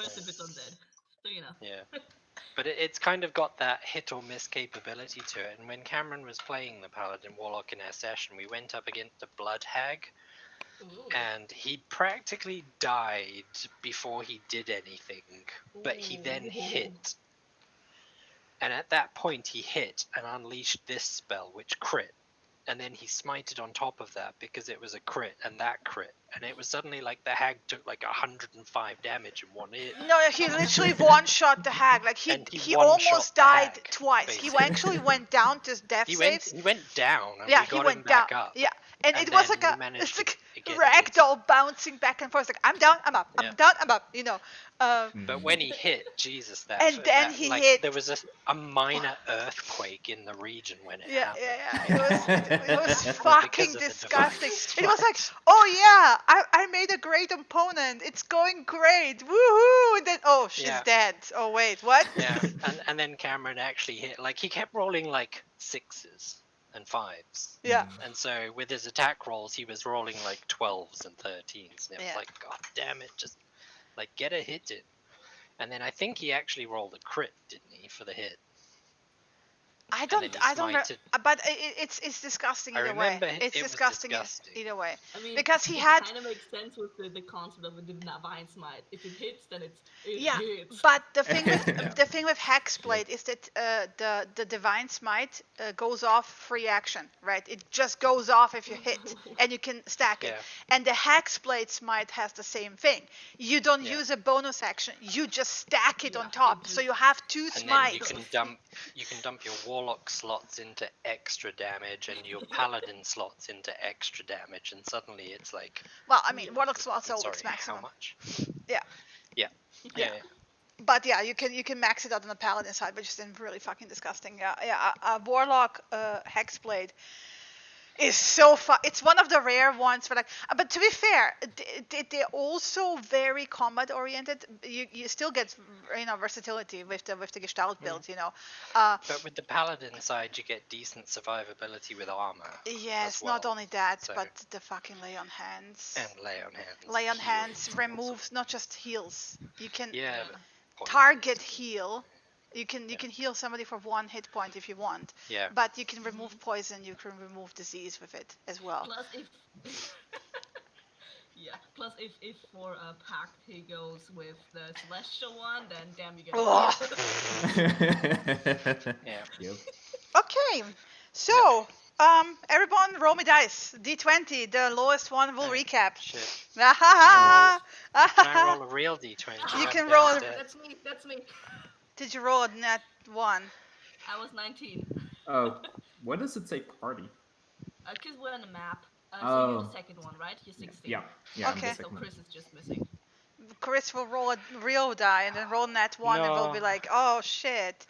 worse if it's undead. So Yeah. But it's kind of got that hit or miss capability to it. And when Cameron was playing the Paladin Warlock in our session, we went up against a Blood Hag, Ooh. and he practically died before he did anything. But he then hit. And at that point, he hit and unleashed this spell, which crit. And then he smited on top of that because it was a crit and that crit. And it was suddenly like the hag took like 105 damage in one hit. No, he literally one-shot the hag. Like he one-shot almost the died hag, twice. basically. He actually went down to death He saves. went down and Yeah, we he got went him back down. up. Yeah, and it then was like we a managed it's like to get a hit. ragdoll bouncing back and forth. Like I'm down, I'm up, I'm Yeah. down, I'm up. You know. But when he hit, Jesus, And then he hit. there was a minor earthquake in the region when it Yeah, happened. yeah. It was Because fucking of the disgusting. device It was like, smite. oh yeah, I made a great opponent. It's going great. Woohoo! And then oh, she's Yeah. dead. Oh wait, what? Yeah, and then Cameron actually hit, like he kept rolling like 6s and 5s. Yeah. And so with his attack rolls, he was rolling like 12s and 13s. And it was Yeah. like, God damn it, just like get a hit in. And then I think he actually rolled a crit, didn't he, for the hit? I don't, smited. but it's disgusting either way. remember It's it was disgusting disgusting. either way. I mean, Because he it had kind of makes sense with the concept of a divine smite. If it hits, then it yeah, hits. but the thing with Yeah. the thing with Hexblade is that the divine smite goes off free action, right? It just goes off if you hit, and you can stack it. Yeah. And the Hexblade smite has the same thing. You don't Yeah. use a bonus action; you just stack it Yeah, on top. it So just- you have two And then smites. you can dump your warlock slots into extra damage and your paladin slots into extra damage, and suddenly it's like, Well, I mean, Warlock slots I'm always sorry, maximum. how much? Yeah. Yeah. Yeah. But yeah, you can max it out on the paladin side, which is then really fucking disgusting. Yeah. A warlock hexblade is so fun. It's one of the rare ones, but to be fair, they're also very combat oriented. You still get versatility with the Gestalt build, you know. But with the paladin side, you get decent survivability with armor. Yes, as well. not only that, So- but the fucking lay on hands. And lay on hands. Lay on heals hands also. removes not just heals. You can Yeah. but points. target heal. You can heal somebody for 1 hit point if you want. Yeah. But you can remove poison, you can remove disease with it as well. Plus, if for a pact he goes with the celestial one, then damn, you get. Yeah. Yep. Okay, so everyone roll me dice. D20, the lowest one will recap. Shit. Ah, Can I roll a real d20? You I'm can roll- downstairs. That's me. Did you roll a net 1? I was 19. Oh, what does it say party? Because we're on the map. So you're Oh. the second one, right? You're 16. Yeah. I'm Okay. the So second one. Chris is just missing. Chris will roll a real die and then roll net 1 and we'll be No. like, oh shit.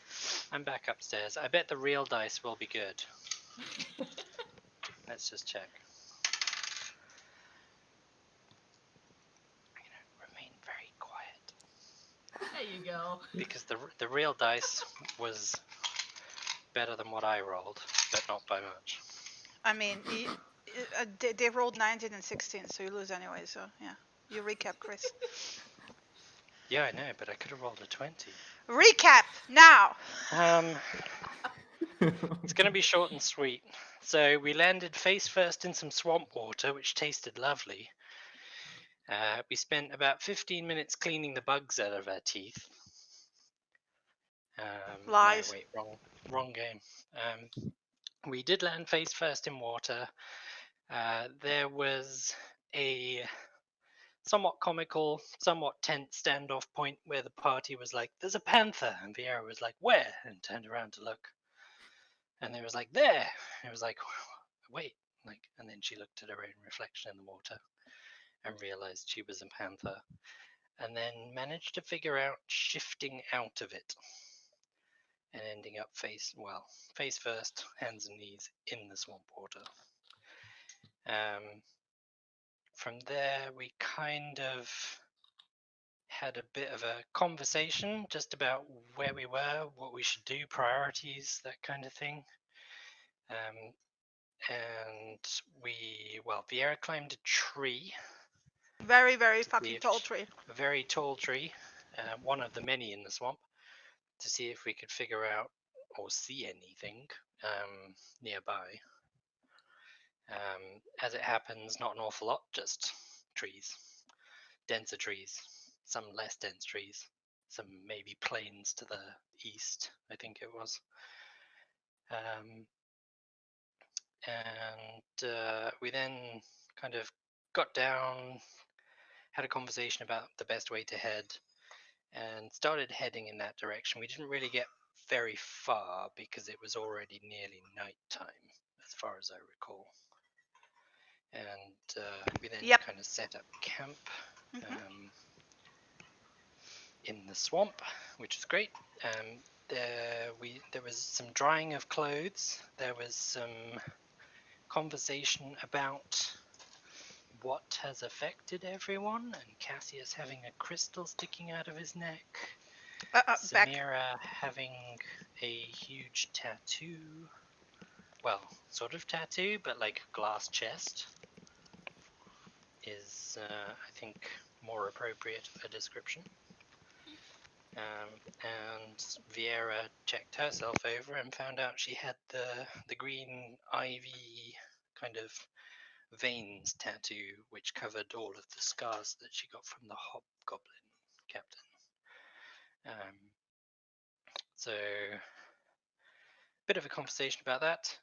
I'm back upstairs. I bet the real dice will be good. Let's just check. Remain very quiet. There you go. Because the real dice was better than what I rolled, but not by much. I mean, they rolled 19 and 16, so you lose anyway, so yeah. You recap, Chris. Yeah, I know, but I could have rolled a 20. Recap now! It's going to be short and sweet. So we landed face first in some swamp water, which tasted lovely. We spent about 15 minutes cleaning the bugs out of our teeth. Lies. No, wait, wrong game. We did land face first in water. There was a somewhat comical, somewhat tense standoff point where the party was like, "There's a panther," and Viera was like, "Where?" and turned around to look. And it was like, "There." It was like, "Wait," and then she looked at her own reflection in the water and realized she was a panther, and then managed to figure out shifting out of it and ending up face first, hands and knees in the swamp water. From there, we kind of had a bit of a conversation just about where we were, what we should do, priorities, that kind of thing. And Viera climbed a tree. Very, very fucking tall tree. A very tall tree. one of the many in the swamp, to see if we could figure out or see anything nearby. As it happens, not an awful lot, just trees, denser trees, some less dense trees, some maybe plains to the east, I think it was. And we then kind of got down, had a conversation about the best way to head, and started heading in that direction. We didn't really get very far because it was already nearly nighttime, as far as I recall. And we then Yep. kind of set up camp Mhm. in the swamp, which is great. There was some drying of clothes. There was some conversation about what has affected everyone, and Cassius having a crystal sticking out of his neck. Back. Samira having a huge tattoo. Well, sort of tattoo, but like a glass chest is, I think, more appropriate a description. And Vieira checked herself over and found out she had the green ivy kind of veins tattoo, which covered all of the scars that she got from the hobgoblin captain. So, bit of a conversation about that.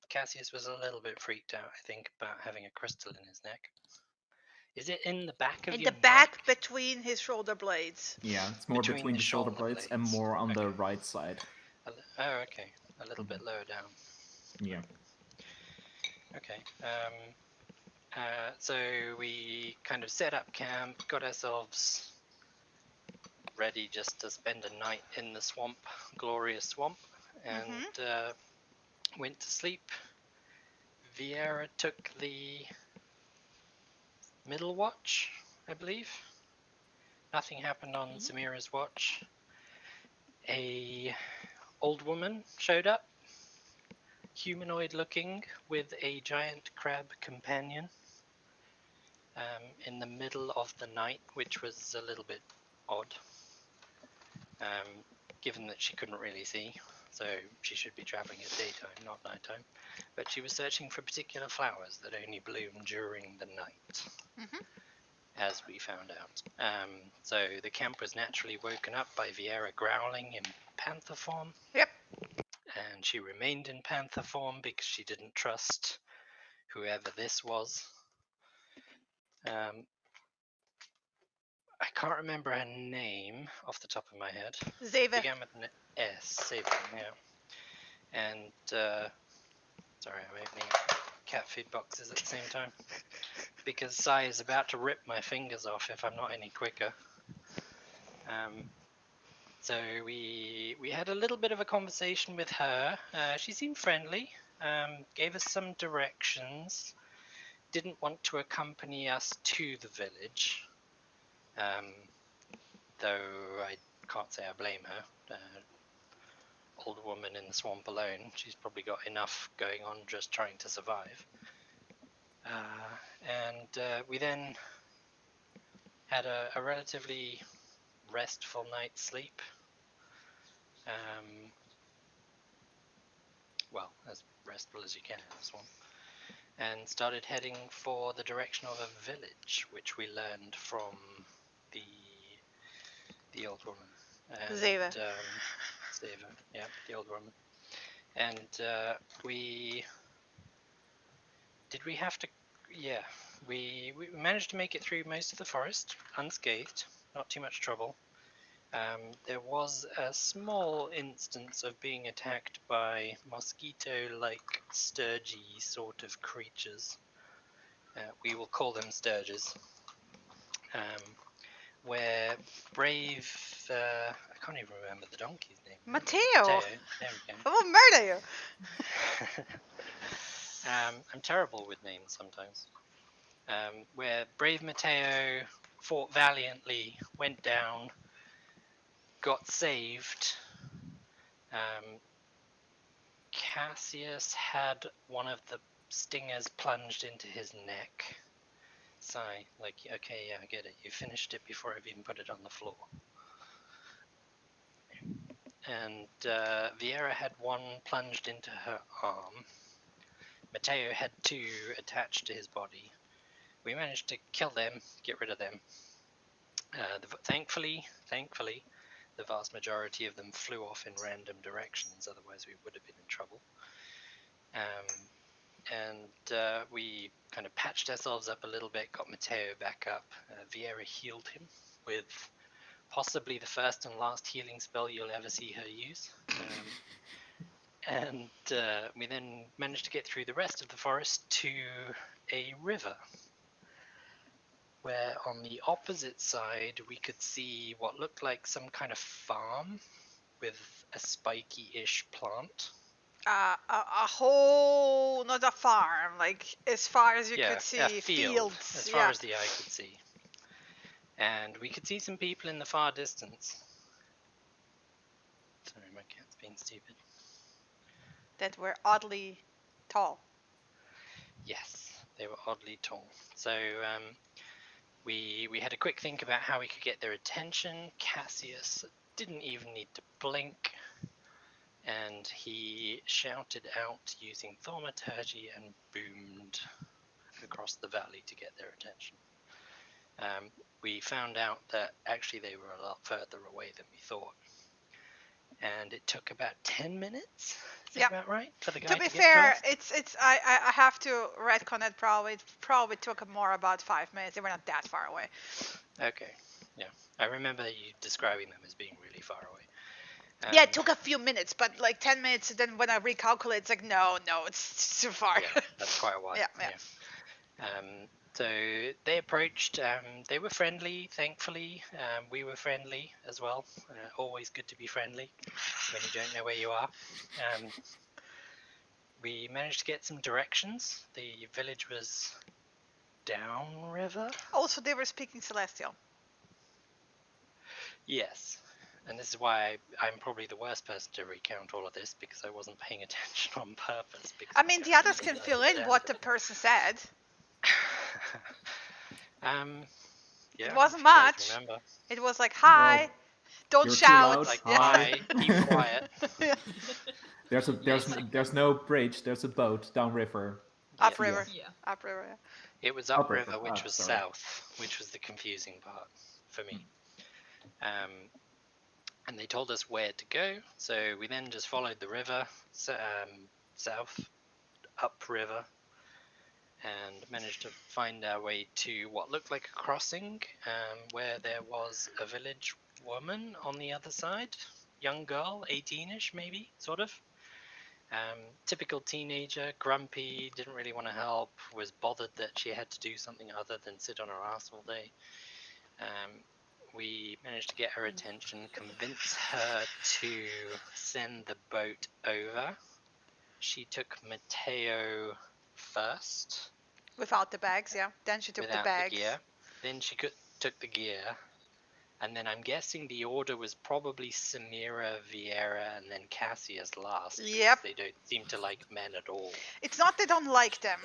Cassius was a little bit freaked out, I think, about having a crystal in his neck. Is it in the back of In your the back neck? between his shoulder blades. Yeah, it's more between the shoulder blades and more on the right side. Oh, okay. A little bit lower down. Yeah. Okay. So we kind of set up camp, got ourselves ready just to spend a night in the swamp, glorious swamp, and went to sleep. Vieira took the middle watch, I believe. Nothing happened on Samira's watch. A old woman showed up, humanoid looking, with a giant crab companion in the middle of the night, which was a little bit odd, given that she couldn't really see, so she should be traveling at daytime, not nighttime. But she was searching for particular flowers that only bloom during the night, as we found out. So the camp was naturally woken up by Vieira growling in panther form. Yep. And she remained in panther form because she didn't trust whoever this was. I can't remember her name off the top of my head. Zeva. Began with an S, Saban, yeah. And, sorry, I'm opening cat food boxes at the same time. Because Sai is about to rip my fingers off if I'm not any quicker. So we had a little bit of a conversation with her. She seemed friendly, gave us some directions, didn't want to accompany us to the village. Though I can't say I blame her. Old woman in the swamp alone, she's probably got enough going on just trying to survive. And we then had a relatively restful night's sleep. Well, as restful as you can in the swamp. And started heading for the direction of a village, which we learned from the old woman. And, Zeva. Zeva, yeah, the old woman. And we managed to make it through most of the forest unscathed, not too much trouble. There was a small instance of being attacked by mosquito-like sturgy sort of creatures. We will call them sturges. Where brave, I can't even remember the donkey's name. Mateo. There we go. I will murder you. I'm terrible with names sometimes. Where brave Mateo fought valiantly, went down, got saved. Cassius had one of the stingers plunged into his neck. sigh, like, okay, yeah, I get it. You finished it before I've even put it on the floor. And Vieira had one plunged into her arm. Mateo had two attached to his body. We managed to kill them, get rid of them. Thankfully, the vast majority of them flew off in random directions, otherwise we would have been in trouble. And we kind of patched ourselves up a little bit, got Mateo back up. Vieira healed him with possibly the first and last healing spell you'll ever see her use. And we then managed to get through the rest of the forest to a river, where on the opposite side we could see what looked like some kind of farm with a spiky-ish plant. A whole, not a farm, like as far as you could see, a field, fields. as far as the eye could see. And we could see some people in the far distance. Sorry, my cat's being stupid. That were oddly tall. Yes, they were oddly tall. So we had a quick think about how we could get their attention. Cassius didn't even need to blink, and he shouted out using thaumaturgy and boomed across the valley to get their attention. We found out that actually they were a lot further away than we thought, and it took about 10 minutes. Is that about right for the guy To be get fair, to us? it's I have to retcon it. It probably took more about 5 minutes. They were not that far away. Okay, yeah, I remember you describing them as being really far away. Yeah, it took a few minutes, but like 10 minutes. Then when I recalculate, it's like no, it's too far. Yeah, that's quite a while. Yeah. So they approached. They were friendly, thankfully. We were friendly as well. Always good to be friendly when you don't know where you are. We managed to get some directions. The village was downriver. Also, they were speaking Celestial. Yes. And this is why I'm probably the worst person to recount all of this, because I wasn't paying attention on purpose. I mean, the others can fill in what the person said. Yeah, it wasn't much. Remember. It was like, hi, don't You're shout. Too loud. Like, hi, keep quiet. There's no bridge. There's a boat downriver. Upriver. Yeah. Upriver. Yeah. It was upriver, which was south, which was the confusing part for me. And they told us where to go, so we then just followed the river south, upriver, and managed to find our way to what looked like a crossing, where there was a village woman on the other side, young girl, 18ish maybe, sort of. Typical teenager, grumpy, didn't really want to help, was bothered that she had to do something other than sit on her ass all day. We managed to get her attention, convince her to send the boat over. She took Mateo first. Without the bags, yeah. Then she took the bags. The gear. Then she took the gear. And then I'm guessing the order was probably Samira, Vieira, and then Cassius last. Yep. They don't seem to like men at all. It's not they don't like them.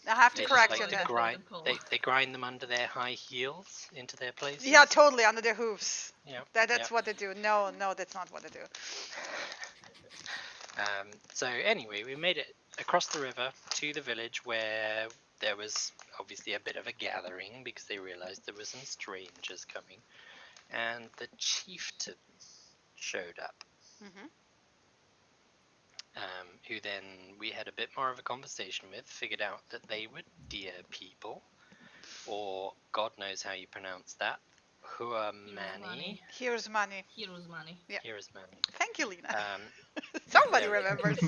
I have to correct you on that. They grind them under their high heels into their places. Yeah, totally, under their hooves. Yeah. That's what they do. No, that's not what they do. So anyway, we made it across the river to the village, where there was obviously a bit of a gathering because they realized there were some strangers coming, and the chieftain showed up. Mm-hmm. Who then we had a bit more of a conversation with, figured out that they were deer people, or God knows how you pronounce that, Huamani. Here's money. Yeah. Here's money. Thank you, Lena. Somebody remembers.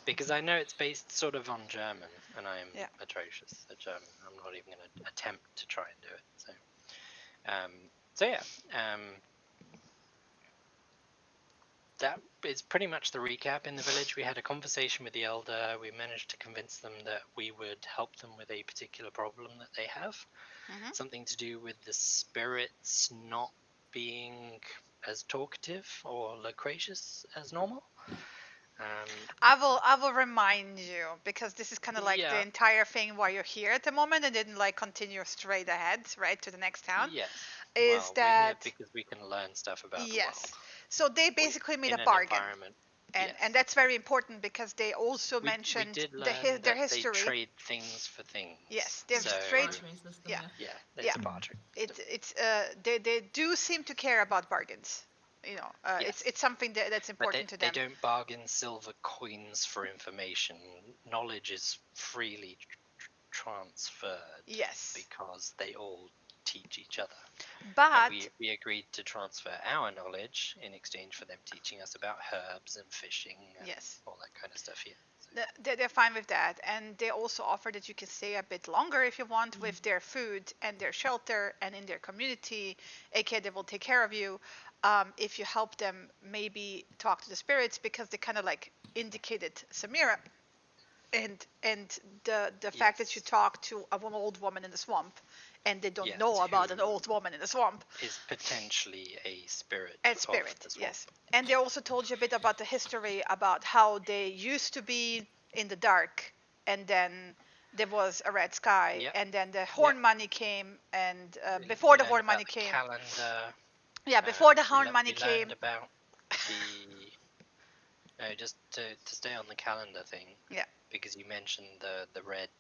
Because I know it's based sort of on German, and I am atrocious at German. I'm not even going to attempt to try and do it. So yeah. That is pretty much the recap. In the village, we had a conversation with the elder. We managed to convince them that we would help them with a particular problem that they have. Mm-hmm. Something to do with the spirits not being as talkative or loquacious as normal. I will remind you, because this is kind of like the Yeah. entire thing while you're here at the moment and didn't like continue straight ahead, right, to the next town. Yes. Is Well, we're here that because we can learn stuff about the yes. world. So they basically made in a an bargain. environment. And Yes. that's very important because they also We mentioned did learn their that history. they trade things for things. Yes, there's So trade. Bartering system, Yeah. yeah. yeah, it's a bartering. It's they do seem to care about bargains. You know, Yes. it's something that's But important to they them. don't bargain silver coins for information. Knowledge is freely transferred. Yes. Because they all teach each other. But and we agreed to transfer our knowledge in exchange for them teaching us about herbs and fishing and yes, all that kind of stuff here. So, they're fine with that, and they also offer that you can stay a bit longer if you want with their food and their shelter and in their community. aka they will take care of you if you help them maybe talk to the spirits, because they kind of like indicated Samira, and the fact that you Yes. talk to an old woman in the swamp and they don't Yes, know about who an old woman in the swamp. is potentially a spirit And of spirit, the swamp. yes. And they also told you a bit about the history, about how they used to be in the dark, and then there was a red sky, Yep. and then the horn Yep. money came, and We before the learned horn about money the came. calendar. Yeah, before the we horn money we came. learned about the no, just to stay on the calendar thing. Yeah. Because you mentioned the red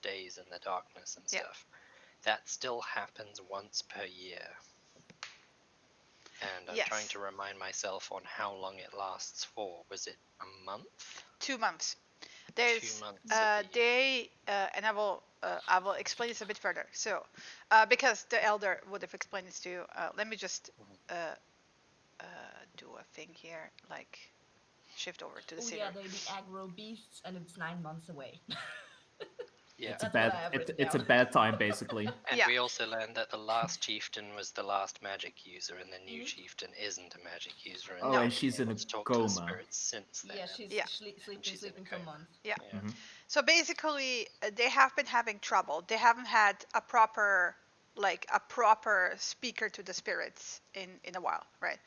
days and the darkness and Yeah. stuff. That still happens once per year. And I'm trying Yes. to remind myself on how long it lasts for. Was it a month? 2 months. There's 2 months of the year. they and I will explain this a bit further. So because the elder would have explained this to you, let me just do a thing here, like shift over to the Oh city. yeah, they're the aggro beasts, and it's 9 months away. Yeah. It's a That's what bad I have written it's a down. bad time basically. And Yeah. we also learned that the last chieftain was the last magic user, and the new chieftain isn't a magic user. Oh, No. and she's in a to talk to the coma. spirits since then. Yeah, she's Yeah. sleeping for months. Yeah. Yeah. So basically, they have been having trouble. They haven't had a proper speaker to the spirits in a while, right?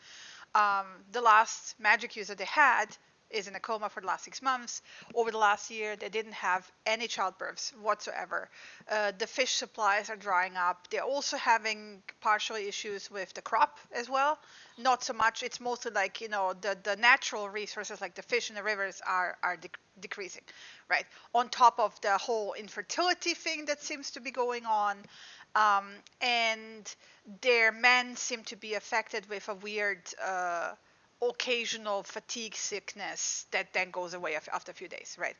The last magic user they had is in a coma for the last 6 months. Over the last year, they didn't have any childbirths whatsoever. The fish supplies are drying up. They're also having partial issues with the crop as well. Not so much. It's mostly like, the natural resources like the fish in the rivers are decreasing, right? On top of the whole infertility thing that seems to be going on. And their men seem to be affected with a weird occasional fatigue sickness that then goes away after a few days, right?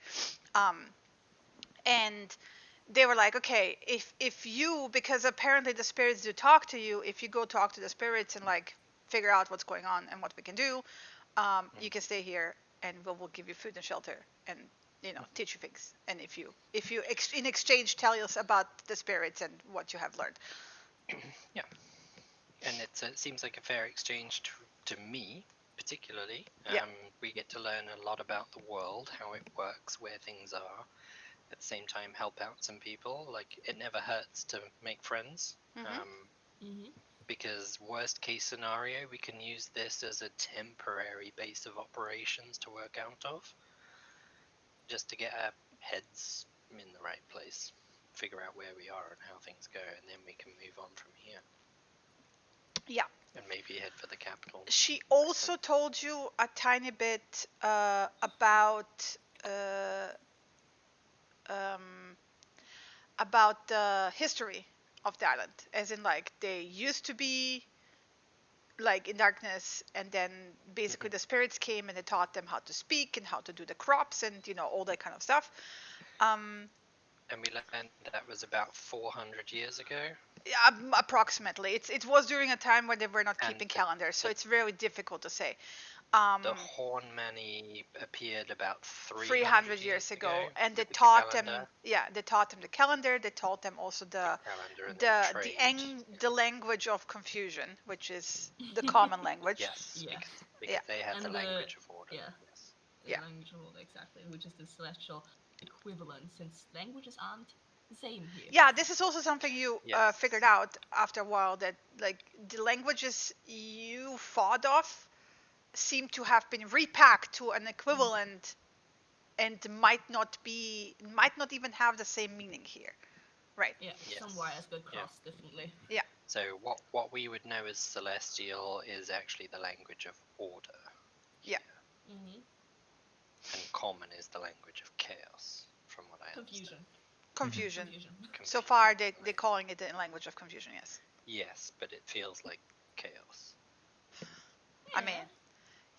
And they were like, okay, if you, because apparently the spirits do talk to you, if you go talk to the spirits and like figure out what's going on and what we can do, you can stay here and we'll give you food and shelter and teach you things. And if you in exchange tell us about the spirits and what you have learned. Yeah. And it seems like a fair exchange to me, particularly. We get to learn a lot about the world, how it works, where things are. At the same time, help out some people. Like, it never hurts to make friends. Because worst case scenario, we can use this as a temporary base of operations to work out of. Just to get our heads in the right place. Figure out where we are and how things go, and then we can move on from here. Yeah. And maybe head for the capital. She also told you a tiny bit about the history of the island, as in like they used to be like in darkness, and then basically the spirits came and they taught them how to speak and how to do the crops and all that kind of stuff. And we learned that was about 400 years ago. Yeah, approximately. It was during a time where they were not keeping calendars, so it's very difficult to say. The Horn Manny appeared about 300 years ago, and they with the taught them. calendar. Yeah, they taught them the calendar. They taught them also the language of confusion, which is the common language. Yes, Yeah. because they had And the language of order. Yeah. Yes. The language of order, exactly, which is the celestial equivalent, since languages aren't the same here. Yeah, this is also something you figured out after a while, that like the languages you thought of seem to have been repacked to an equivalent and might not even have the same meaning here. Right. Yeah, Yes. some wires got Yeah. crossed differently. So what we would know as celestial is actually the language of order. Yeah. Mm-hmm. And common is the language of chaos, from what I Confusion. Confusion. Confusion. So far, they're calling it the language of confusion. Yes. Yes, but it feels like chaos. I mean,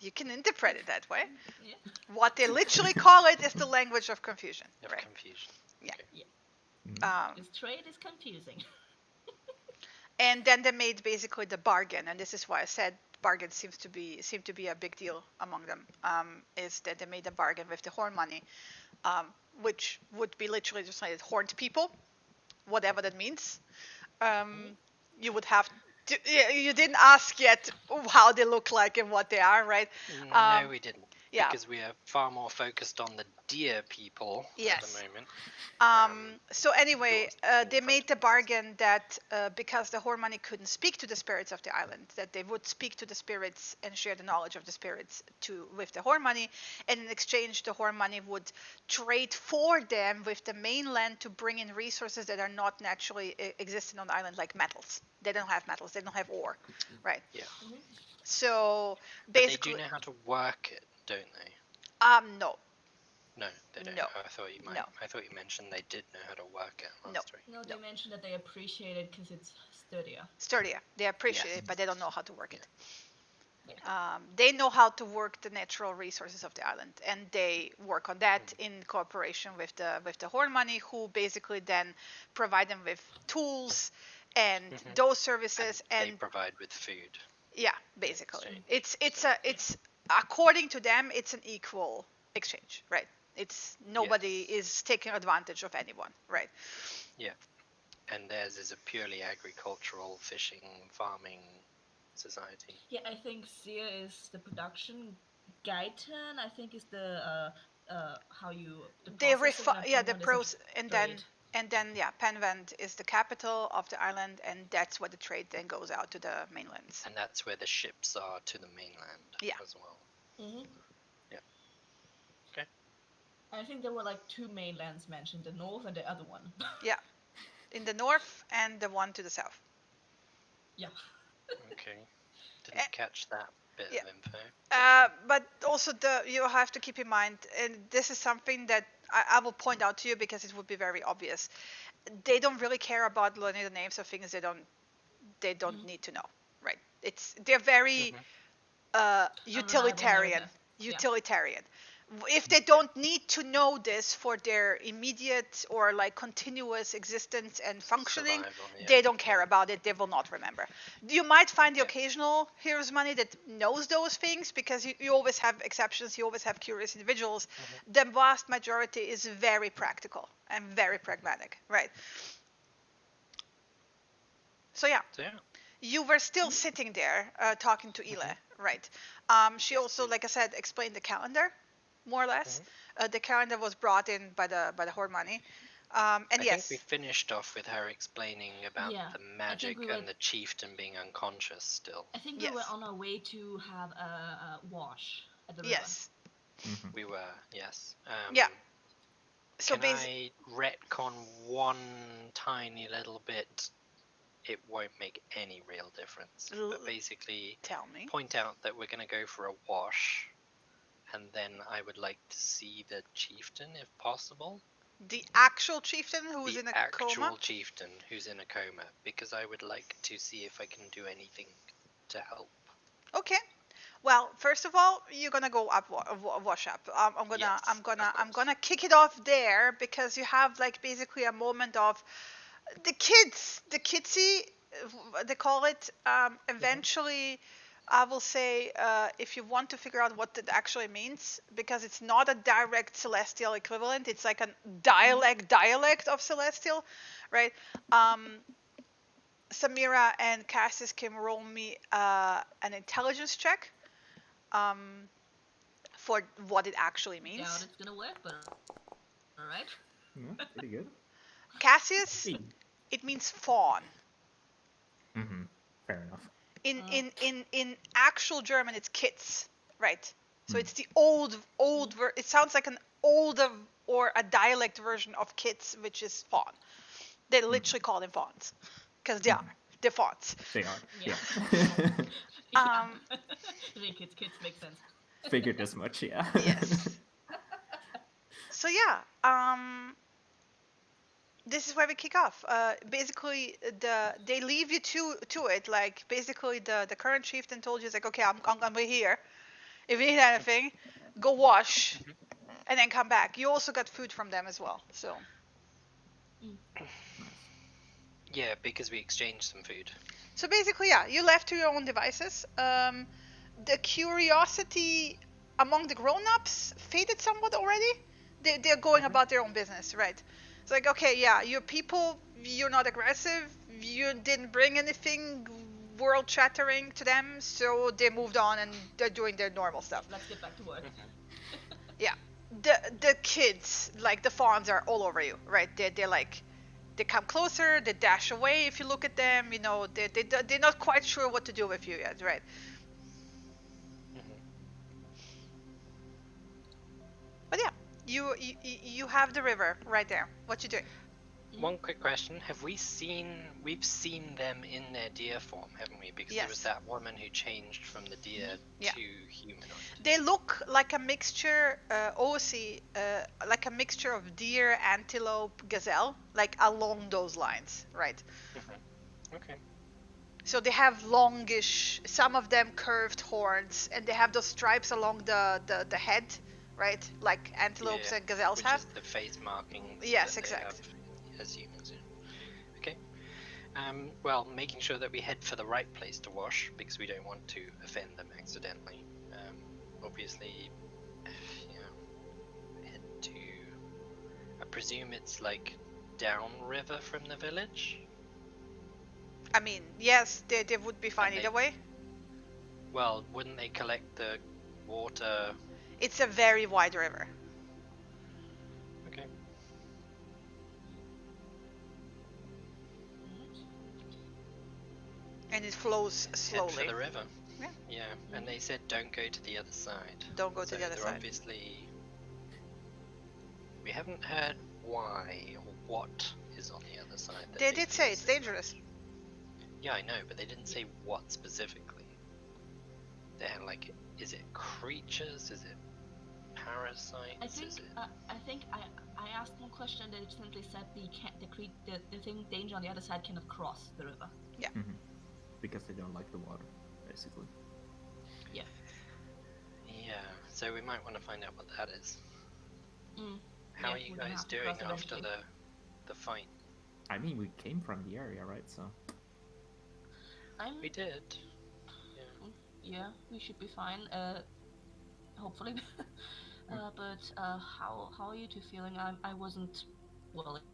you can interpret it that way. Yeah. What they literally call it is the language of confusion. Of Right. confusion. Yeah. Okay. This trade is confusing. And then they made basically the bargain, and this is why I said bargain seem to be a big deal among them. Is that they made a bargain with the horn money, which would be literally translated horned people, whatever that means. You would have to, you didn't ask yet how they look like and what they are, right? No, we didn't. Yeah. Because we are far more focused on the deer people at Yes. the moment. So anyway, yours in they front made of the us. bargain that because the horn money couldn't speak to the spirits of the island, that they would speak to the spirits and share the knowledge of the spirits with the horn money, and in exchange, the horn money would trade for them with the mainland to bring in resources that are not naturally existing on the island, like metals. They don't have metals. They don't have ore, right? Yeah. So But basically, they do know how to work it, don't they? no. No, they don't. No. Oh, I thought you might. No. I thought you mentioned they did know how to work it No. last week. No, they mentioned that they appreciate it because it's sturdier. Sturdier. They appreciate Yes. it, but they don't know how to work it. Yeah. They know how to work the natural resources of the island, and they work on that in cooperation with the horn money, who basically then provide them with tools and those services, They and provide with food. yeah, basically, exchange. it's according to them, it's an equal exchange, right? It's nobody Yes. is taking advantage of anyone, right? Yeah. And theirs is a purely agricultural, fishing, farming society. Yeah, I think Seer is the production. Gaiten, I think, is the how you the They processing, and the Penguin is pros, trade. and then Penvent is the capital of the island, and that's where the trade then goes out to the mainlands. And that's where the ships are to the mainland as well. Mm-hmm. Yeah. Okay. I think there were like two mainlands mentioned, the north and the other one. Yeah, in the north and the one to the south. Yeah. Okay. Didn't catch that bit Yeah. of info. But also you have to keep in mind, and this is something that I will point out to you because it would be very obvious. They don't really care about learning the names of things they don't need to know, right? They're very utilitarian. Utilitarian. If they don't need to know this for their immediate or like continuous existence and functioning, Survival, they don't care about it. They will not remember. You might find the occasional hero's money that knows those things, because you always have exceptions. You always have curious individuals. The vast majority is very practical and very pragmatic, right? So yeah. You were still sitting there talking to Ile, right? She also, like I said, explained the calendar, more or less. The calendar was brought in by the Horde money. And I think we finished off with her explaining about the magic and the chieftain being unconscious still. I think we were on our way to have a wash at the river. Yes. We were, yes. Yeah. So can I retcon one tiny little bit? It won't make any real difference. But basically, tell me. Point out that we're going to go for a wash, and then I would like to see the chieftain, if possible. The actual chieftain who's in a coma? The actual chieftain who's in a coma, because I would like to see if I can do anything to help. Okay. Well, first of all, you're gonna go up wash up. I'm gonna kick it off there, because you have like basically a moment of the kidsy, they call it. Eventually, I will say, if you want to figure out what that actually means, because it's not a direct Celestial equivalent, it's like a dialect of Celestial, right? Samira and Cassis can roll me an intelligence check for what it actually means. Doubt it's gonna work, but alright. Yeah, pretty good. Cassius, it means fawn. Fair enough. In actual German, it's Kitz. right? So it's the old. It sounds like an older or a dialect version of kids, which is fawn. They literally call them fawns because they are. They're fawns. They are. Yeah. Yeah. Um, I think kids make sense. Figured as much. Yeah. Yes. So yeah, this is where we kick off. Basically, they leave you to it. Like basically, the current chieftain told you, it's like, okay, I'm here. If you need anything, go wash, and then come back. You also got food from them as well. So Nice. Yeah, because we exchanged some food. so basically, yeah, you left to your own devices. The curiosity among the grown-ups faded somewhat already. They're going about their own business, right? It's like, okay, yeah, you're people, you're not aggressive, you didn't bring anything world-shattering to them, so they moved on and they're doing their normal stuff. Let's get back to work. Yeah, the kids, like the fawns, are all over you, right? They're like, they come closer, they dash away if you look at them. You know, they're not quite sure what to do with you yet, right? But yeah, you have the river right there. What you doing? One quick question: we've seen them in their deer form, haven't we? Because there was Yes. that woman who changed from the deer Yeah. to humanoid. They look like a mixture, like a mixture of deer, antelope, gazelle, like along those lines, right? Okay. So they have longish, some of them curved horns, and they have those stripes along the head, right? Like antelopes and gazelles which have. is the face markings. Yes, that they exactly. have as humans. Yeah. Okay. Well, making sure that we head for the right place to wash because we don't want to offend them accidentally. Obviously, head to. I presume it's like downriver from the village. I mean, yes, they would be fine And either way. Well, wouldn't they collect the water? It's a very wide river. Okay. And it flows Head slowly. for the river. Yeah. Yeah, and they said don't go to the other side. Don't go to So the other they're side. Obviously, we haven't heard why or what is on the other side. that They did feel say it's safe. dangerous. Yeah, I know, but they didn't say what specifically. They had like, is it creatures? Is it parasites? I think Is it? I asked one question and they simply said the thing danger on the other side cannot cross the river. Because they don't like the water, basically. Yeah. Yeah, so we might want to find out what that is. How Yeah, are you we're gonna guys have to doing cross after eventually. the fight? I mean, we came from the area, right? So We did. Yeah, we should be fine. Hopefully. But how are you two feeling? I wasn't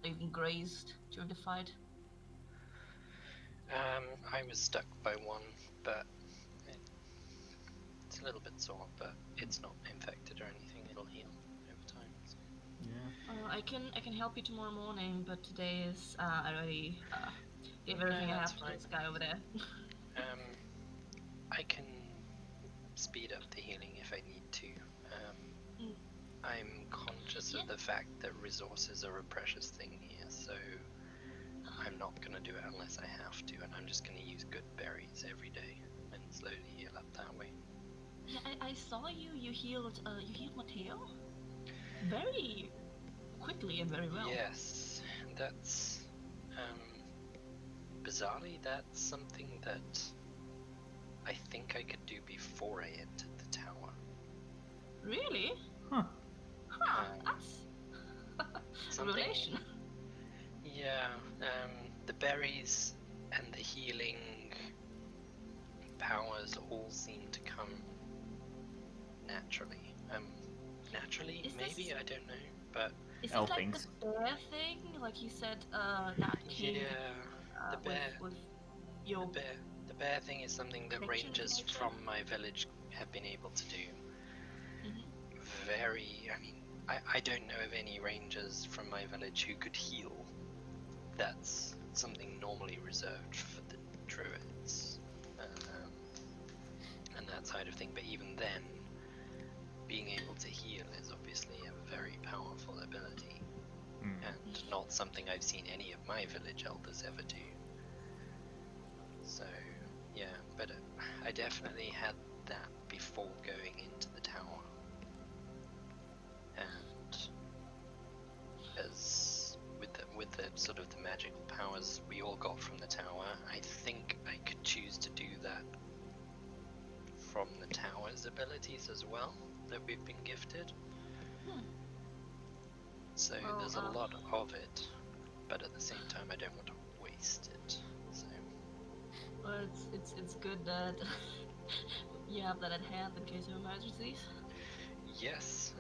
even grazed during the fight. I was stuck by one, but it's a little bit sore, but it's not infected or anything. It'll heal over time. So. yeah. I can help you tomorrow morning, but today is I already gave everything I that's have to fine. this guy over there. I can speed up the healing if I need to. I'm conscious of the fact that resources are a precious thing here, so I'm not gonna do it unless I have to, and I'm just gonna use good berries every day and slowly heal up that way. Yeah, I saw you healed Mateo very quickly and very well. Yes, that's bizarrely that's something that I think I could do before I entered the tower. Really? Huh. That's a Something- revelation. Yeah, the berries and the healing powers all seem to come naturally. Naturally, Is maybe, this- I don't know, but Is L it like things. the bear thing? Like you said, Nat King yeah, the bear, with your the bear thing is something that Connection to rangers nature? from my village have been able to do. I don't know of any rangers from my village who could heal. That's something normally reserved for the druids and that side of thing. But even then, not something I've seen any of my village elders ever do. So, yeah, but I definitely had that before going into the tower. And as with the sort of the magical powers we all got from the tower, I think I could choose to do that from the tower's abilities as well that we've been gifted. So Well, there's a lot of it, but at the same time I don't want to waste it. So well, it's good that you have that at hand in case of emergencies. yes,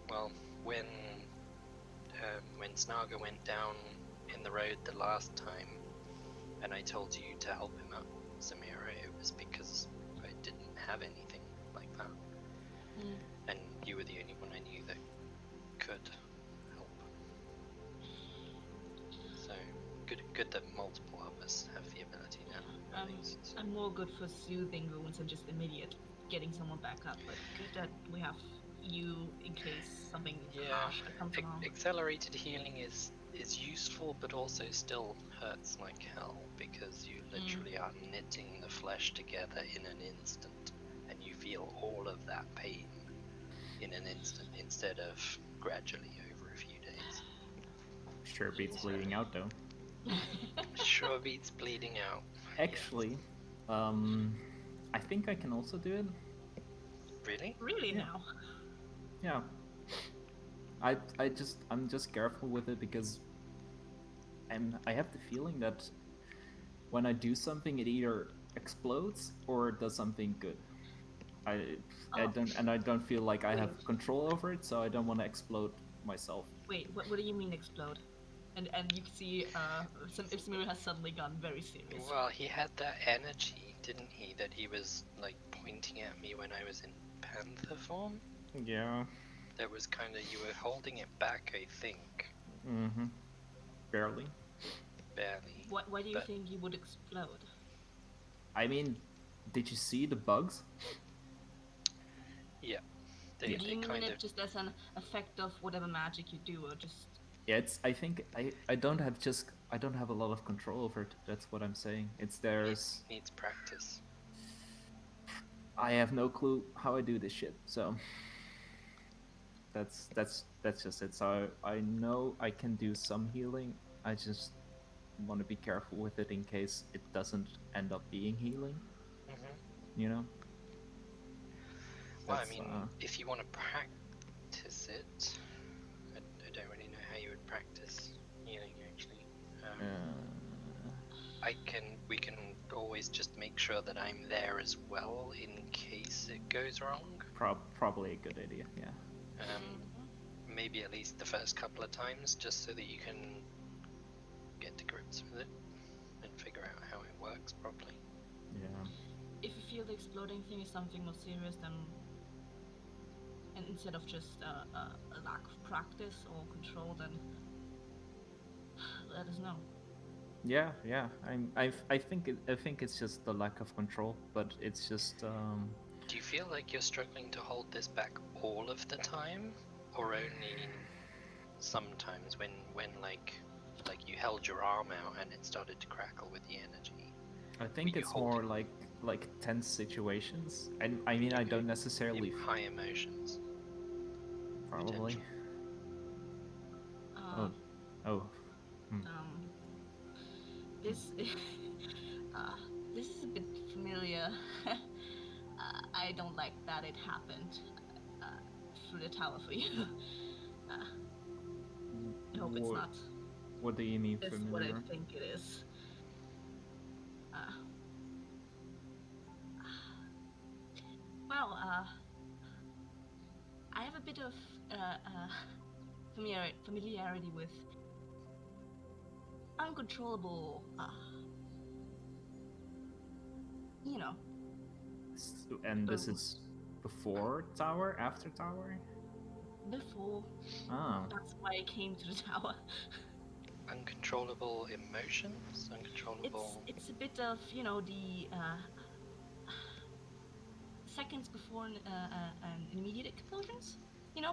well, when Snaga went down in the road the last time, and I told you to help him out, Samira, it was because I didn't have anything like that, and you were the only one I knew that could help. So good that multiple of us have the ability now. At least. I'm more good for soothing wounds and just immediate getting someone back up, but good that we have you in case something harsh comes along. Accelerated healing is useful, but also still hurts like hell because you literally are knitting the flesh together in an instant, and you feel all of that pain in an instant instead of gradually over a few days. Sure beats bleeding out though. Sure beats bleeding out. Actually, I think I can also do it. Really? Really Yeah. now? Yeah. I'm just careful with it because I have the feeling that when I do something, it either explodes or does something good. I don't feel like I have control over it, so I don't want to explode myself. Wait, what do you mean explode? And you can see if Samira has suddenly gotten very serious. Well, he had that energy, didn't he? That he was like pointing at me when I was in panther form. Yeah. That was kind of, you were holding it back, I think. Mm-hmm. Barely. Barely. Why do you think you would explode? I mean, did you see the bugs? Yeah. Do you mean it just as an effect of whatever magic you do, or just? Yeah, I think I don't have a lot of control over it. That's what I'm saying. It needs practice. I have no clue how I do this shit. So that's just it. So I know I can do some healing. I just want to be careful with it in case it doesn't end up being healing. You know. Well, I mean, if you want to practice it, I don't really know how you would practice healing actually. We can always just make sure that I'm there as well in case it goes wrong. Probably a good idea. Yeah. Maybe at least the first couple of times, just so that you can get to grips with it and figure out how it works properly. Yeah. If you feel the exploding thing is something more serious than, and instead of just a lack of practice or control, then let us know. Yeah. I think it's just the lack of control, but it's just. Do you feel like you're struggling to hold this back all of the time, or only sometimes when like you held your arm out and it started to crackle with the energy? I think it's more like tense situations, and I mean I don't necessarily high emotions. Probably. This this is a bit familiar. I don't like that it happened through the tower for you. I hope it's not. What do you mean That's familiar? what I think it is. Well, I have a bit of familiarity with uncontrollable, you know. And this is before tower, after tower? Before. Ah. That's why I came to the tower. Uncontrollable emotions? Uncontrollable... It's a bit of, the seconds before an immediate explosions. It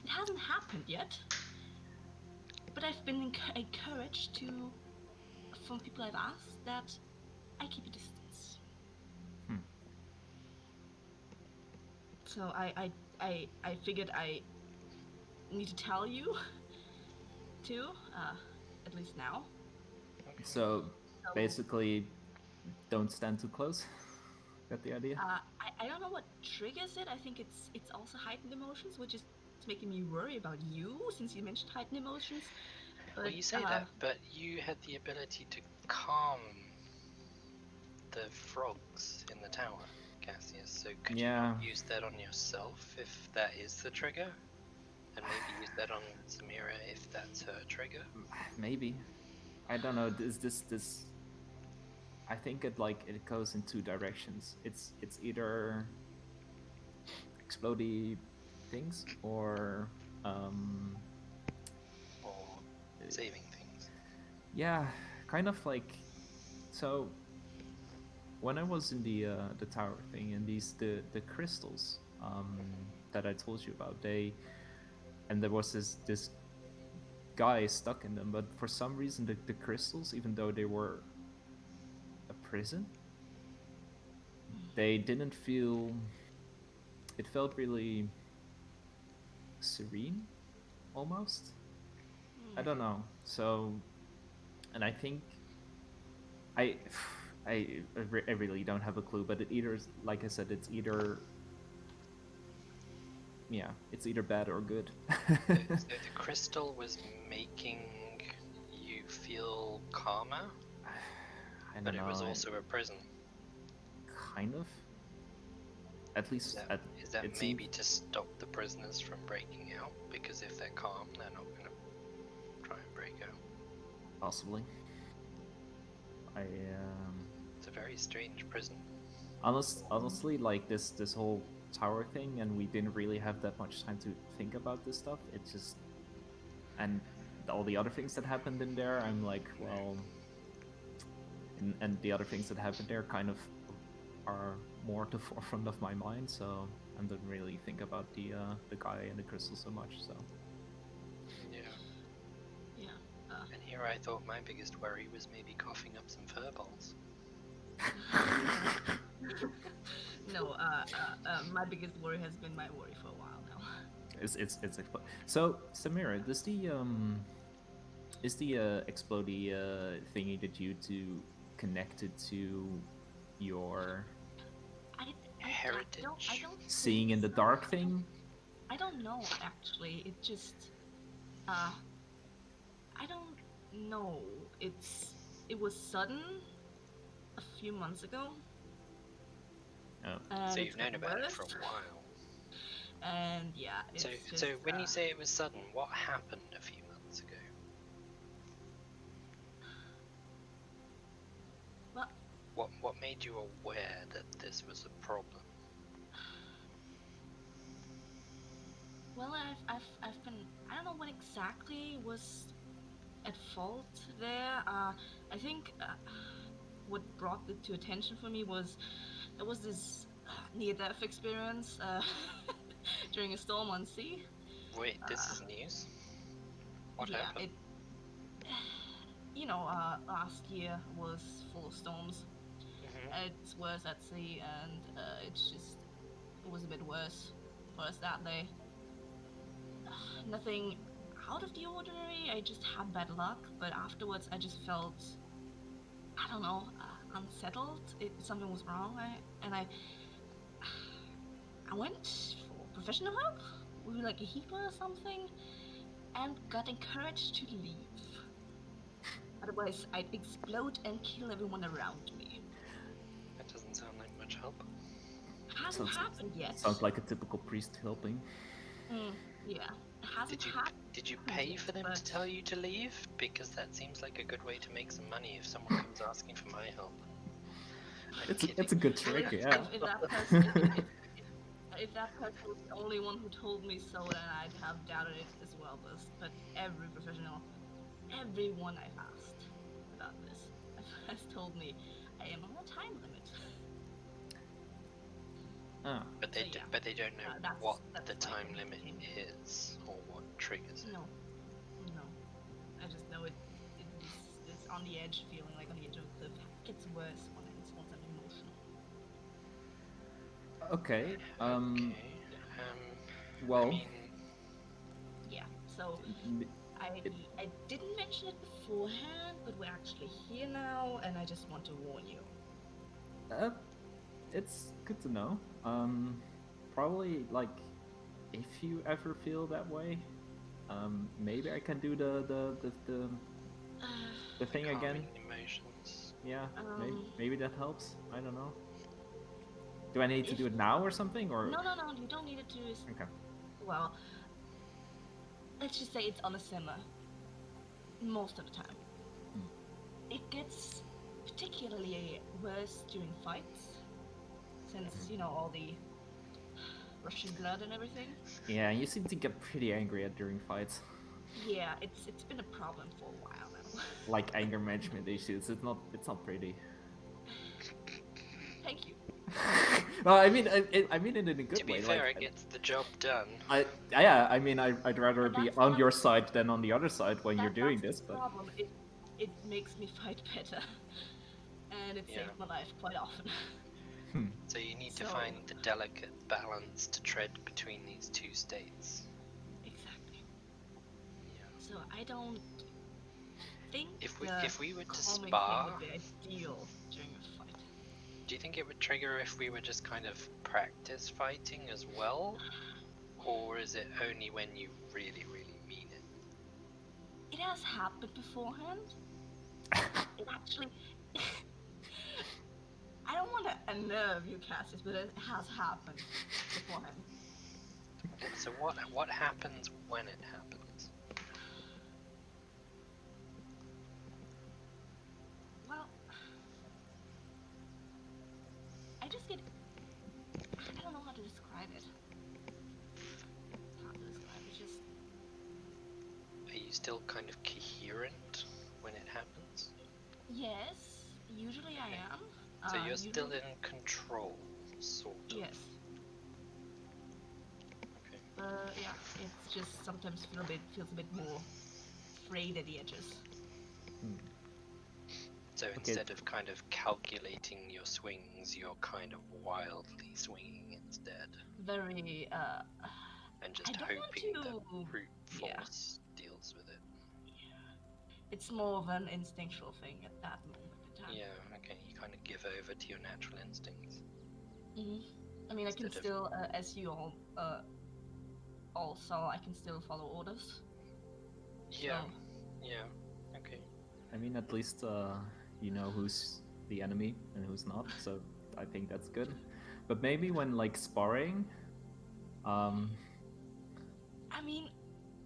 hasn't happened yet. but I've been encouraged to, from people I've asked, that I keep a distance. So I figured I need to tell you too, at least now. So basically, don't stand too close. Got the idea? I don't know what triggers it. I think it's also heightened emotions, which is making me worry about you since you mentioned heightened emotions. But Well, you say that, but you had the ability to calm the frogs in the tower, Cassius. So could you not use that on yourself if that is the trigger? And maybe use that on Samira if that's her trigger? Maybe. I don't know. This. I think it goes in two directions. It's either explodey things or saving things. Yeah, kind of like so. When I was in the tower thing and the crystals that I told you about, there was this guy stuck in them, but for some reason the crystals, even though they were a prison, they didn't feel. It felt really serene, almost. I don't know. So, and I think I I really don't have a clue, but it either, like I said, it's either bad or good. So the crystal was making you feel calmer, but it was also a prison. Kind of. At least is that maybe to stop the prisoners from breaking out? Because if they're calm, they're not going to try and break out. Possibly. It's a very strange prison. Honestly, like this whole tower thing, and we didn't really have that much time to think about this stuff. It's just, and all the other things that happened in there, I'm like, well, and the other things that happened there kind of are more at the forefront of my mind, so I don't really think about the guy and the crystal so much. So yeah. And here I thought my biggest worry was maybe coughing up some furballs. No, my biggest worry has been my worry for a while now. It's so Samira, does the is the explodey thingy that you do connected to your heritage? I don't seeing in the dark thing? I don't know actually. It just I don't know. It was sudden a few months ago. Oh. So you've known about it for a while. And yeah, it's so when you say it was sudden, what happened a few months ago? Well, what made you aware that this was a problem? Well, I've been, I don't know what exactly was at fault there. I think what brought it to attention for me was there was this near-death experience during a storm on sea. Wait, this is news? What happened? Last year was full of storms. It's worse at sea, and it was a bit worse for us that day. Nothing out of the ordinary. I just had bad luck, but afterwards I just felt, I don't know, unsettled. Something was wrong. I went for professional help with like a healer or something, and got encouraged to leave. Otherwise, I'd explode and kill everyone around me. That doesn't sound like much help. Hasn't happened yet. Sounds like a typical priest helping. Yeah, it hasn't happened. Did you pay for them to tell you to leave? Because that seems like a good way to make some money if someone comes asking for my help. It's a good trick, yeah. If that person was the only one who told me so, then I'd have doubted it as well. But every professional, everyone I've asked about this has told me I am on a time limit. But they don't know what the time limit is or what triggers it. No. I just know it is on the edge, feeling like on the edge of the cliff. It gets worse once I'm emotional. Okay. Okay. Well, I mean, Yeah. So m- I didn't mention it beforehand, but we're actually here now, and I just want to warn you. it's good to know. Probably like if you ever feel that way, maybe I can do the thing calming again. emotions. Yeah, Um, maybe that helps. I don't know. Do I need to if do it now or something? Or no, you don't need it to. okay. Well, let's just say it's on a simmer most of the time. Hmm. It gets particularly worse during fights, since all the Russian blood and everything. Yeah, you seem to get pretty angry at during fights. Yeah, it's been a problem for a while now. Like anger management issues. It's not pretty. Thank you. No, I mean I mean it in a good To be way. fair, Like it gets the job done. I mean I'd rather And be that's on not- your side than on the other side when you're doing that's this, the but problem. It makes me fight better, and it Yeah. saved my life quite often. So you need to So- find the delicate balance to tread between these two states. Exactly. Yeah. So I don't think If we were to calming spar, thing would be ideal during a fight. do you think it would trigger if we were just kind of practice fighting as well? Or is it only when you really, really mean it? It has happened beforehand. It actually. I don't want to unnerve you, Cassius, but it has happened beforehand. So what happens when it happens? Well, I just get. I don't know how to describe it. It's hard to describe. It's just. Are you still kind of coherent when it happens? Yes, usually I am. So you're still usually- in control, sort of. Yes. Okay. Yeah, it's just sometimes feels a bit more frayed at the edges. So instead of kind of calculating your swings, you're kind of wildly swinging instead, Very. and just I don't want hoping that to- brute yeah. force deals with it. It's more of an instinctual thing at that moment in time. Yeah, okay, you kind of give over to your natural instincts. I mean, I can Instead of- still, as you all saw, I can still follow orders. Yeah, So, yeah, okay. I mean at least you know who's the enemy and who's not, so I think that's good. But maybe when like sparring, I mean,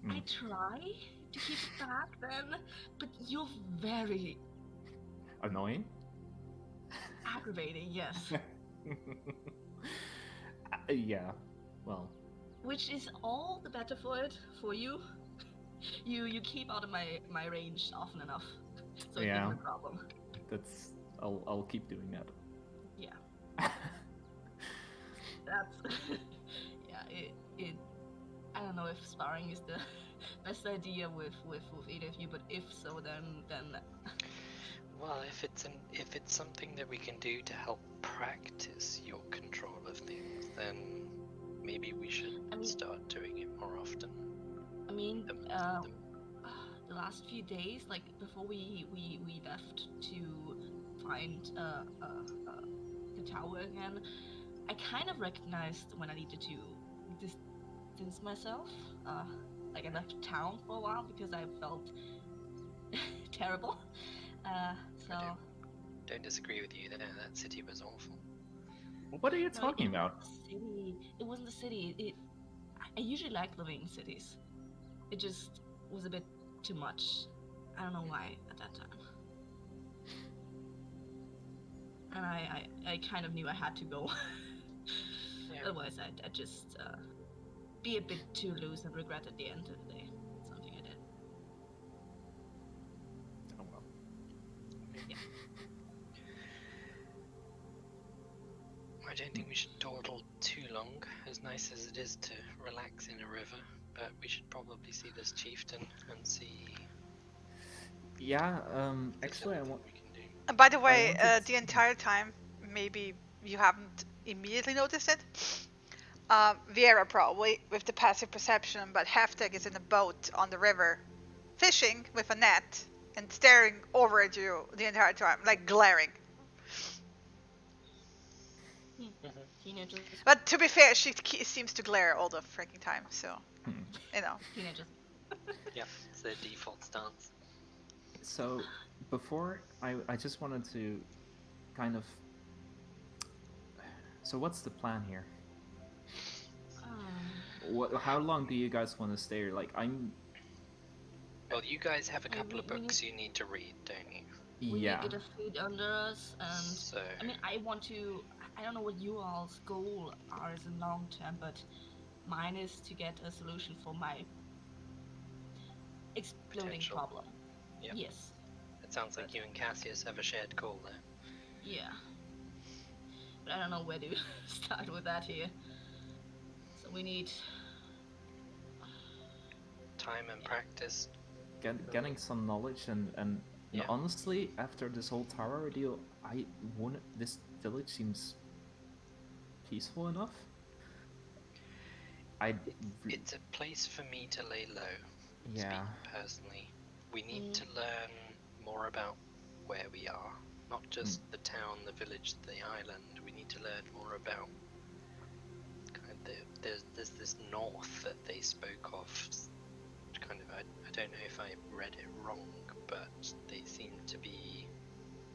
I try to keep it back then, but you're very annoying. aggravating, yes. Yeah, well, Which is all the better for it, for you. You keep out of my range often enough, so it's Yeah. not a problem. that's I'll keep doing that. Yeah, that's yeah. It I don't know if sparring is the best idea with either of you, but if so, then Well, if it's something that we can do to help practice your control of things, then maybe we should start doing it more often. I mean, The- the last few days, like before we left to find the tower again, I kind of recognized when I needed to distance myself. Like I left town for a while because I felt terrible. So Don't disagree with you there. That city was awful. What are you no, talking it about? wasn't the city. It wasn't the city. I usually like living in cities. It just was a bit too much. I don't know why at that time. And I kind of knew I had to go. Yeah. Otherwise, I'd just be a bit too loose and regret at the end of the day. Something I did. Oh well. Yeah. I don't think we should dawdle too long, as nice as it is to relax in a river, but we should probably see this chieftain and see Yeah. There's Actually, I something want. we can do. And by the I way, wanted. the entire time, maybe you haven't immediately noticed it. Viera probably with the passive perception, but Heftig is in a boat on the river, fishing with a net and staring over at you the entire time, like glaring. Teenagers. But to be fair, she seems to glare all the freaking time, so Hmm. you know. Teenagers. Yep, it's their default stance. So before, I just wanted to kind of. So what's the plan here? Um, How long do you guys want to stay? Like I'm. Well, you guys have a couple of we need books you need to read, don't you? we need to Yeah. get our feet under us, and So, I mean, I want to. I don't know what you all's goal are as in long term, but mine is to get a solution for my exploding potential. problem. Yep. Yes. It sounds like But you and Cassius have a shared goal there. yeah, but I don't know where to start with that here. So we need. Time and practice. Getting some knowledge and Yeah. honestly, after this whole tower ordeal, I want this village seems peaceful enough. It's a place for me to lay low. Yeah. Speaking personally, we need to learn more about where we are, not just the town, the village, the island. We need to learn more about there's this north that they spoke of. Kind of, I don't know if I read it wrong, but they seem to be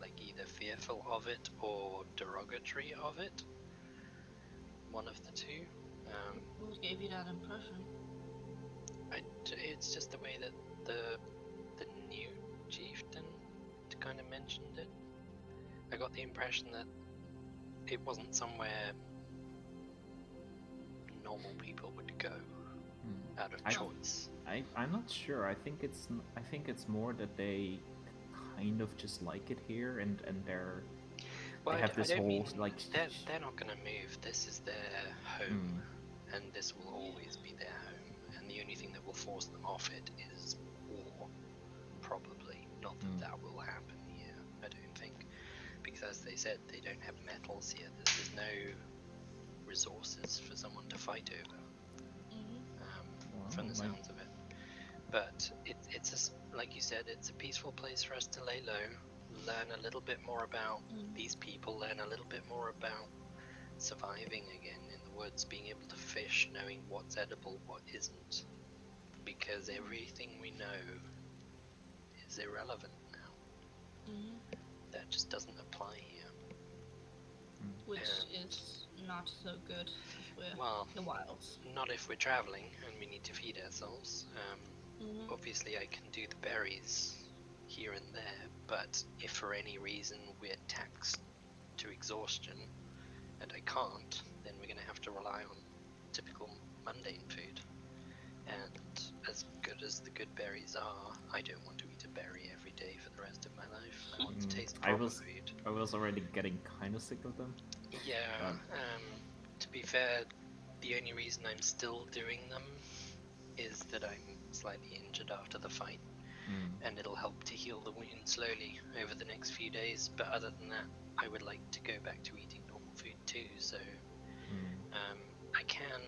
like either fearful of it or derogatory of it. One of the two. What gave you that impression? It's just the way that the new chieftain kind of mentioned it. I got the impression that it wasn't somewhere normal people would go out of choice. I'm not sure. I think it's more that they kind of just like it here and they're Well, they have I this don't whole mean like they're not going to move. This is their home, and this will always be their home. And the only thing that will force them off it is war, probably. Not that that will happen here, I don't think, because as they said, they don't have metals here. There's no resources for someone to fight over. From the sounds of it. But it's like you said, it's a peaceful place for us to lay low, learn a little bit more about these people, learn a little bit more about surviving again in the woods, being able to fish, knowing what's edible, what isn't, because everything we know is irrelevant now. That just doesn't apply here. Which is not so good if we're in the wilds. Not if we're traveling and we need to feed ourselves. Obviously I can do the berries here and there, but if for any reason we're taxed to exhaustion and I can't, then we're going to have to rely on typical mundane food. And as good as the good berries are, I don't want to eat a berry every day for the rest of my life. I want to taste proper food. I was already getting kind of sick of them. Yeah, to be fair, the only reason I'm still doing them is that I'm slightly injured after the fight, and it'll help to heal the wound slowly over the next few days. But other than that, I would like to go back to eating normal food too, so I can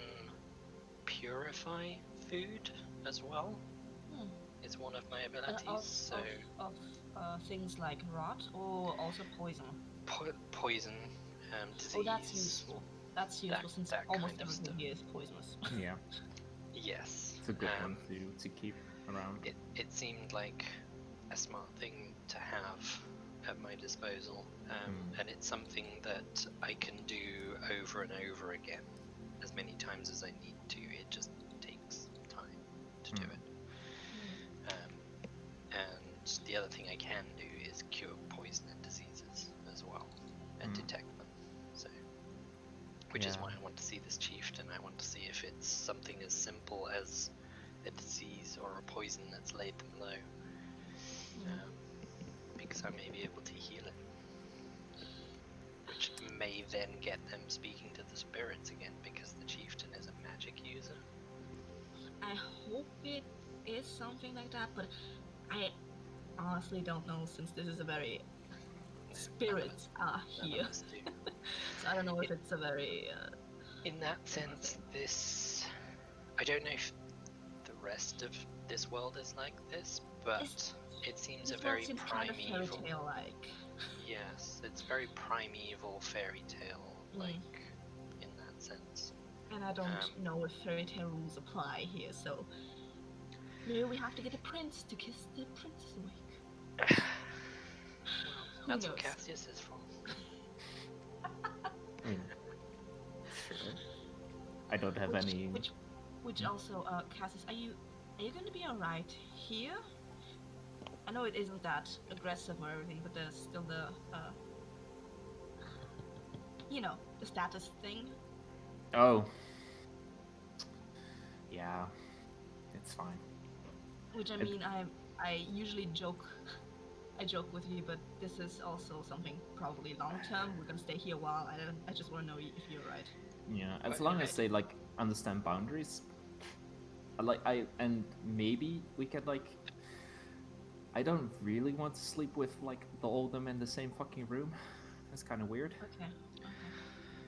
purify food as well. It's one of my abilities. Of things like rot or also poison? Poison, disease. Oh, that's useful. That's useful since almost everything here is poisonous. Yeah. Yes. It's a good one to keep around. It seemed like a smart thing to have at my disposal, and it's something that I can do over and over again, as many times as I need to. It just takes time to do it. And the other thing I can do is cure poison and diseases as well, and detect them. So, which is why I want to see this chieftain. I want to see if it's something as simple as a disease or a poison that's laid them low, because I may be able to heal it, which may then get them speaking to the spirits again, because the chieftain is a magic user. I hope it is something like that, but honestly don't know, since this is a very No, spirits are none here. of us do. So I don't know if it's a very In that similar sense, thing. this I don't know if the rest of this world is like this, but it seems a This world very seems kind of fairy primeval. tale like. Yes, it's very primeval fairy tale like in that sense. And I don't know if fairy tale rules apply here, so maybe we have to get a prince to kiss the princess awake. Well, Who that's what knows? Cassius is for. I mean, sure. I don't have any. Which also, Cassis, are you going to be alright here? I know it isn't that aggressive or everything, but there's still the, the status thing. Oh. Yeah, it's fine. Which I mean, I usually joke, I joke with you, but this is also something probably long term. We're gonna stay here a while. I just want to know if you're right. Yeah, as long as they like understand boundaries. And maybe we could like. I don't really want to sleep with like all of them in the same fucking room. That's kind of weird. Okay.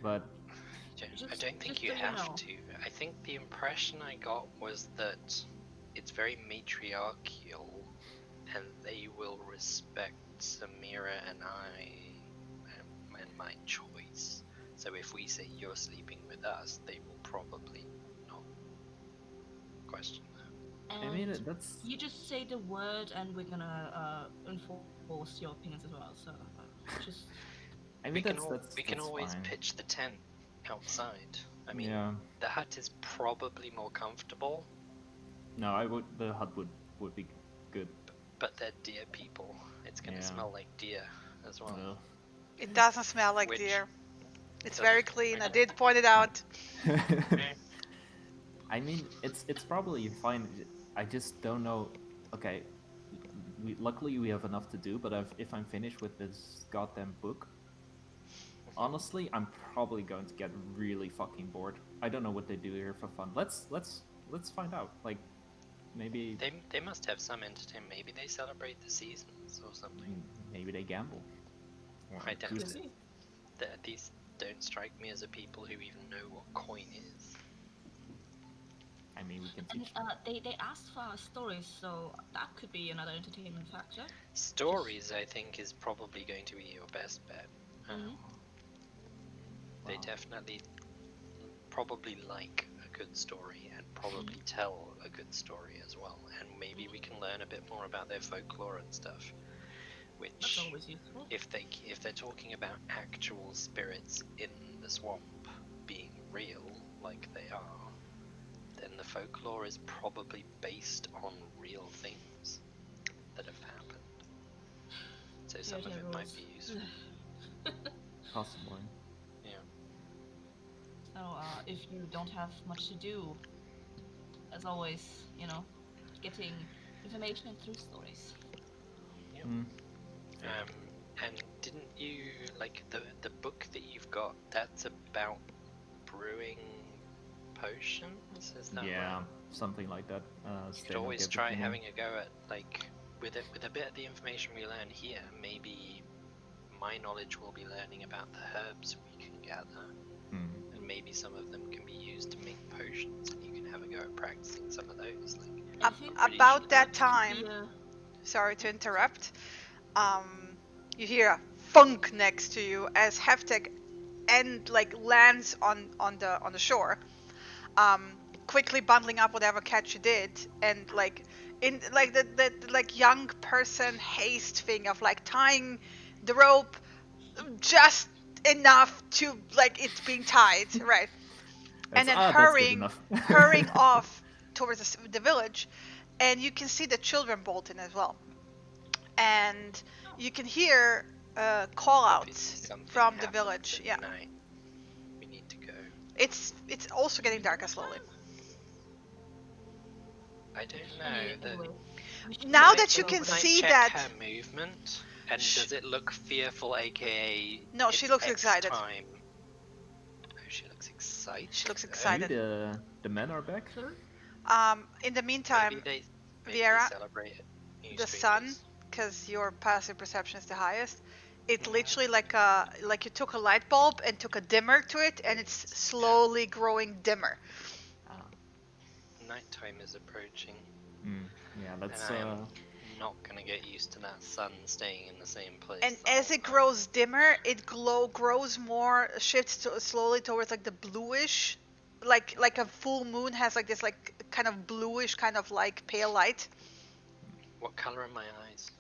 But I don't think you have to. I think the impression I got was that it's very matriarchal, and they will respect Samira and I and my choice. So if we say you're sleeping with us, they will probably not question that. And I mean, that's. you just say the word, and we're gonna enforce your opinions as well. So just. I mean, We can always fine. pitch the tent outside. I mean, Yeah. the hut is probably more comfortable. No, the hut would be good. But they're deer people. It's gonna smell like deer as well. Well. It doesn't smell like Which- deer. It's doesn't- very clean. I okay. did point it out. I mean, it's probably fine. I just don't know. Okay, luckily we have enough to do. But if I'm finished with this goddamn book, honestly, I'm probably going to get really fucking bored. I don't know what they do here for fun. Let's find out. Like, maybe They must have some entertainment. Maybe they celebrate the seasons or something. maybe they gamble. Or I doubt who's- it. These don't strike me as a people who even know what coin is. I mean, we can And teach. they asked for our stories, so that could be another entertainment factor. Stories, I think, is probably going to be your best bet. They Wow. definitely probably like a good story and probably tell a good story as well. And maybe we can learn a bit more about their folklore and stuff. That's Which, always useful. if they're talking about actual spirits in the swamp being real, like they are, then the folklore is probably based on real things that have happened. So some of it might be useful. Possibly. Yeah. So if you don't have much to do, as always, getting information through stories. Yeah. Mm. And didn't you like the book that you've got? That's about brewing potions. Is that Yeah, right? something like that. You could Steno always gave it try to me. having a go at like with a bit of the information we learn here. Maybe my knowledge will be learning about the herbs we can gather, and maybe some of them can be used to make potions, and you can have a go at practicing some of those. Like I think About that could time, be a- sorry to interrupt, you hear a funk next to you as Heftek lands on the shore, quickly bundling up whatever catch you did, and in the young person haste thing of like tying the rope just enough to like it's being tied, right? And then That's good hurrying enough. hurrying off towards the village, and you can see the children bolt in as well, and you can hear call outs something from the happens village. at Yeah, night. We need to go. it's also getting darker slowly. I don't know. Anyway, we should Now go that you over can there. Can I see check that- her movement, and does it look fearful, aka No, she it's looks X excited. Time? Oh, she looks excited. She looks though. excited. Maybe the men are back. Sure. In the meantime, Maybe they Viera, celebrate it. the sun because your passive perception is the highest. It literally like you took a light bulb and took a dimmer to it, and it's slowly growing dimmer. Nighttime is approaching, Yeah, and that's I am not gonna get used to that sun staying in the same place. And the as whole it time. grows dimmer, it grows more, shifts slowly towards like the bluish, like a full moon has like this like kind of bluish kind of like pale light. What color are my eyes?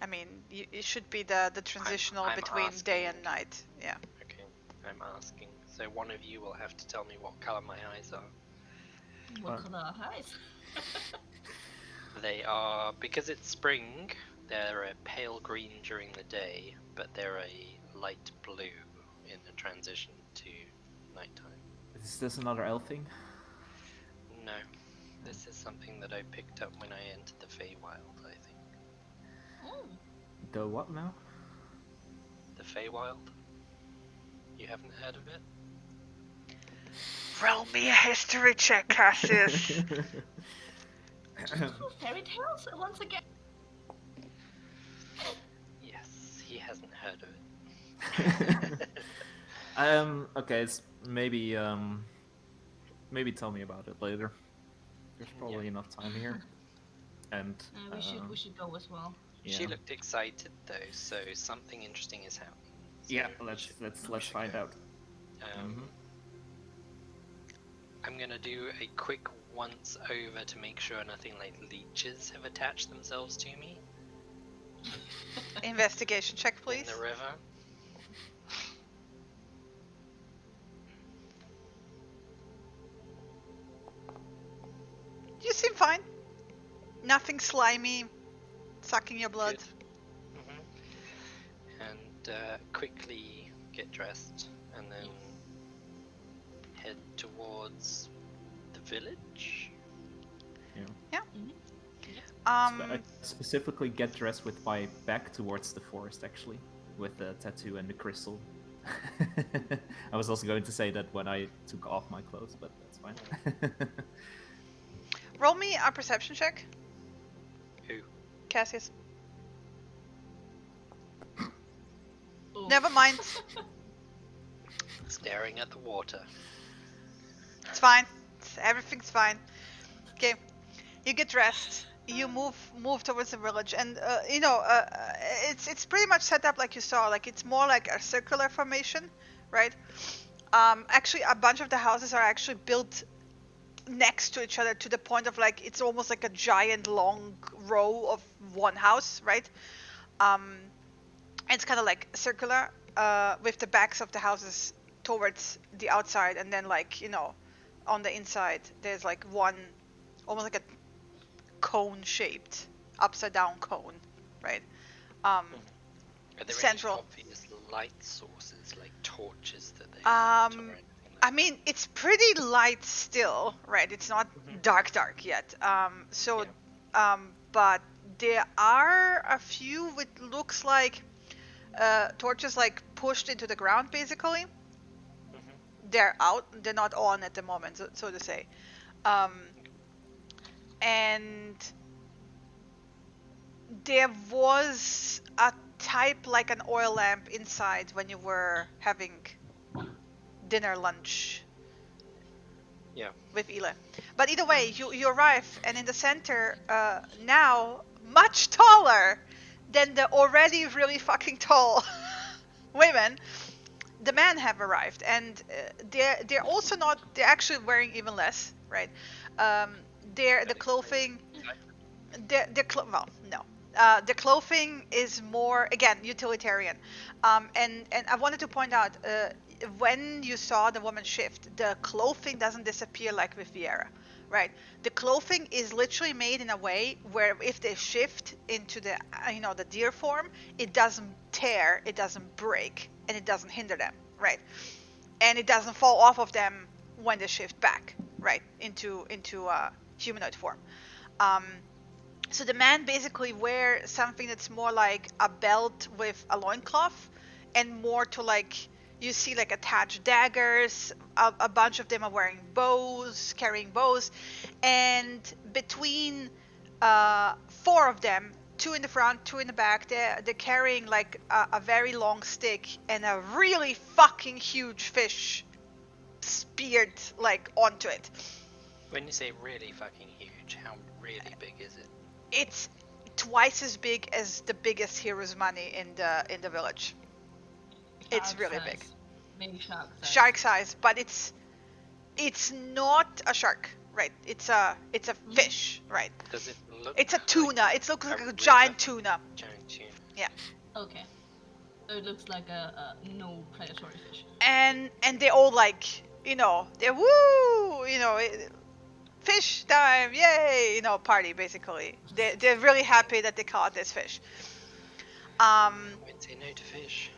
I mean, it should be the transitional I'm between day and asking. night. Yeah. Okay, I'm asking. So one of you will have to tell me what color my eyes are. What color are eyes? They are, because it's spring, they're a pale green during the day, but they're a light blue in the transition to nighttime. Is this another elf thing? No, this is something that I picked up when I entered the Feywild, I think. Oh, The what now? The Feywild? You haven't heard of it? Roll me a history check, Cassius. fairy tales once again. Yes, he hasn't heard of it. Okay, it's maybe tell me about it later. There's probably enough time here. And We should go as well. yeah. She looked excited though, so something interesting is happening. So Yeah, we let's should find go. out. I'm gonna do a quick once over to make sure nothing like leeches have attached themselves to me Investigation check, in please. the river. You seem fine. Nothing slimy, sucking your blood. And quickly get dressed and then head towards the village. Yeah. I specifically get dressed with my back towards the forest, actually, with the tattoo and the crystal. I was also going to say that when I took off my clothes, but that's fine. Roll me a perception check, Who? Cassius. Oof. Never mind. Staring at the water. It's fine. Everything's fine. Okay. You get dressed. You move towards the village, and it's pretty much set up like you saw. Like it's more like a circular formation, right? Actually, a bunch of the houses are actually built next to each other to the point of like it's almost like a giant long row of one house, right? It's kind of like circular, with the backs of the houses towards the outside, and then like on the inside there's like one, almost like a cone-shaped, upside-down cone, right? Are there Central. any obvious light sources, like torches that they lit or anything like I mean, it's pretty light still, right? It's not dark yet. But there are a few with looks like torches like pushed into the ground, basically. They're out. They're not on at the moment, so to say. And there was a type like an oil lamp inside when you were having dinner, lunch. Yeah. With Ile. But either way, you arrive, and in the center, now much taller than the already really fucking tall women, the men have arrived, and they're also not. They're actually wearing even less, right? The clothing. The clothing is more, again, utilitarian. And I wanted to point out, when you saw the woman shift, the clothing doesn't disappear like with Viera, right? The clothing is literally made in a way where if they shift into the the deer form, it doesn't tear, it doesn't break, and it doesn't hinder them, right? And it doesn't fall off of them when they shift back, right, into humanoid form. So the men basically wear something that's more like a belt with a loincloth, and more to like, you see like attached daggers. A bunch of them are wearing carrying bows, and between 4 of them two in the front, two in the back. They're carrying like a very long stick and a really fucking huge fish speared like onto it. When you say really fucking huge, how really big is it? It's twice as big as the biggest hero's money in the village. It's Shark really size. big. Maybe shark size. Shark size, but it's not a shark, right? It's a fish, right? Does it look? It's a tuna. Like It looks like a river? giant tuna. Giant tuna. Okay. So it looks like a no predatory fish. And they all like, they're woo, fish time, yay, party basically. They're really happy that they caught this fish. I wouldn't say no to fish.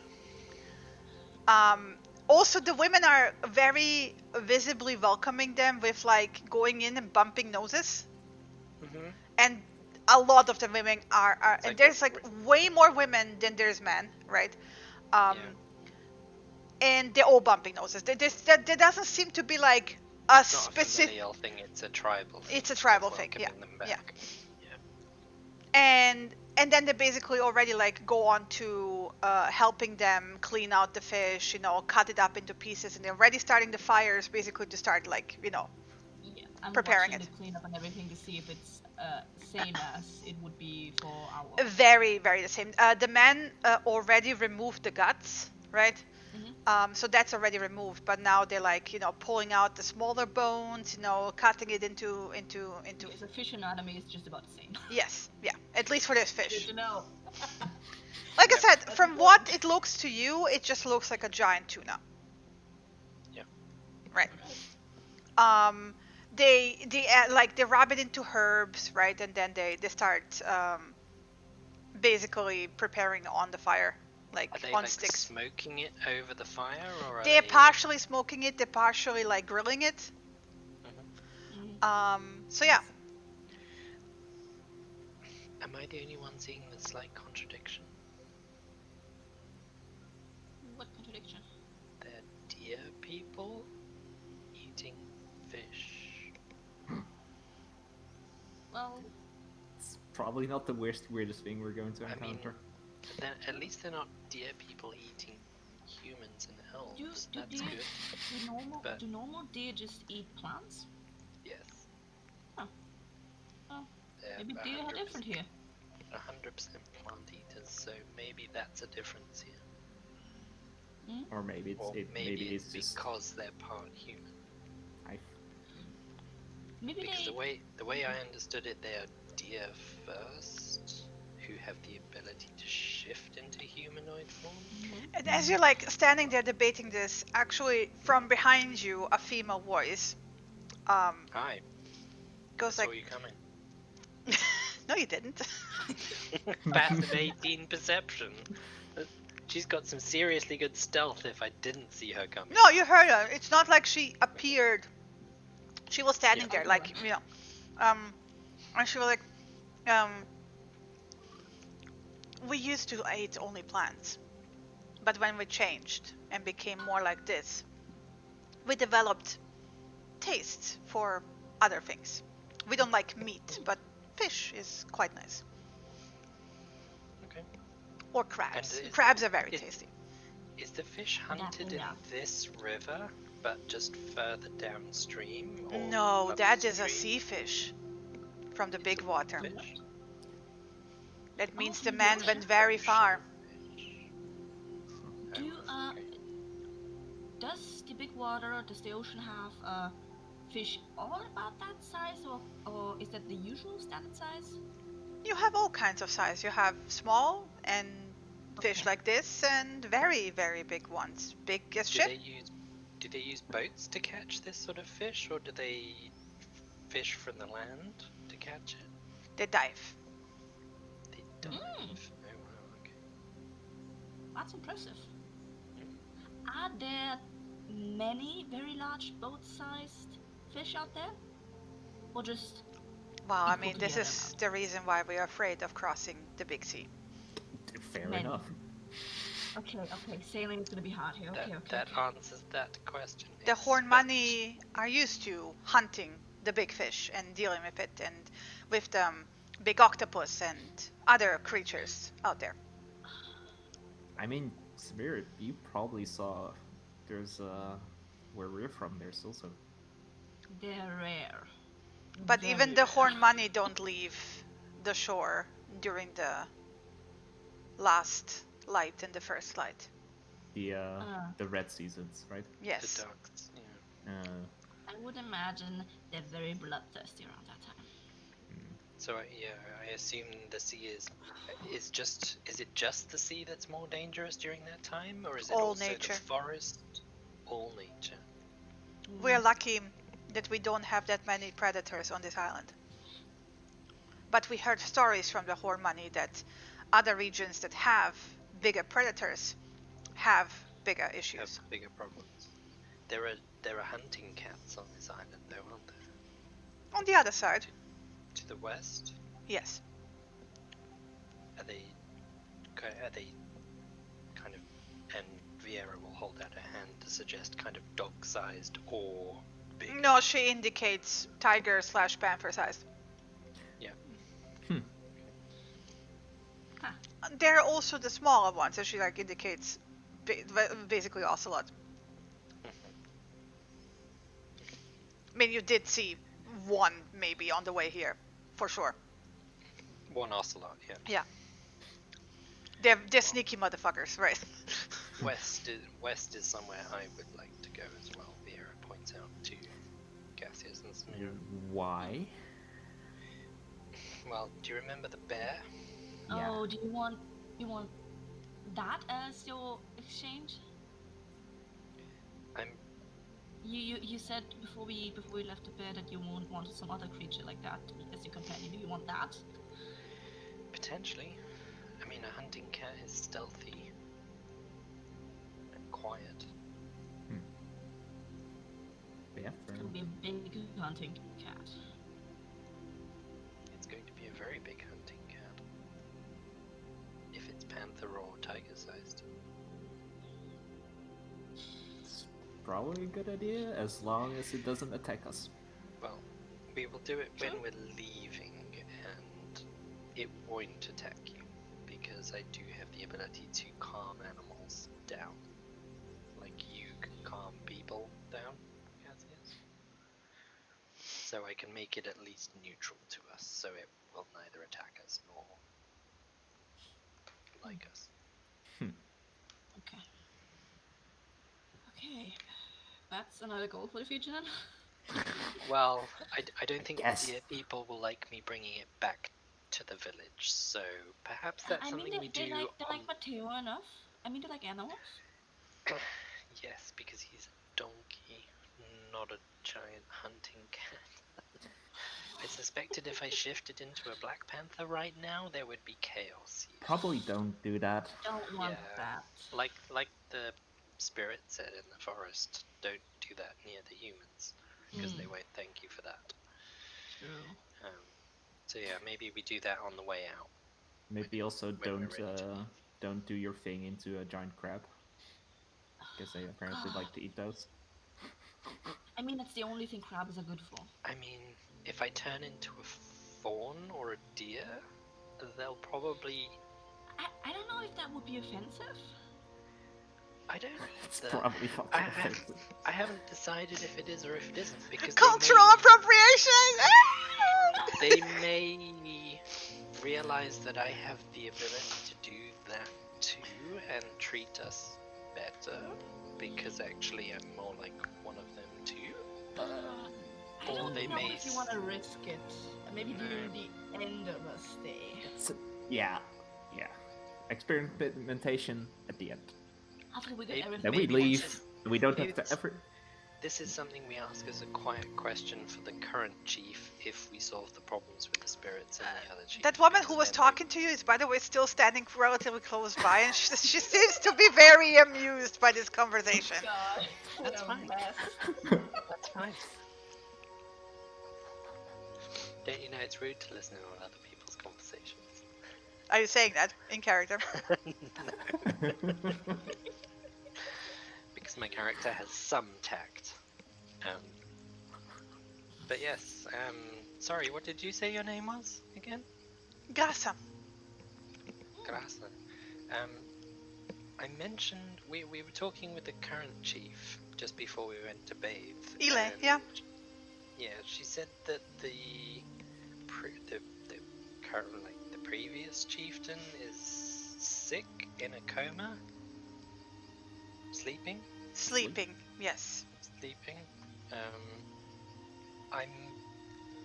Also, the women are very visibly welcoming them with like going in and bumping noses. Mm-hmm. And a lot of the women are It's and like there's a like way more women than there's men, right? And they're all bumping noses. There doesn't seem to be like a It's not a specific. familial thing. It's a tribal thing. It's a tribal of thing, welcoming them back. And then they basically already like go on to helping them clean out the fish, cut it up into pieces, and they're already starting the fires basically to start like Yeah, I'm preparing watching it. the cleanup and everything to see if it's same as it would be for our. Very, very the same. The men already removed the guts, right? So that's already removed, but now they're like, pulling out the smaller bones, cutting it into. Okay, so fish anatomy is just about the same. Yes, yeah. At least for this Good fish. to know. Like I said, That's from important. what it looks to you, it just looks like a giant tuna. Yeah. Right. They like they rub it into herbs, right, and then they start basically preparing on the fire, like Are they on like sticks. smoking it over the fire, or are They're they partially smoking it, they're partially like grilling it. So yeah. Am I the only one seeing this slight contradiction? What contradiction? They're deer people eating fish. Well, It's probably not the weirdest thing we're going to I mean, encounter. At least they're not deer people eating humans and elves. do That's deer, good. But- do normal deer just eat plants? Yes. Huh. Well, They're maybe deer are 100% different here. 100% plant eaters, so maybe that's a difference here. Or maybe Or maybe it's it's just because they're part human. Maybe Because they. the way I understood it, they are deer first, who have the ability to shift into humanoid form. And as you're like standing there debating this, actually from behind you, a female voice Hi, goes saw like, you coming. "No, you didn't." Passive 18 perception. She's got some seriously good stealth if I didn't see her coming. No, you heard her. It's not like she appeared. She was standing Yeah. there, like and she was like, "We used to eat only plants, but when we changed and became more like this, we developed tastes for other things. We don't like meat, but fish is quite nice. Okay. Or crabs. And Crabs are very is- tasty. Is the fish hunted in enough. this river, but just further downstream? Or No, that is a upstream? sea fish from the It's big a water. fish? That means Oh, the from man the went ocean? very far. Do Oh, okay. does the big water, does the ocean have fish all about that size, or is that the usual standard size? You have all kinds of size. You have small and fish Okay. like this, and very, very big ones. Big as Do ship. they use boats to catch this sort of fish, or do they fish from the land to catch it? They dive. They dive. Oh wow, okay. That's impressive. Are there many very large boat-sized fish out there, or just? Well, I Equal mean, to this the is other the reason why we are afraid of crossing the big sea. Fair Many. enough. Okay, sailing is gonna be hard here. Okay, That answers that question. The yes, horn but- money are used to hunting the big fish and dealing with it, and with the big octopus and other creatures out there. I mean, Spirit, you probably saw there's where we're from. There's also They're rare. But Very even the rare. horn money don't leave the shore during the last light and the first light. the red seasons, right? Yes. The ducks. Yeah. I would imagine they're very bloodthirsty around that time. So yeah, I assume the sea is it just the sea that's more dangerous during that time, or is it All also nature. the forest? All nature. We're lucky that we don't have that many predators on this island. But we heard stories from the horn money that other regions that have bigger predators have bigger issues. Have bigger problems. There are hunting cats on this island, though, aren't there? On the other side, To the west, yes. are they kind of, and Vieira will hold out her hand to suggest kind of dog-sized or big. No, she indicates tiger/panther sized. Yeah. There are also the smaller ones, so she like indicates basically ocelot. I mean, you did see one maybe on the way here, for sure. One ocelot, yeah. Yeah. They're sneaky motherfuckers, right? West is somewhere I would like to go as well. Vieira points out to Cassius and Samira. Why? Well, do you remember the bear? Yeah. Oh, do you want that as your exchange? You said before we left the bear that you wanted some other creature like that as your companion. Do you want that? Potentially. I mean, a hunting cat is stealthy and quiet. Yeah, It's gonna be a big hunting cat. It's going to be a very big hunting cat. If it's panther or tiger-sized. it's probably a good idea as long as it doesn't attack us. Well, we will do it when we're leaving, and it won't attack you, because I do have the ability to calm animals down. Like you can calm people down, Cassius. So I can make it at least neutral to us, so it will neither attack us nor like us. Okay. Okay. That's another goal for the future then. Well, I don't think Yes. the people will like me bringing it back to the village, so perhaps that's I mean, something we do they on... like mature enough. I mean, they like animals. Yes, because he's a donkey, not a giant hunting cat. I suspected if I shifted into a Black Panther right now, there would be chaos here. Probably don't do that. Don't want Yeah. that. Like the spirit said in the forest, don't do that near the humans, because they won't thank you for that. True. So yeah, maybe we do that on the way out. Maybe also when we're don't ready to leave. don't do your thing into a giant crab, because they apparently like to eat those. I mean, that's the only thing crabs are good for. I mean, if I turn into a fawn or a deer, they'll probably... I don't know if that would be offensive. I don't It's either. probably fucking I offensive. haven't decided if it is or if it isn't, because Cultural appropriation! they may realize that I have the ability to do that too and treat us better, because actually I'm more like one of them too. I don't they know may if you want to risk it. Maybe during the end of a stay. Yeah. Experimentation at the end. After we get Maybe- everything. Then we Maybe leave. We don't maybe have to it's- ever. This is something we ask as a quiet question for the current chief if we solve the problems with the spirits and the other chief. That woman because who was then talking to you is, by the way, still standing relatively close by, and she seems to be very amused by this conversation. God, That's what a fine. mess. That's fine. Don't you know it's rude to listen to other people's conversations? Are you saying that in character? No. Because my character has some tact. But yes, sorry, what did you say your name was again? Grasa. Grasa. I mentioned we were talking with the current chief just before we went to bathe. Ile, yeah. Yeah, she said that the current, like the previous chieftain is sick in a coma, sleeping. Sleeping, yes. I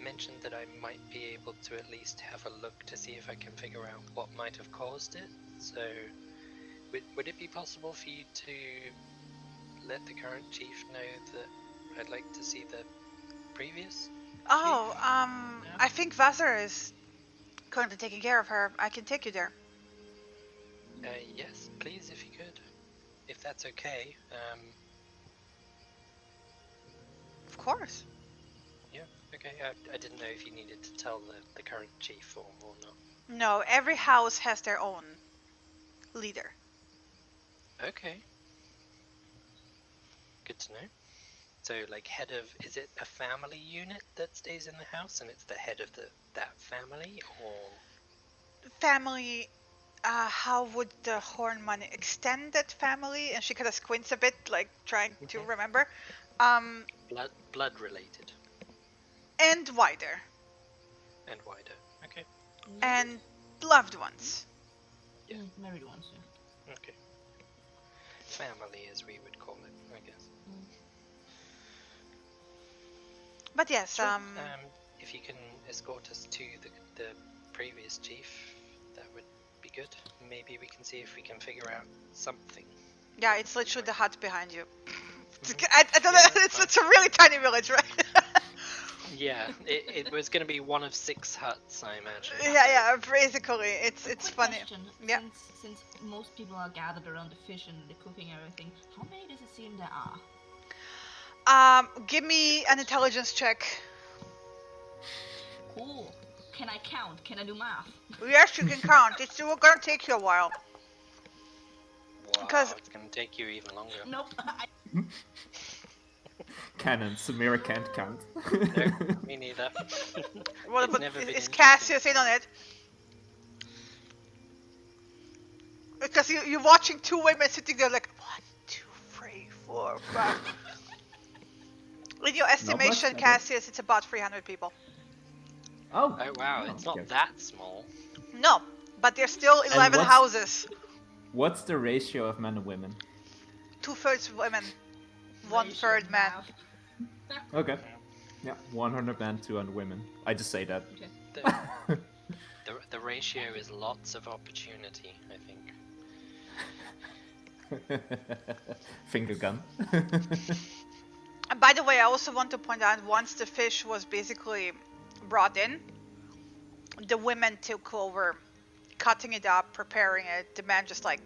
mentioned that I might be able to at least have a look to see if I can figure out what might have caused it. So, would it be possible for you to let the current chief know that I'd like to see the previous Oh, chief? I think Vazar is currently taking care of her. I can take you there. Yes, please, if you could, if that's okay. Of course. Yeah, okay. I didn't know if you needed to tell the current chief or not. No, every house has their own leader. Okay. Good to know. So, like, is it a family unit that stays in the house, and it's the head of that family, or? Family, how would the Hornman extended family? And she kind of squints a bit, like trying to remember. Blood related. And wider. And wider. Okay. And loved ones. Yeah. Married ones, yeah. Okay. Family, as we would call it, I guess. But yes, Sure. If you can escort us to the previous chief, that would be good. Maybe we can see if we can figure out something. Yeah, it's literally the hut behind you. I don't know, it's a really tiny village, right? Yeah, it was going to be one of 6 huts, I imagine. Yeah, basically, it's Quick funny. Question. Yeah. Since most people are gathered around the fish and the cooking and everything, how many does it seem there are? Give me an intelligence check. Cool. Can I count? Can I do math? Yes, you can count. It's still gonna take you a while. Wow, Because it's going to take you even longer. Nope. Canon, Samira can't count. No, me neither. well, It's but never been is interesting. Cassius in on it? Because you're watching 2 women sitting there like 1, 2, 3, 4, 5. In your estimation, much, Cassius, it's about 300 people. Oh wow, it's not that small. No, but there's still 11 houses. What's the ratio of men and women? 2/3 women, 1/3 men. Okay. Yeah, 100 men, 200 women. I just say that. Okay. The ratio is lots of opportunity, I think. Finger gun. And by the way, I also want to point out, once the fish was basically brought in, the women took over cutting it up, preparing it. The men just like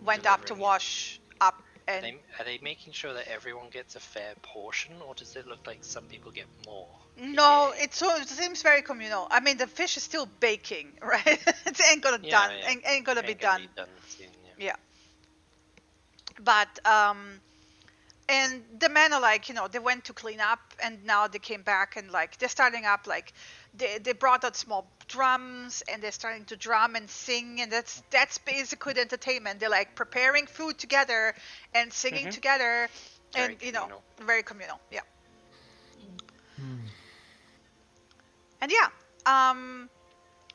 went up to wash up. And are they making sure that everyone gets a fair portion, or does it look like some people get more? No, it seems very communal. I mean, the fish is still baking, right? It ain't gonna ain't gonna be done. Soon, yeah. But and the men are like, they went to clean up, and now they came back, and like they're starting up, like they brought out small drums, and they're starting to drum and sing, and that's basically the entertainment. They're like preparing food together and singing together, and very communal. Yeah. And yeah,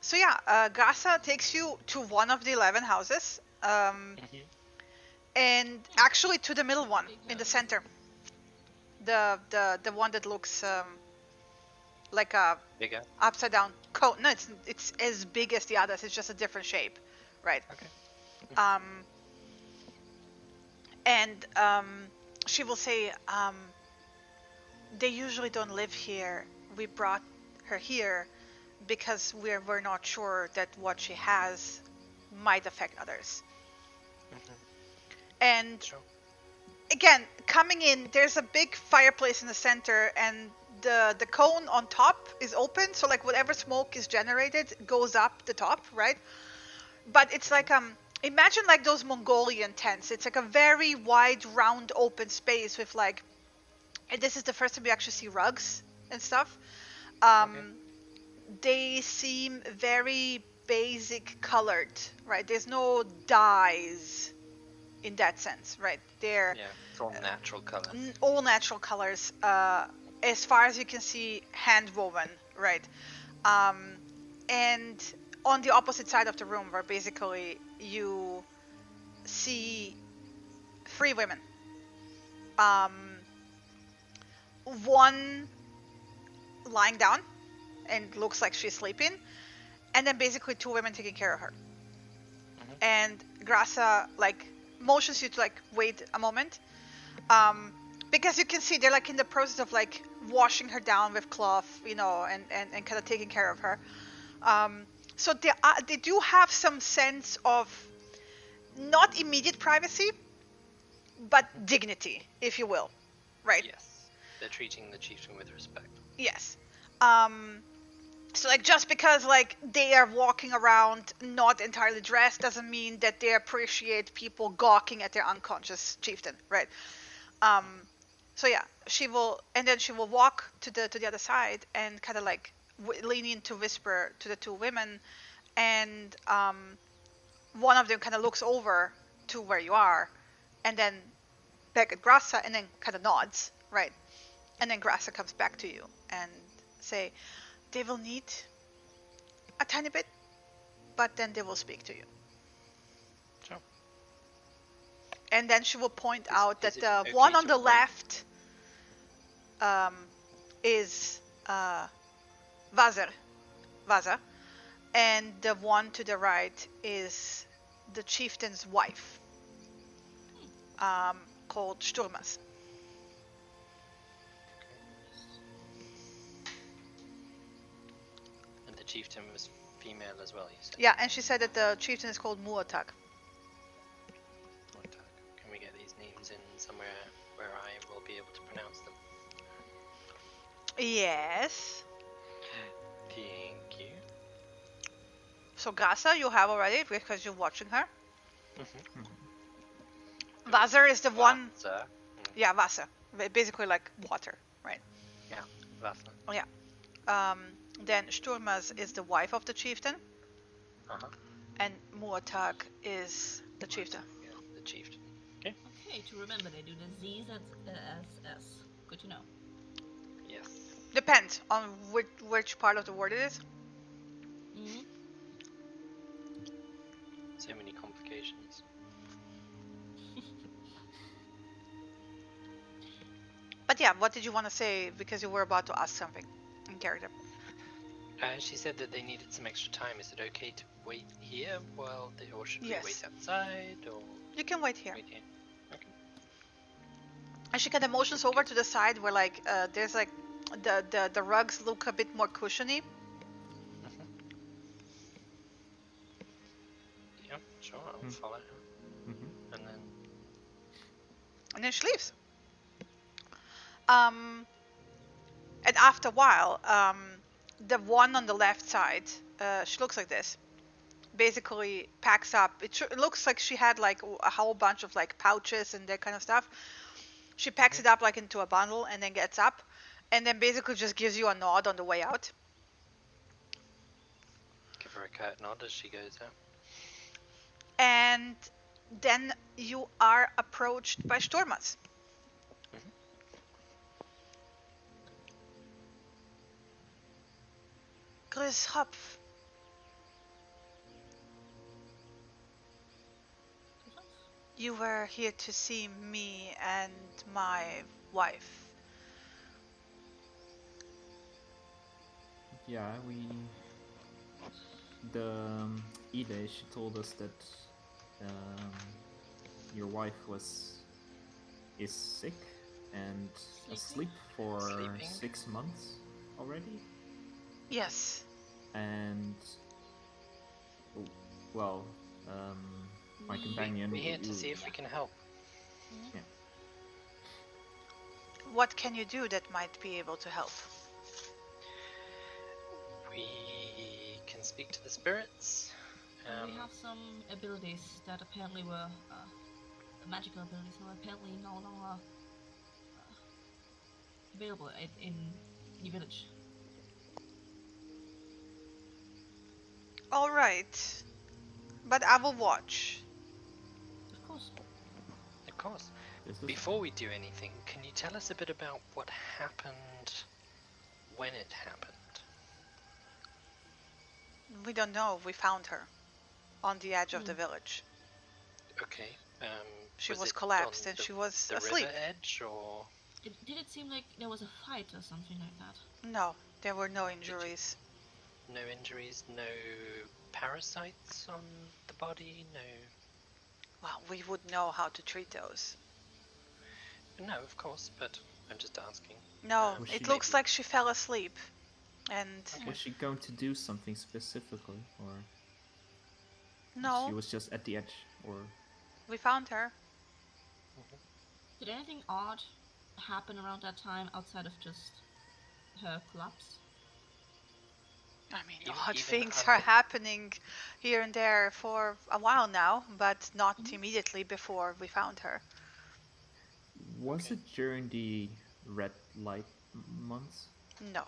so yeah, Grasa takes you to one of the 11 houses, and actually to the middle one in the center, the one that looks like a bigger upside down cone. No, it's as big as the others. It's just a different shape, right? Okay. And she will say, they usually don't live here. We brought her here because we're not sure that what she has might affect others. And again, coming in, there's a big fireplace in the center, and the cone on top is open, so like whatever smoke is generated goes up the top, right? But it's like imagine like those Mongolian tents. It's like a very wide, round, open space with like, and this is the first time we actually see rugs and stuff. They seem very basic colored, right? There's no dyes in that sense, right? They're Yeah, it's all natural color. all natural colors, as far as you can see, hand woven, right? And on the opposite side of the room, where basically you see 3 women. One lying down and looks like she's sleeping, and then basically 2 women taking care of her. And Grasa like motions you to like wait a moment, because you can see they're like in the process of like washing her down with cloth, you know, and kind of taking care of her. So they do have some sense of not immediate privacy, but dignity, if you will, right? Yes, they're treating the chieftain with respect. Yes. So like just because like they are walking around not entirely dressed doesn't mean that they appreciate people gawking at their unconscious chieftain, right? So yeah, she will, and then she will walk to the other side and kind of like lean in to whisper to the 2 women, and one of them kind of looks over to where you are, and then back at Grassa, and then kind of nods, right? And then Grassa comes back to you and say, they will need a tiny bit, but then they will speak to you. Sure. And then she will point out that it the okay one on to the wait? left is Vaza, and the one to the right is the chieftain's wife, called Sturmas. And the chieftain was female as well, you said? Yeah, and she said that the chieftain is called Muatak. Can we get these names in somewhere where I will be able to pronounce them? Yes. Thank you. So Grasa, you have already because you're watching her. Mm-hmm. Vazer is the one. Vasa. Yeah, Vasa. Basically like water, right? Yeah, Vasa. Oh yeah. Then Sturmas is the wife of the chieftain, and Muatak is the chieftain. Yeah, the chieftain. Okay. Okay, to remember, they do the Z's as S. Good to know. Yes. Depends on which part of the word it is. Mm-hmm. So many complications. But yeah, what did you want to say? Because you were about to ask something in character. She said that they needed some extra time. Is it okay to wait here or should we Yes. wait outside, or You can wait here. wait here? Okay. And she kind of motions over to the side where like there's like the rugs look a bit more cushiony. Yeah, sure. I'll follow her. And then she leaves. And after a while, the one on the left side, she looks like this. Basically packs up. It looks like she had like a whole bunch of like pouches and that kind of stuff. She packs it up like into a bundle and then gets up, and then basically just gives you a nod on the way out. Give her a curt nod as she goes out. And then you are approached by Stormas. Grüß Hopf. You were here to see me and my wife. Yeah, Ide, she told us that your wife is sick and asleep for 6 months already. Yes. And well, my companion. We're here to see if we can help. Yeah. What can you do that might be able to help? We can speak to the spirits. We have some abilities that apparently were magical abilities that were apparently no longer available in the village. All right, but I will watch. Of course. Of course. This is Before we do anything, can you tell us a bit about what happened when it happened? We don't know. We found her on the edge of the village. Okay. She was was it collapsed on and she was the asleep. river edge, or Did it seem like there was a fight or something like that? No, there were no did you, injuries. no injuries, no parasites on the body, no? Well, we would know how to treat those. No, of course, but I'm just asking. No, Was it she- looks like she fell asleep. And Okay. Was she going to do something specifically, or she no, was just at the edge, or we found her. Did anything odd happen around that time outside of just her collapse? I mean, Even- odd even things un- are happening here and there for a while now, but not Mhm. immediately before we found her. was Okay. it during the red light months? No.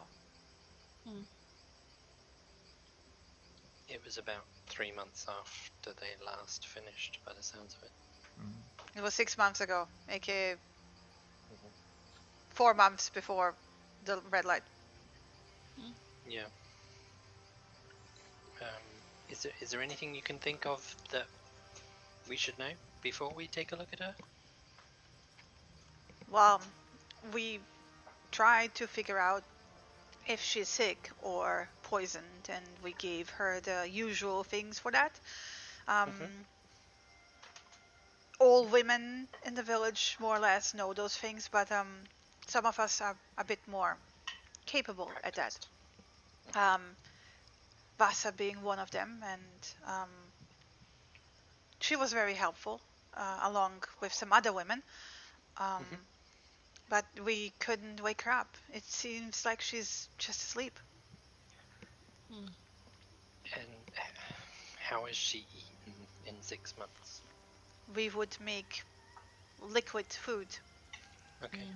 It was about 3 months after they last finished, by the sounds of it. Mm. It was 6 months ago, aka 4 months before the red light. Yeah. Is there anything you can think of that we should know before we take a look at her? Well, we tried to figure out if she's sick or poisoned, and we gave her the usual things for that. All women in the village more or less know those things, but some of us are a bit more capable at that. Vasa being one of them, and she was very helpful, along with some other women. But we couldn't wake her up. It seems like she's just asleep. And how has she eaten in 6 months? We would make liquid food. Okay.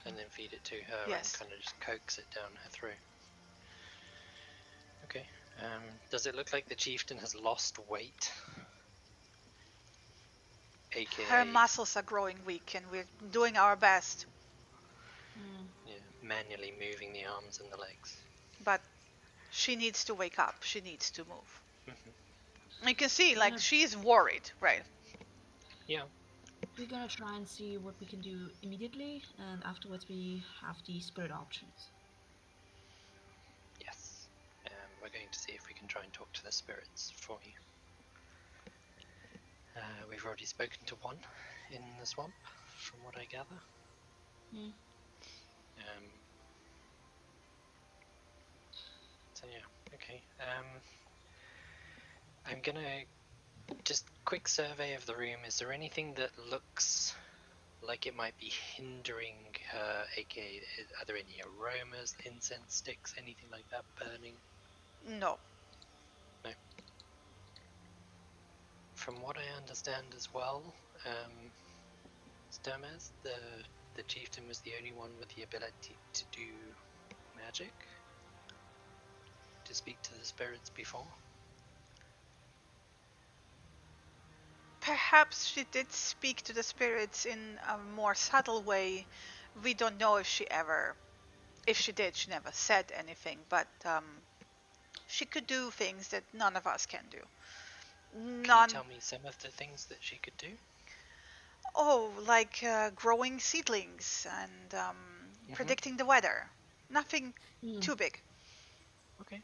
And then feed it to her Yes. and kind of just coax it down her throat. Okay. Does it look like the chieftain has lost weight? AKA, Her muscles are growing weak, and we're doing our best. yeah, manually moving the arms and the legs. But she needs to wake up. She needs to move. You can see, like, she's worried, right? Yeah. We're gonna try and see what we can do immediately, and afterwards we have the spirit options. Yes. We're going to see if we can try and talk to the spirits for you. We've already spoken to one in the swamp, from what I gather. So yeah, okay. I'm gonna just quick survey of the room. Is there anything that looks like it might be hindering her, aka are there any aromas, incense sticks, anything like that burning? No. No. From what I understand as well, Sturmes, the chieftain, was the only one with the ability to do magic, to speak to the spirits before. Perhaps she did speak to the spirits in a more subtle way. We don't know if she did, she never said anything, but she could do things that none of us can do. Can you tell me some of the things that she could do? Oh, like growing seedlings and predicting the weather. Nothing too big. Okay.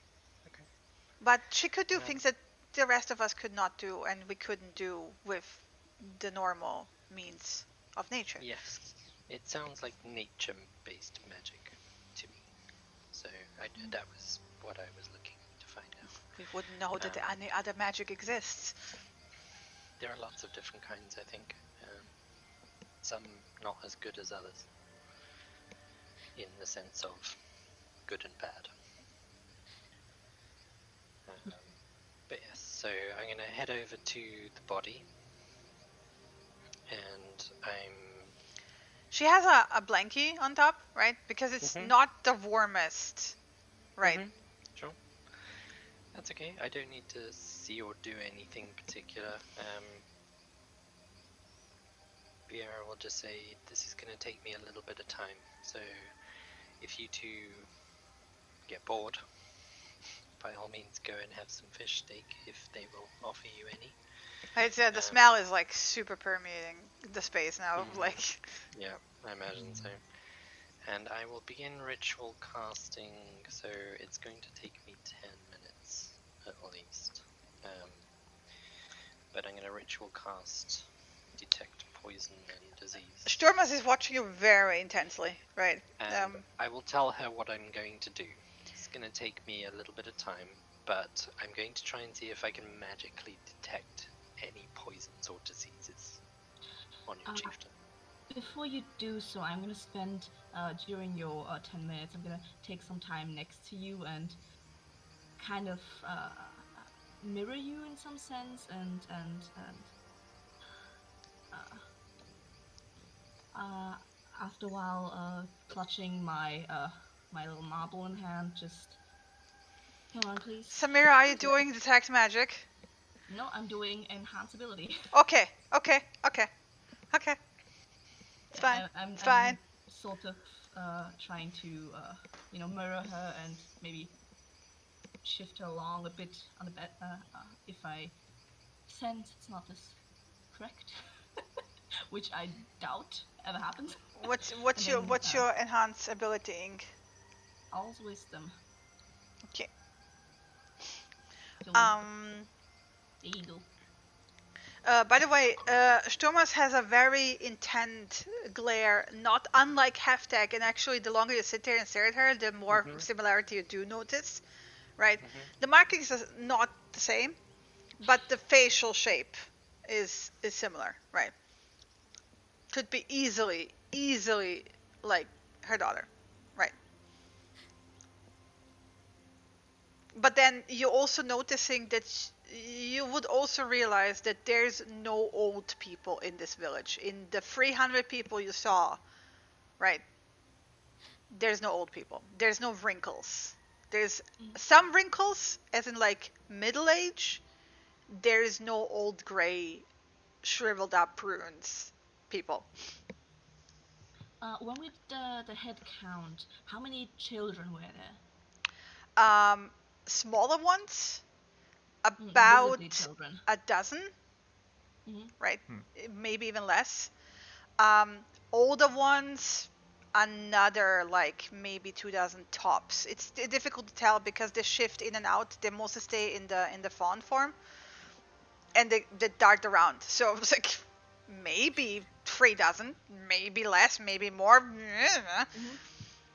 But she could do things that the rest of us could not do, and we couldn't do with the normal means of nature. Yes, it sounds like nature-based magic to me. So that was what I was looking to find out. We wouldn't know that any other magic exists. There are lots of different kinds, I think. Some not as good as others, in the sense of good and bad. But yes, so I'm going to head over to the body, and She has a blankie on top, right? Because it's not the warmest, right? Sure. That's okay. I don't need to see or do anything particular. Vieira will just say this is going to take me a little bit of time. So if you two get bored, by all means go and have some fish steak if they will offer you any. It's the smell is like super permeating the space now. Like, yeah, I imagine so. And I will begin ritual casting, so it's going to take me 10 minutes at least. But I'm going to ritual cast detect poison and disease. Stormas is watching you very intensely, right? And I will tell her what I'm going to do. It's going to take me a little bit of time, but I'm going to try and see if I can magically detect any poisons or diseases on your chieftain. Before you do so, I'm gonna spend during your 10 minutes. I'm gonna take some time next to you and kind of mirror you in some sense, and after a while, clutching my my little marble in hand, just come on, please. Samira, are you doing detect magic? No, I'm doing enhance ability. Okay. It's fine. I'm fine. Sort of trying to mirror her and maybe shift her along a bit on the bed if I sense it's not as correct, which I doubt ever happens. What's your enhance ability, Ing? All's wisdom. Okay. There you go. By the way, Stormas has a very intense glare, not unlike Halftag, and actually the longer you sit there and stare at her, the more similarity you do notice, right? The markings are not the same, but the facial shape is similar, right? Could be easily like her daughter, right? But then you're also noticing that you would also realize that there's no old people in this village. In the 300 people you saw, right? There's no old people. There's no wrinkles. There's some wrinkles, as in like middle age. There is no old gray, shriveled up prunes people. When we did the head count, how many children were there? Smaller ones, about a dozen, right? Maybe even less. Older ones, another like maybe 2,000 tops. It's difficult to tell because they shift in and out. They mostly stay in the fawn form, and they dart around. So it's like maybe 3,000, maybe less, maybe more.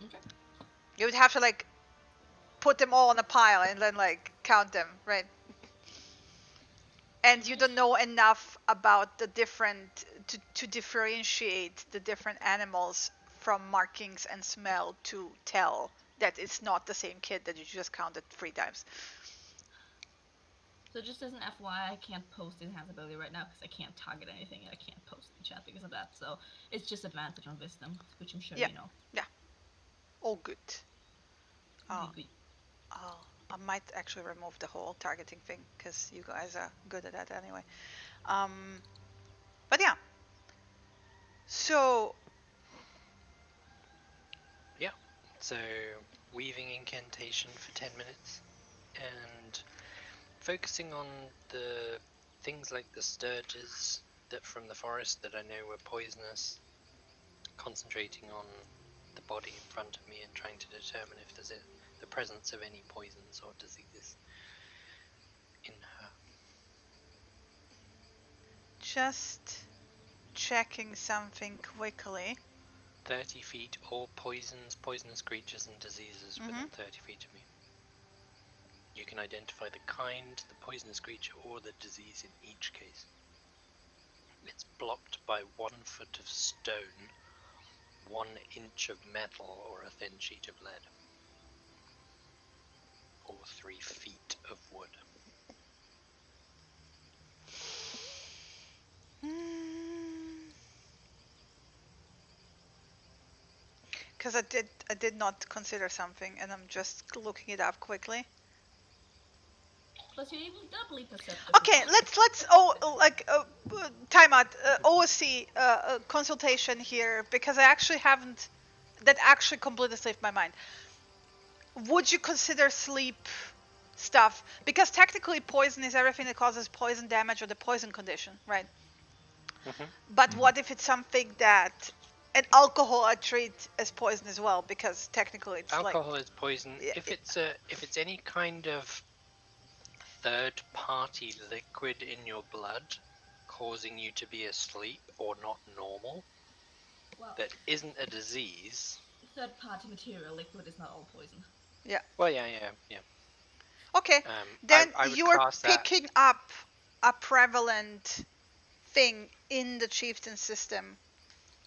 Okay. You would have to like put them all on a pile and then like count them, right? And you don't know enough about the different to differentiate the different animals from markings and smell to tell that it's not the same kid that you just counted 3 times. So just as an FYI, I can't post enhance ability right now because I can't target anything and I can't post in chat because of that. So it's just advantage on wisdom, which I'm sure you know. Yeah. All good. Good. I might actually remove the whole targeting thing because you guys are good at that anyway. But yeah. So. Yeah. So weaving incantation for 10 minutes and focusing on the things like the sturges that from the forest that I know were poisonous, concentrating on the body in front of me and trying to determine if there's the presence of any poisons or diseases in her. Just checking something quickly. 30 feet, all poisonous creatures and diseases within 30 feet of me. You can identify the kind, the poisonous creature, or the disease in each case. It's blocked by 1 foot of stone, 1 inch of metal, or a thin sheet of lead, or 3 feet of wood. Because I did not consider something, and I'm just looking it up quickly. plus you're even doubly perceptive. Okay, let's time out. OSC consultation here because I actually haven't. That actually completely slipped my mind. Would you consider sleep stuff? Because technically, poison is everything that causes poison damage or the poison condition, right? But what if it's something that, and alcohol I treat as poison as well because technically it's Alcohol is poison. Yeah, If it's any kind of third-party liquid in your blood causing you to be asleep or not normal, Well, that isn't a disease. third-party material liquid is not all poison. Yeah. Well, yeah. Okay, then I would you're class that. picking up a prevalent thing in the chieftain system.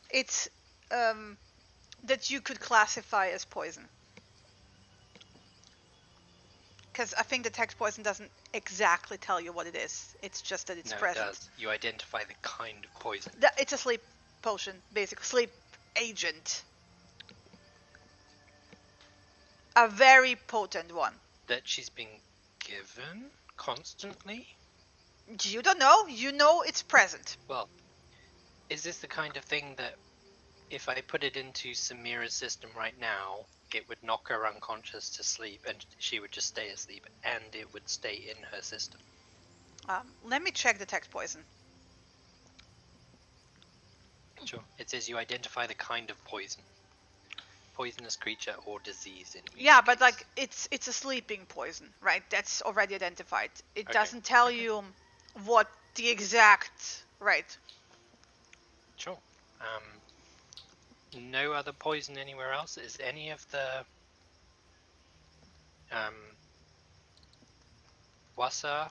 It's that you could classify as poison. Because I think the text poison doesn't exactly tell you what it is. It's just that it's No, present. it does. You identify the kind of poison. It's a sleep potion, basically. Sleep agent. A very potent one. That she's been given constantly? You don't know. You know it's present. Well, is this the kind of thing that if I put it into Samira's system right now, it would knock her unconscious to sleep and she would just stay asleep and it would stay in her system? Let me check the text poison. Sure. It says you identify the kind of poison. Poisonous creature or disease in each Yeah, but case. like it's a sleeping poison, right? That's already identified. It Okay. doesn't tell you what the exact right. Sure. No other poison anywhere else? Is any of the wasa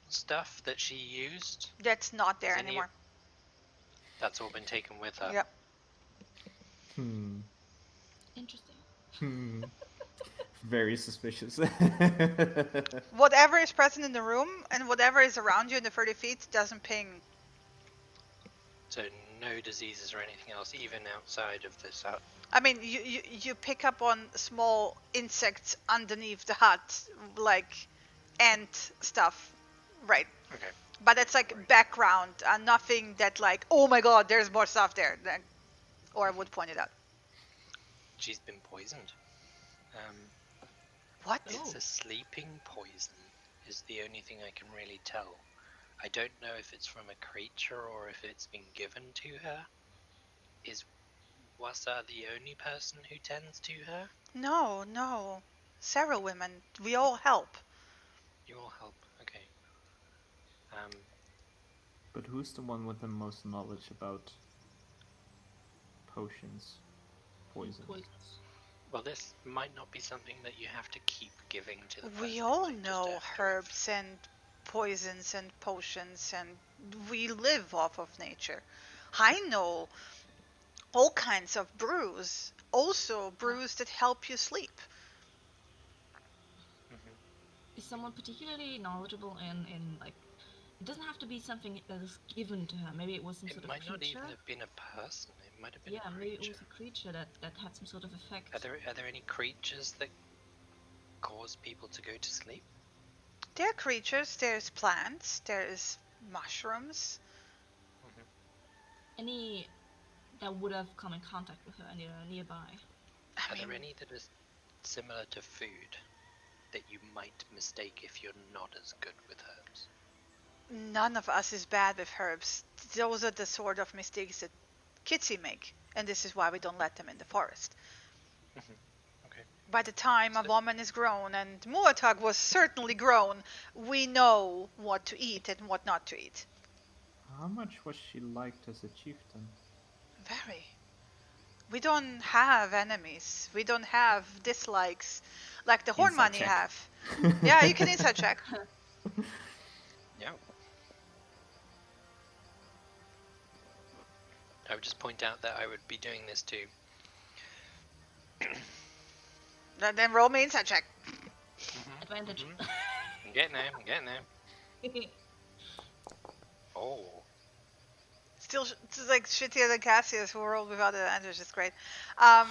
stuff that she used? That's not there Is any- anymore. That's all been taken with her. Yep. Interesting. Very suspicious. Whatever is present in the room and whatever is around you in the 30 feet doesn't ping. So no diseases or anything else, even outside of this hut. I mean, you pick up on small insects underneath the hut, like ant stuff, right? Okay. But it's like background, nothing that like, oh my god, there's more stuff there, or I would point it out. She's been poisoned. What? It's a sleeping poison, is the only thing I can really tell. I don't know if it's from a creature or if it's been given to her. Is Wasa the only person who tends to her? No. Several women. We all help. You all help. Okay. But who's the one with the most knowledge about potions? Poisons. Well, this might not be something that you have to keep giving to the person. We You all might just know have to herbs and poisons and potions, and we live off of nature. I know all kinds of brews, also brews that help you sleep. Is someone particularly knowledgeable in like? It doesn't have to be something that is given to her. Maybe it was some sort of It might not creature. even have been a person. It might have been Yeah, a maybe creature. it was a creature that had some sort of effect. Are there any creatures that cause people to go to sleep? There are creatures, there's plants, there's mushrooms. Any that would have come in contact with her nearby? Are there any that are similar to food that you might mistake if you're not as good with herbs? None of us is bad with herbs. Those are the sort of mistakes that Kitsy make, and this is why we don't let them in the forest. Okay. By the time a woman is grown, and Muatag was certainly grown, we know what to eat and what not to eat. How much was she liked as a chieftain? Very. We don't have enemies. We don't have dislikes like the Horn Inside Money check. have. Yeah, you can inside check. Yeah. I would just point out that I would be doing this too. Then roll me inside check. Advantage. I'm getting there. Oh. Still, it's like shittier than Cassius, who rolled without advantage. It's great. Yeah.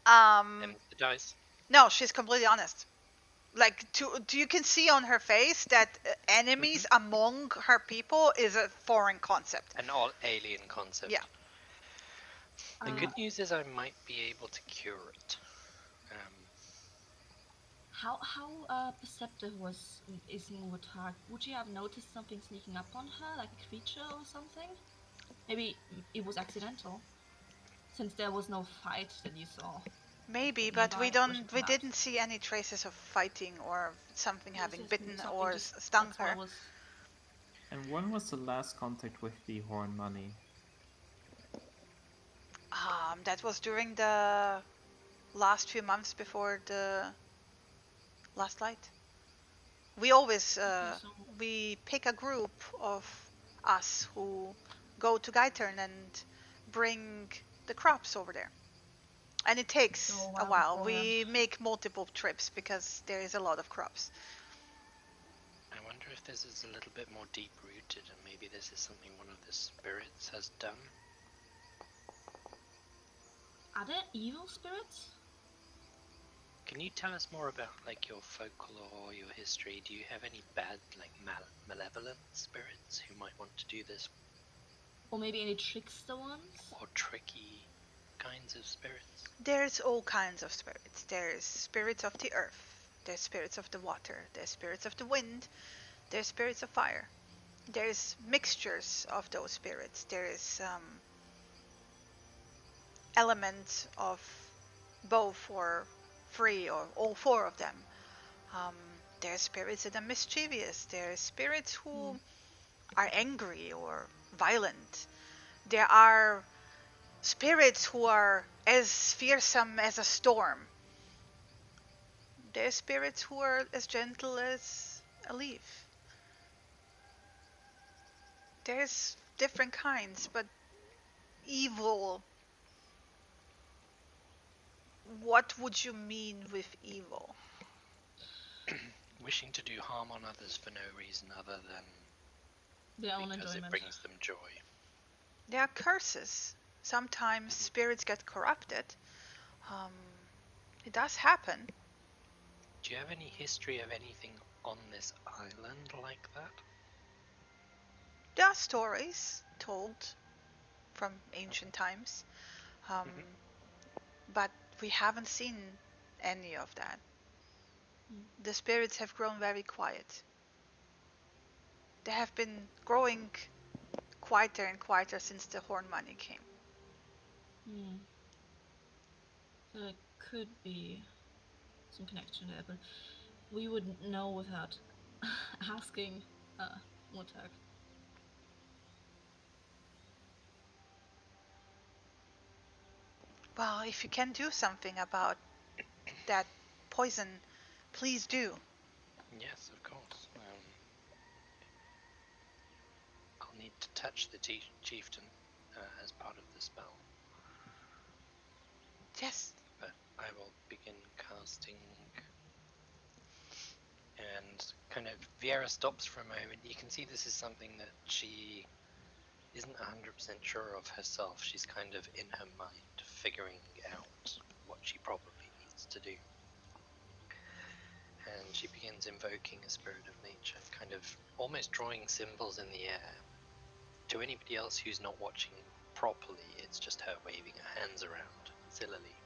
Um. And the dice. No, she's completely honest. Like you can see on her face that enemies among her people is a foreign concept. An all alien concept. Yeah. The good news is I might be able to cure it. How perceptive is Muwatar? Would you have noticed something sneaking up on her, like a creature or something? Maybe it was accidental, since there was no fight that you saw. Maybe, but Nearby, we didn't see any traces of fighting or something having bitten Something or just stung that's why her. I was. And when was the last contact with the Horn Money? That was during the last few months before the last light. We always we pick a group of us who go to Gaitern and bring the crops over there. And it takes a while. We make multiple trips because there is a lot of crops. I wonder if this is a little bit more deep rooted and maybe this is something one of the spirits has done. Are there evil spirits? Can you tell us more about like your folklore, your history? Do you have any bad, like malevolent spirits who might want to do this? Or maybe any trickster ones? Or tricky kinds of spirits? There's all kinds of spirits. There's spirits of the earth. There's spirits of the water. There's spirits of the wind. There's spirits of fire. There's mixtures of those spirits. There's elements of both or three or all four of them. There's spirits that are mischievous. There's spirits who are angry or violent. There are spirits who are as fearsome as a storm. There's spirits who are as gentle as a leaf. There's different kinds, but evil. What would you mean with evil? Wishing to do harm on others for no reason other than their own because enjoyment. it brings them joy. There are curses. Sometimes spirits get corrupted. It does happen. Do you have any history of anything on this island like that? There are stories told from ancient times, but we haven't seen any of that. The spirits have grown very quiet. They have been growing quieter and quieter since the Horn Money came. So there could be some connection there, but we wouldn't know without asking Mutak. Well, if you can do something about that poison, please do. Yes, of course. I'll need to touch the chieftain as part of the spell. Yes. But I will begin casting. And kind of Viera stops for a moment. You can see this is something that she isn't 100% sure of herself. She's kind of in her mind figuring out what she probably needs to do. And she begins invoking a spirit of nature, kind of almost drawing symbols in the air. To anybody else who's not watching properly, it's just her waving her hands around sillily.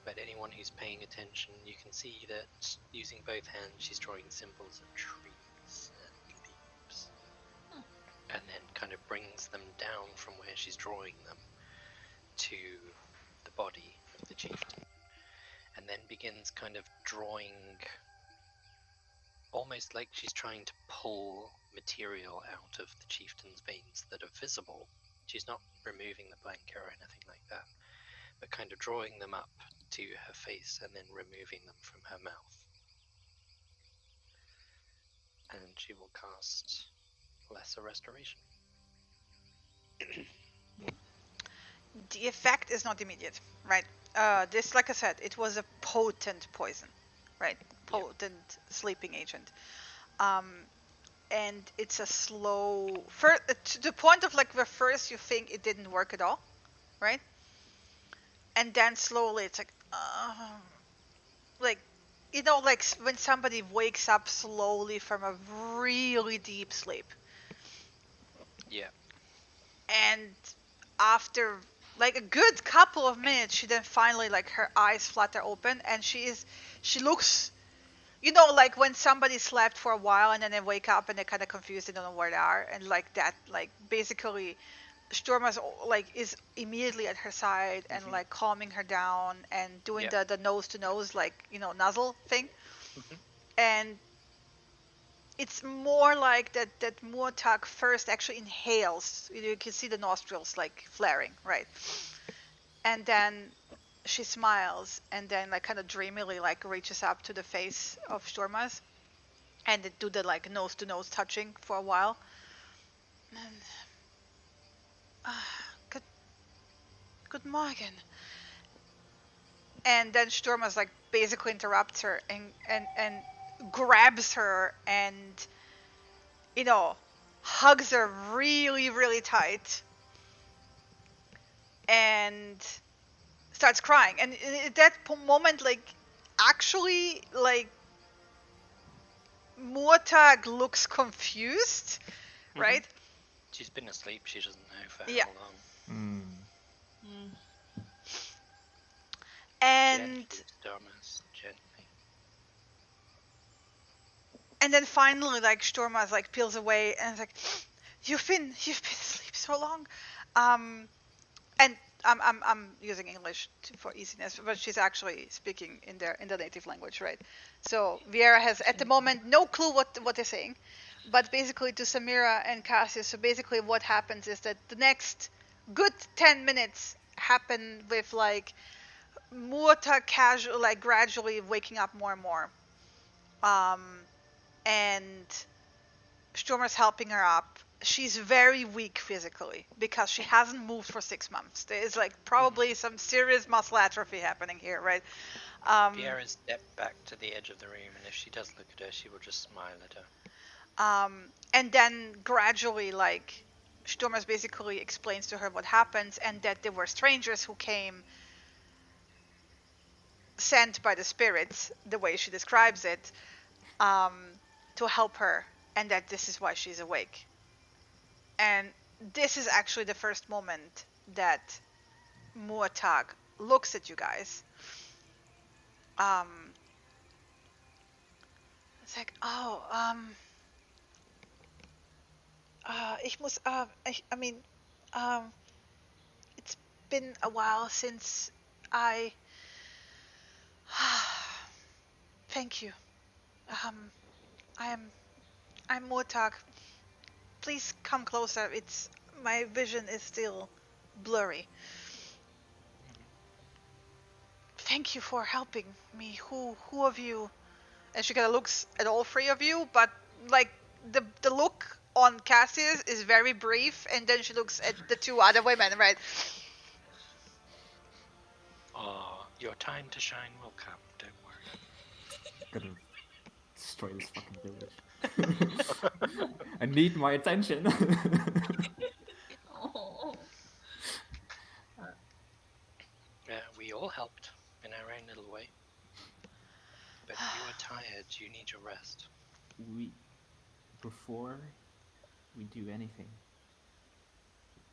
But anyone who's paying attention, you can see that using both hands, she's drawing symbols of trees and leaves. And then kind of brings them down from where she's drawing them to the body of the chieftain. And then begins kind of drawing, almost like she's trying to pull material out of the chieftain's veins that are visible. She's not removing the blanket or anything like that, but kind of drawing them up to her face and then removing them from her mouth. And she will cast Lesser Restoration. The effect is not immediate, right? This, like I said, it was a potent poison, right? Potent sleeping agent. And it's a slow, to the point of like where first you think it didn't work at all, right? And then slowly it's like you know, like when somebody wakes up slowly from a really deep sleep, Yeah. and after like a good couple of minutes, she then finally like her eyes flutter open, and she looks, you know, like when somebody slept for a while and then they wake up and they're kind of confused, they don't know where they are, and like that, like basically Storma's like is immediately at her side and like calming her down and doing Yep. the nose to nose, like, you know, nuzzle thing. Mhm. And it's more like that Murtagh first actually inhales. You can see the nostrils like flaring, right? And then she smiles and then like kind of dreamily like reaches up to the face of Storma's and they do the like nose to nose touching for a while. And good good morning. And then Storma's like basically interrupts her and grabs her and, you know, hugs her really really tight and starts crying. And at that moment, like, actually, like, Murtagh looks confused, right? She's been asleep. She doesn't know for Yeah. how long. Mm. And Gently, Stormus, gently. and then finally, like, Storma's like peels away and is like, you've been asleep so long, and I'm using English for easiness, but she's actually speaking in the native language, right? So Viera has at the moment no clue what they're saying, but basically to Samira and Cassius. So basically, what happens is that the next good 10 minutes happen with like Murtagh casual, like gradually waking up more and more, and Stormer's helping her up. She's very weak physically because she hasn't moved for 6 months. There is like probably some serious muscle atrophy happening here, right? Viera stepped back to the edge of the room, and if she does look at her, she will just smile at her. And then gradually, like, Stormers basically explains to her what happens and that there were strangers who came sent by the spirits, the way she describes it, to help her, and that this is why she's awake. And this is actually the first moment that Murtagh looks at you guys. It's like, oh, ich muss, I mean, it's been a while since I, thank you. Um, I'm Murtagh. Please come closer. It's, my vision is still blurry. Thank you for helping me. Who of you? And she kind of looks at all three of you, but like the look on Cassius is very brief, and then she looks at the two other women, right? Oh, your time to shine will come. Don't worry. Gonna destroy this fucking village. I need my attention. Oh. We all helped in our own little way. But you are tired. You need your rest. Before we do anything,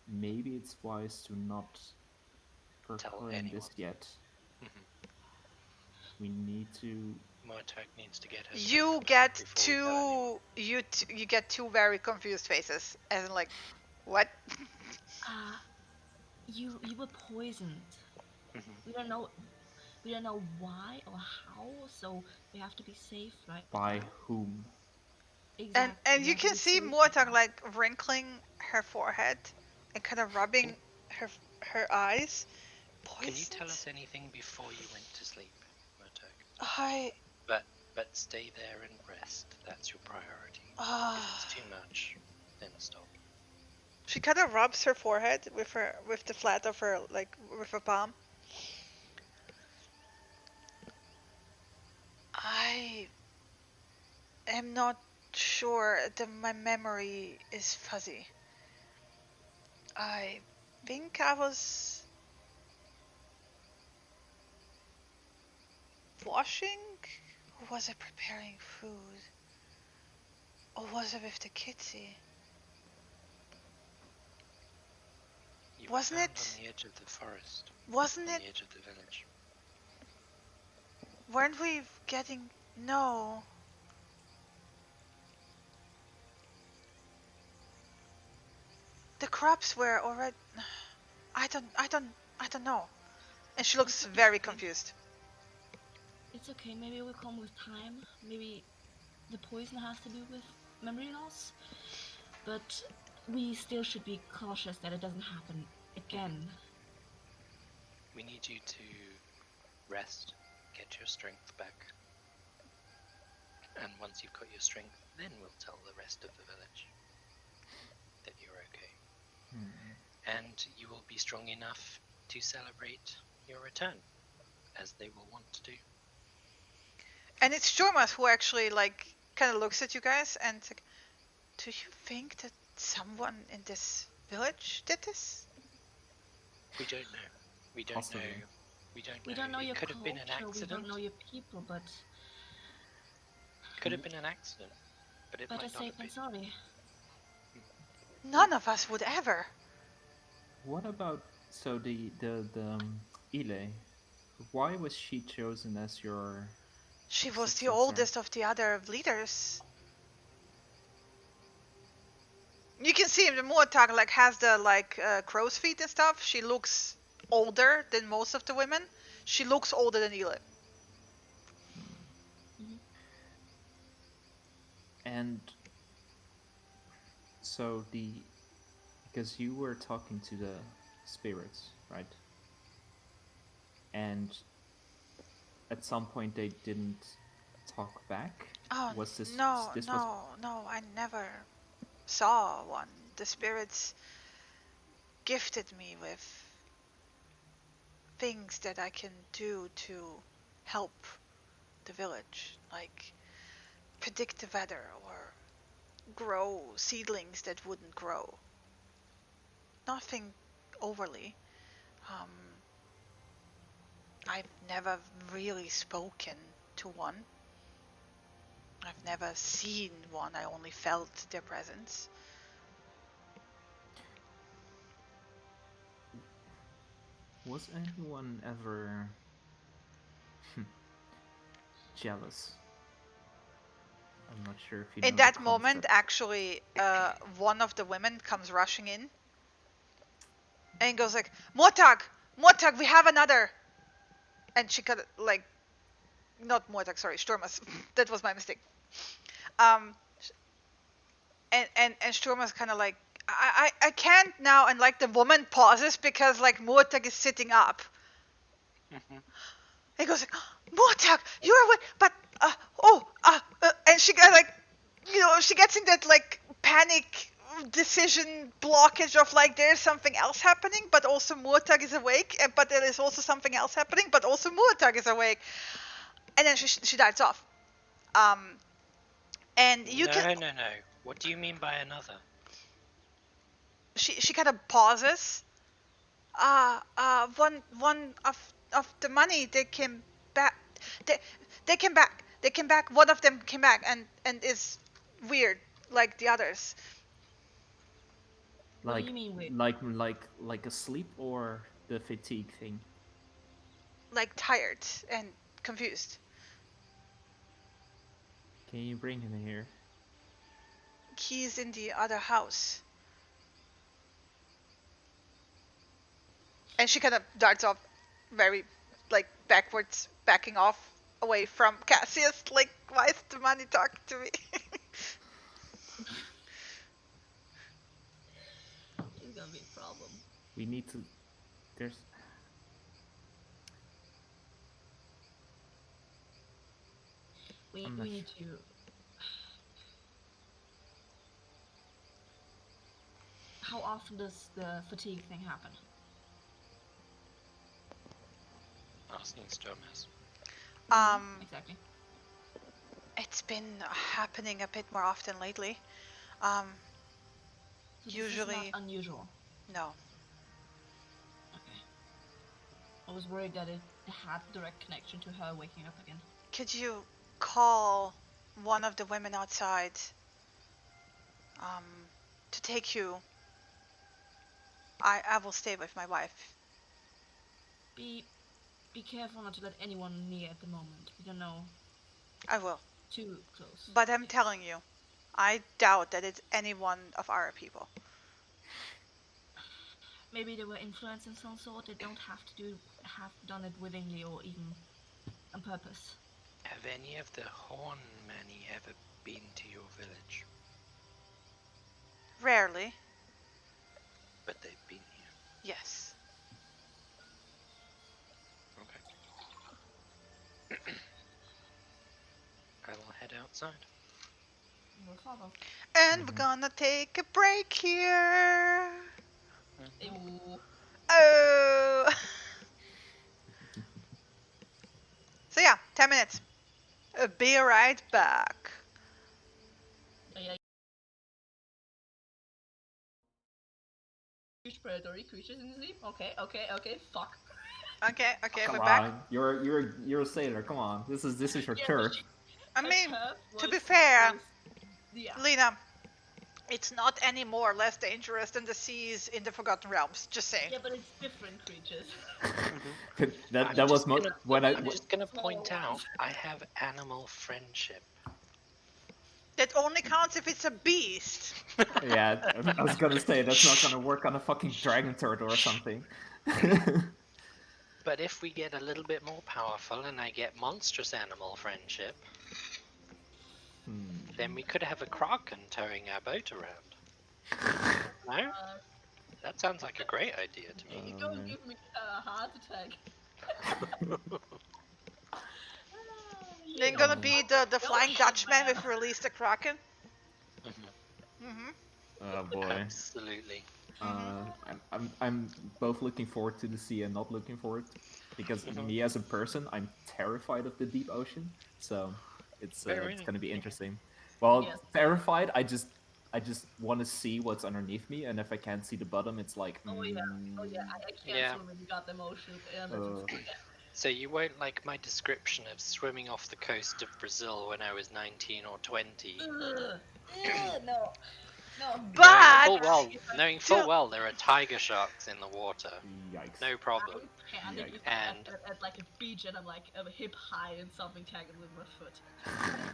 maybe it's wise to not proclaim this yet. We need to. Murtagh needs to get her. You get two. You get two very confused faces, as in like, what? You were poisoned. We don't know why or how, so we have to be safe, right? By whom? Exactly. And you can see Murtagh like wrinkling her forehead and kind of rubbing her eyes. Can you tell us anything before you went to sleep, Murtagh? But stay there and rest. That's your priority. If it's too much, then stop. She kind of rubs her forehead with the flat of her, like, with her palm. I am not sure. My memory is fuzzy. I think I was washing Who was it preparing food? Or was it with the Kitsy? You Wasn't were found it- on the edge of the forest, Wasn't on it? the edge of the village. Weren't we getting... No. The crops were already... I don't know. And she looks It's very okay. confused. It's okay, maybe it will come with time. Maybe the poison has to do with memory loss. But we still should be cautious that it doesn't happen again. We need you to rest, get your strength back. And once you've got your strength, then we'll tell the rest of the village that you're okay. And you will be strong enough to celebrate your return, as they will want to do. And it's Jormas who actually, like, kind of looks at you guys and it's like, do you think that someone in this village did this? We don't know. We don't Possibly. know. We don't know. We don't know It your could have been an culture, we accident. don't know your people, but Could have been an accident, but it better might not safe have than been. sorry. None of us would ever. What about the Ile? Why was she chosen as your? She was the successor? oldest of the other leaders. You can see the Muatag like has the crow's feet and stuff. She looks older than most of the women. She looks older than Ile. And so because you were talking to the spirits, right? And at some point they didn't talk back. Oh, Was this no, this no, was no, I never saw one. The spirits gifted me with things that I can do to help the village, like predict the weather or grow seedlings that wouldn't grow. Nothing overly. I've never really spoken to one. I've never seen one, I only felt their presence. Was anyone ever jealous? I'm not sure if you know In the that moment, concept. actually, one of the women comes rushing in and goes like, Mortag! Mortag, we have another! And she kind of like, not Mortag, sorry, Sturmas. That was my mistake. And Sturma's kind of like, I can't now, and like the woman pauses because like Mortag is sitting up. He goes like, Mortag, you're awake, but and she got like, she gets in that like panic decision blockage of like there's something else happening, but also Mortag is awake, but there is also something else happening, but also Mortag is awake, and then she darts off. And you can. No. What do you mean by another? She kind of pauses. One of the money they came back. They came back. They came back. One of them came back and is weird like the others. What Like do you mean with? like asleep or the fatigue thing? Like tired and confused. Can you bring him here? He's in the other house. And she kind of darts off very like backwards, backing off away from Cassius. Like, why is the money talking to me? It's gonna be a problem. We need to. There's. We I'm not need to. How often does the fatigue thing happen? Asking Stormas. Exactly. It's been happening a bit more often lately. So this Usually, is not unusual. no. Okay. I was worried that it had direct connection to her waking up again. Could you call one of the women outside to take you. I will stay with my wife. Be careful not to let anyone near at the moment. We don't know. I will. Too close. But I'm telling you, I doubt that it's any one of our people. Maybe they were influenced in some sort. They don't have done it willingly or even on purpose. Have any of the Hornmanny ever been to your village? Rarely. But they've been here. Yes. Okay. I will head outside. We'll follow. And we're gonna take a break here. Ew. Oh. So yeah, 10 minutes. Be right back. Yeah. Huge predatory creatures in the sea. Okay. Fuck. Okay, Come we're on, back. you're a sailor. Come on, this is your turf. I mean, to be fair, Yeah. Lena, it's not any more or less dangerous than the seas in the Forgotten Realms. Just saying. Yeah, but it's different creatures. that was when I'm just gonna point out I have animal friendship. That only counts if it's a beast. Yeah, I was gonna say that's not gonna work on a fucking dragon turtle or something. But if we get a little bit more powerful and I get monstrous animal friendship, then we could have a kraken towing our boat around. No? That sounds like a great idea to me. You're gonna give me a heart attack. They're gonna be the Flying Dutchman with Release the Kraken. Oh boy. Absolutely. I'm both looking forward to the sea and not looking forward, because me as a person, I'm terrified of the deep ocean. So it's gonna be interesting. Well, Yes. terrified. I just want to see what's underneath me, and if I can't see the bottom, it's like. Oh yeah. I can't swim in the goddamn ocean. So you won't like my description of swimming off the coast of Brazil when I was 19 or 20. No. But knowing full well there are tiger sharks in the water. Yikes. No problem. And at like a beach, and I'm like hip high and something tangled with my foot.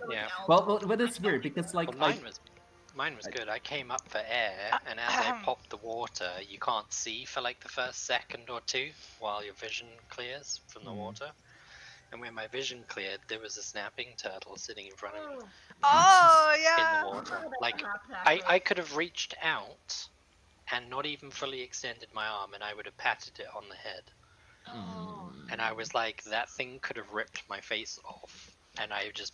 Yeah. Well, but it's weird because like mine was good. I came up for air, and as I popped the water, you can't see for like the first second or two while your vision clears from the water. And when my vision cleared, there was a snapping turtle sitting in front of me. Oh yeah. In the water. Like I could have reached out and not even fully extended my arm, and I would have patted it on the head. And I was like, that thing could have ripped my face off. And I just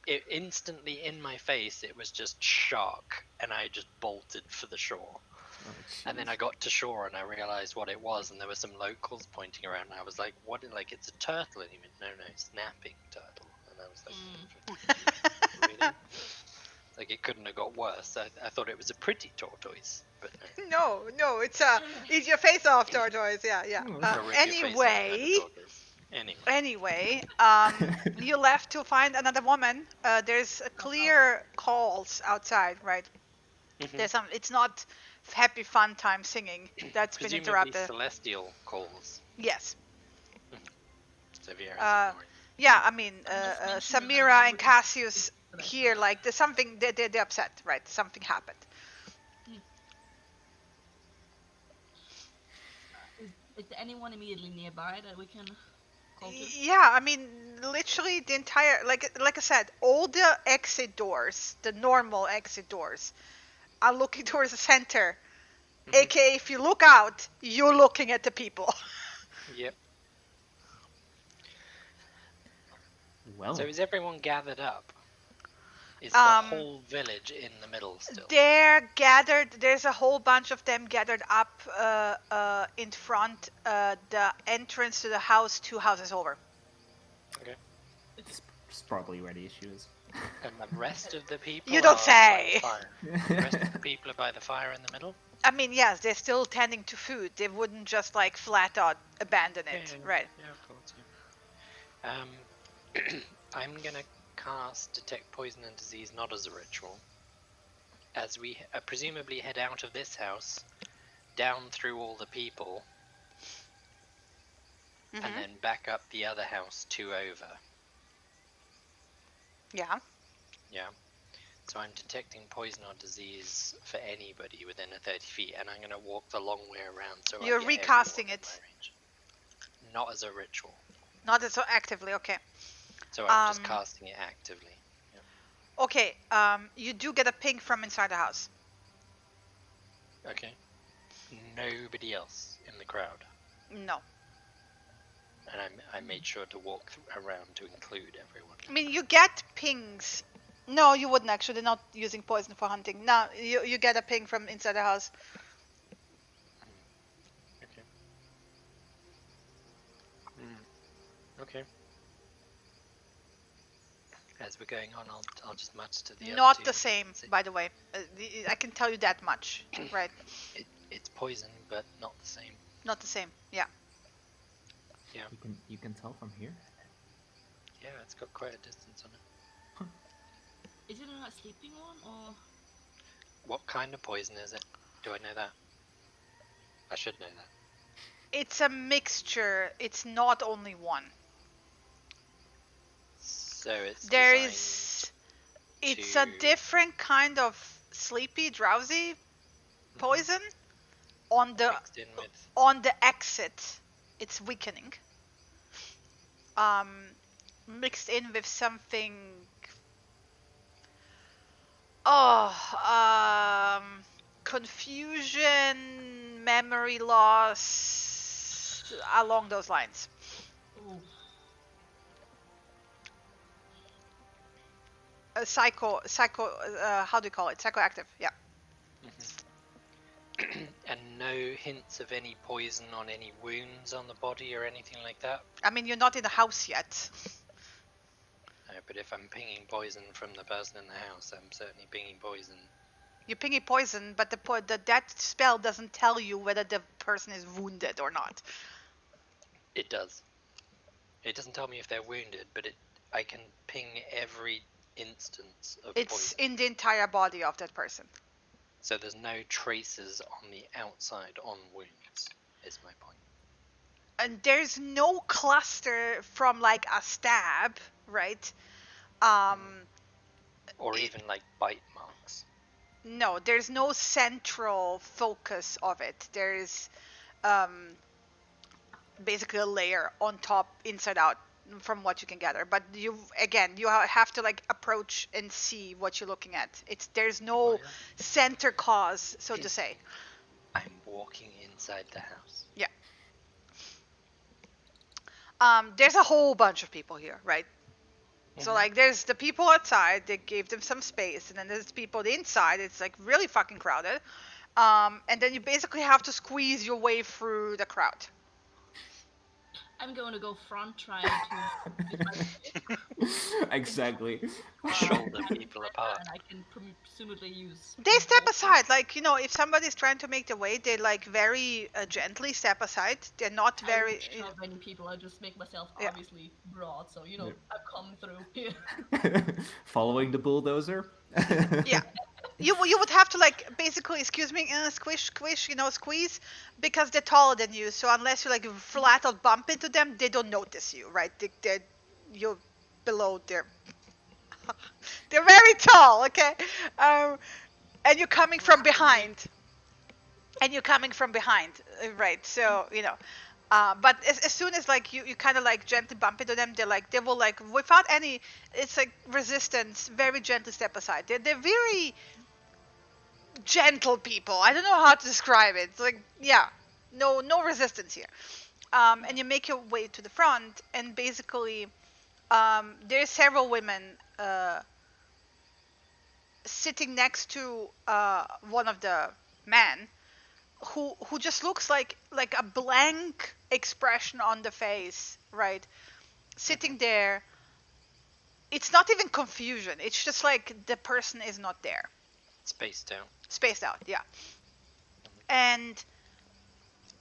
it instantly in my face, it was just shock, and I just bolted for the shore. And then I got to shore and I realized what it was, and there were some locals pointing around, and I was like, what? Like, it's a turtle. And he went, no, snapping turtle. And I was like, really? Like, it couldn't have got worse. I thought it was a pretty tortoise, but no, it's eat your face off tortoise. Yeah. Anyway, you left to find another woman. There's clear calls outside, right? There's it's not happy fun time singing. That's been interrupted. Celestial calls. Yes. Severe. Yeah, I mean, Samira and Cassius here, like, there's something, they're upset, right? Something happened. Is there anyone immediately nearby that we can call to? Yeah, I mean, literally the entire, like I said, all the exit doors, the normal exit doors, are looking towards the center. AKA, if you look out, you're looking at the people. Yep. Well. So is everyone gathered up? Is the whole village in the middle still? They're gathered. There's a whole bunch of them gathered up in front. The entrance to the house, 2 houses over. Okay. It's probably where the issue is. And the rest of the people. You don't say. The rest of the people are by the fire in the middle. I mean, yes, they're still tending to food. They wouldn't just like flat out abandon it, right? Yeah, of course. Yeah. I'm gonna cast Detect Poison and Disease not as a ritual, as we presumably head out of this house, down through all the people, Mhm. and then back up the other house 2 over. Yeah. Yeah. So I'm detecting poison or disease for anybody within a 30 feet, and I'm going to walk the long way around so You're I get recasting everyone in it. my range. Not as a ritual. Not so actively. Okay. So I'm just casting it actively. Okay. You do get a ping from inside the house. Okay. Nobody else in the crowd. No. And I made sure to walk around to include everyone. I mean, you get pings. No, you wouldn't actually. They're not using poison for hunting. No, you get a ping from inside the house. Okay. Okay. As we're going on, I'll just mutter to the other Not two. the same, by the way. I can tell you that much, right? It's poison, but not the same. Not the same. Yeah. Yeah. You can tell from here. Yeah, it's got quite a distance on it. Is it a sleeping one or? What kind of poison is it? Do I know that? I should know that. It's a mixture. It's not only one. So it's There designed is. It's a different kind of sleepy, drowsy poison. On the mixed in with. On the exit, it's weakening. Mixed in with something. Confusion, memory loss, along those lines. Ooh. Psycho. How do you call it? Psychoactive. Yeah. And no hints of any poison on any wounds on the body or anything like that? I mean, you're not in the house yet. No, but if I'm pinging poison from the person in the house, I'm certainly pinging poison. You're pinging poison, but that spell doesn't tell you whether the person is wounded or not. It does. It doesn't tell me if they're wounded, but I can ping every instance of It's poison. in the entire body of that person. So there's no traces on the outside on wounds, is my point. And there's no cluster from like a stab, right? Or even like bite marks. No, there's no central focus of it. There's basically a layer on top, inside out, from what you can gather. But you have to like approach and see what you're looking at. There's no center cause, so to say. I'm walking inside the house. Yeah. There's a whole bunch of people here, right? So like there's the people outside, they gave them some space, and then there's people inside, it's like really fucking crowded. And then you basically have to squeeze your way through the crowd. I'm going to go front, trying to. Exactly. Shoulder people apart. And I can presumably use. They step aside, like, you know, if somebody's trying to make their way, they like very gently step aside. They're not very. I don't shove any people. I just make myself obviously broad, so you know I've come through here. Following the bulldozer. Yeah. You would have to like basically, excuse me, squish, you know, squeeze, because they're taller than you. So unless you like flat out bump into them, they don't notice you, right? You're below their. They're very tall, okay? And you're coming from behind. Right? So you know. But as soon as like you kind of like gently bump into them, they will like without any, it's like resistance, very gently step aside. They're very gentle people. I don't know how to describe it. It's like, yeah, no resistance here. And you make your way to the front, and basically, there's several women sitting next to one of the men, who just looks like a blank expression on the face, right? Sitting there. It's not even confusion. It's just like the person is not there. Spaced out, yeah. And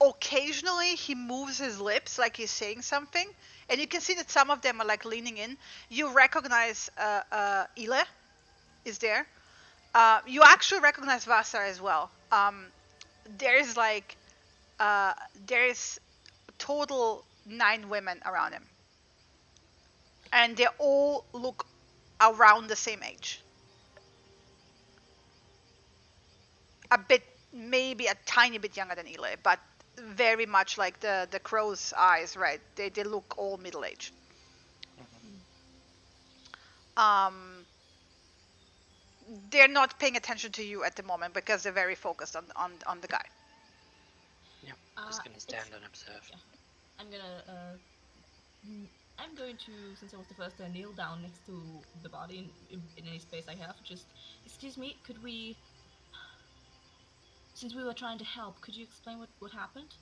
occasionally he moves his lips like he's saying something, and you can see that some of them are like leaning in. You recognize Ile is there. You actually recognize Vasa as well. There's like there's total 9 women around him, and they all look around the same age. A bit, maybe a tiny bit younger than Ile, but very much like the crow's eyes, right? They look all middle age. They're not paying attention to you at the moment because they're very focused on the guy. Yeah, just gonna stand and observe. Yeah. I'm going to, since I was the first to kneel down next to the body in any space I have, just, excuse me, could we, since we were trying to help, could you explain what happened?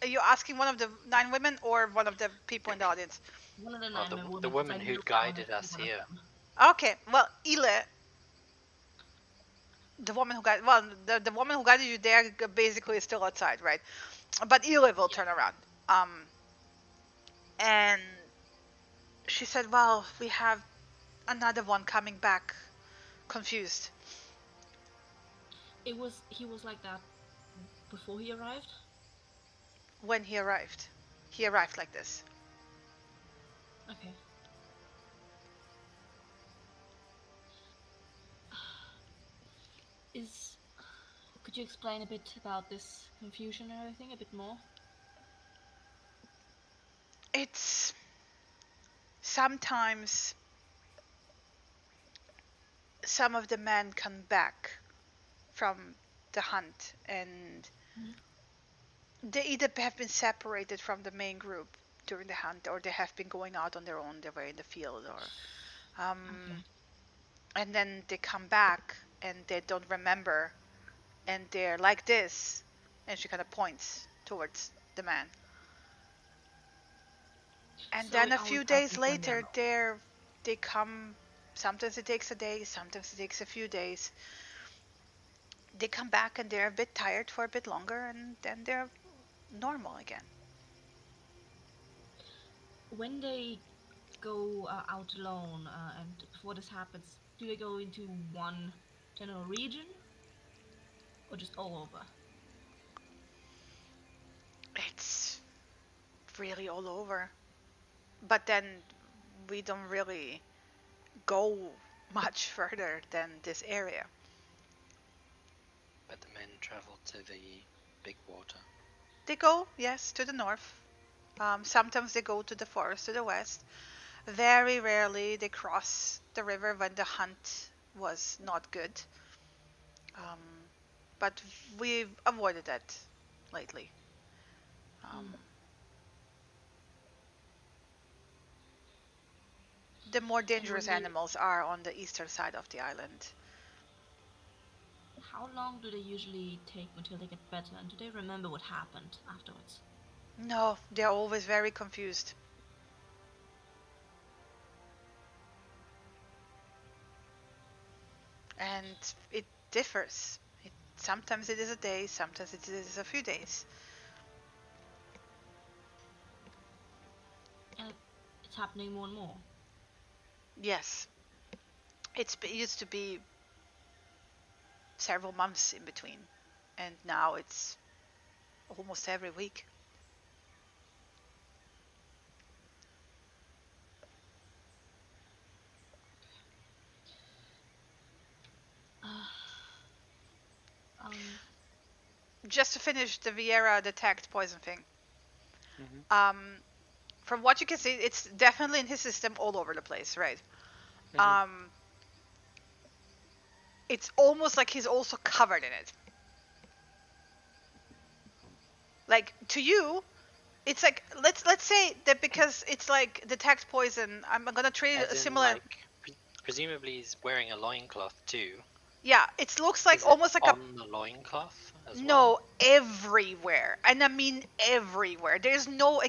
Are you asking one of the 9 women or one of the people in the audience? One of the 9 women. The woman who guided us here. Okay, well, Ile, the woman who guided, the woman who guided you there basically is still outside, right? But Ile will turn around. And she said, well, we have another one coming back, confused. He was like that before he arrived? When he arrived. He arrived like this. Okay. Could you explain a bit about this confusion and everything a bit more? It's sometimes some of the men come back from the hunt and they either have been separated from the main group during the hunt or they have been going out on their own, they were in the field or and then they come back and they don't remember and they're like this, and she kind of points towards the man. And so then a few days later they come. Sometimes it takes a day, sometimes it takes a few days. They come back and they're a bit tired for a bit longer and then they're normal again. When they go out alone and before this happens, do they go into one general region or just all over? It's really all over. But then we don't really go much further than this area. But the men travel to the big water. They go, yes, to the north. Sometimes they go to the forest to the west. Very rarely they cross the river when the hunt was not good. But we've avoided that lately. The more dangerous animals are on the eastern side of the island. How long do they usually take until they get better, and do they remember what happened afterwards? No, they're always very confused. And it differs. Sometimes it is a day, sometimes it is a few days. And it's happening more and more? Yes. It used to be several months in between, and now it's almost every week. Just to finish the Vieira detect poison thing. From what you can see, it's definitely in his system all over the place, right? It's almost like he's also covered in it. Like, to you, it's like, let's say that because it's like detect poison, I'm gonna treat it similar. Like, presumably he's wearing a loincloth too. Yeah, it looks like almost like on the loincloth as well? No, everywhere. And I mean everywhere. There's no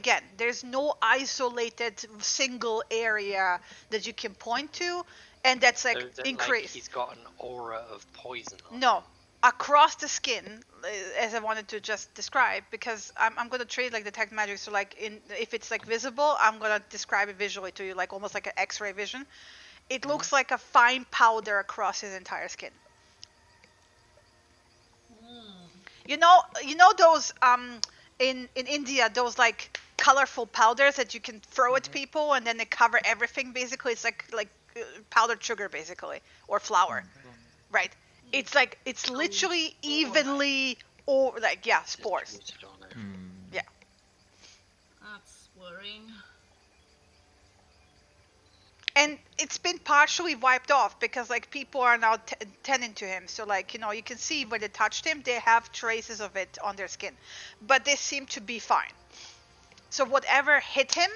isolated single area that you can point to, and that's like so increased. Like he's got an aura of poison on No, him. across the skin, as I wanted to just describe, because I'm gonna treat like detect magic. So like if it's like visible, I'm gonna describe it visually to you, like almost like an X-ray vision. It looks like a fine powder across his entire skin. You know those in India, those like colorful powders that you can throw at people and then they cover everything. Basically, it's like powdered sugar, basically, or flour, right? It's like it's literally evenly, or like spores. Distributed on it. Yeah. That's worrying. And it's been partially wiped off because like people are now tending to him, so like you can see where they touched him, they have traces of it on their skin, but they seem to be fine. So whatever hit him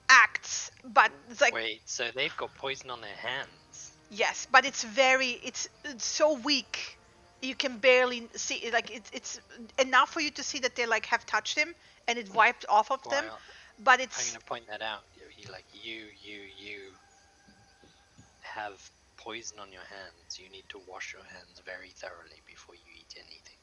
acts, but it's like Wait, so they've got poison on their hands? yes, but it's so weak you can barely see it. Like it's enough for you to see that they like have touched him and it wiped off of them, Well, but I'm it's gonna point that out. You have poison on your hands. You need to wash your hands very thoroughly before you eat anything.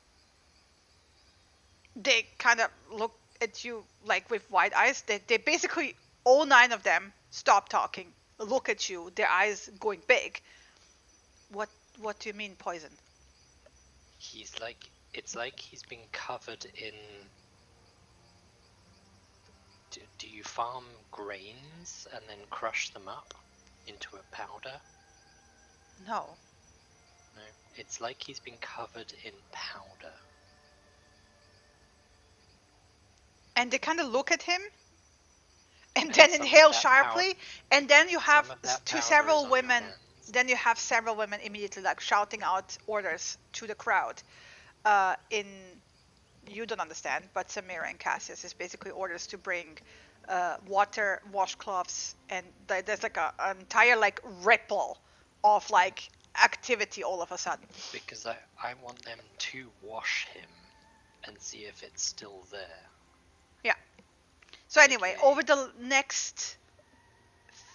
they kind of look at you like with wide eyes. They basically, all 9 of them stop talking, look at you, their eyes going big. What do you mean poison? It's like he's been covered in. Do you farm grains and then crush them up into a powder? No. No, it's like he's been covered in powder. And they kind of look at him and And then some of inhale that sharply, and then you have Some of that powder is several on your women. hands. Then you have several women immediately like shouting out orders to the crowd. In you don't understand, but Samira and Cassius is basically orders to bring water, washcloths, and there's like an entire like ripple of like activity all of a sudden. Because I want them to wash him and see if it's still there. Yeah. So anyway, Okay. over the next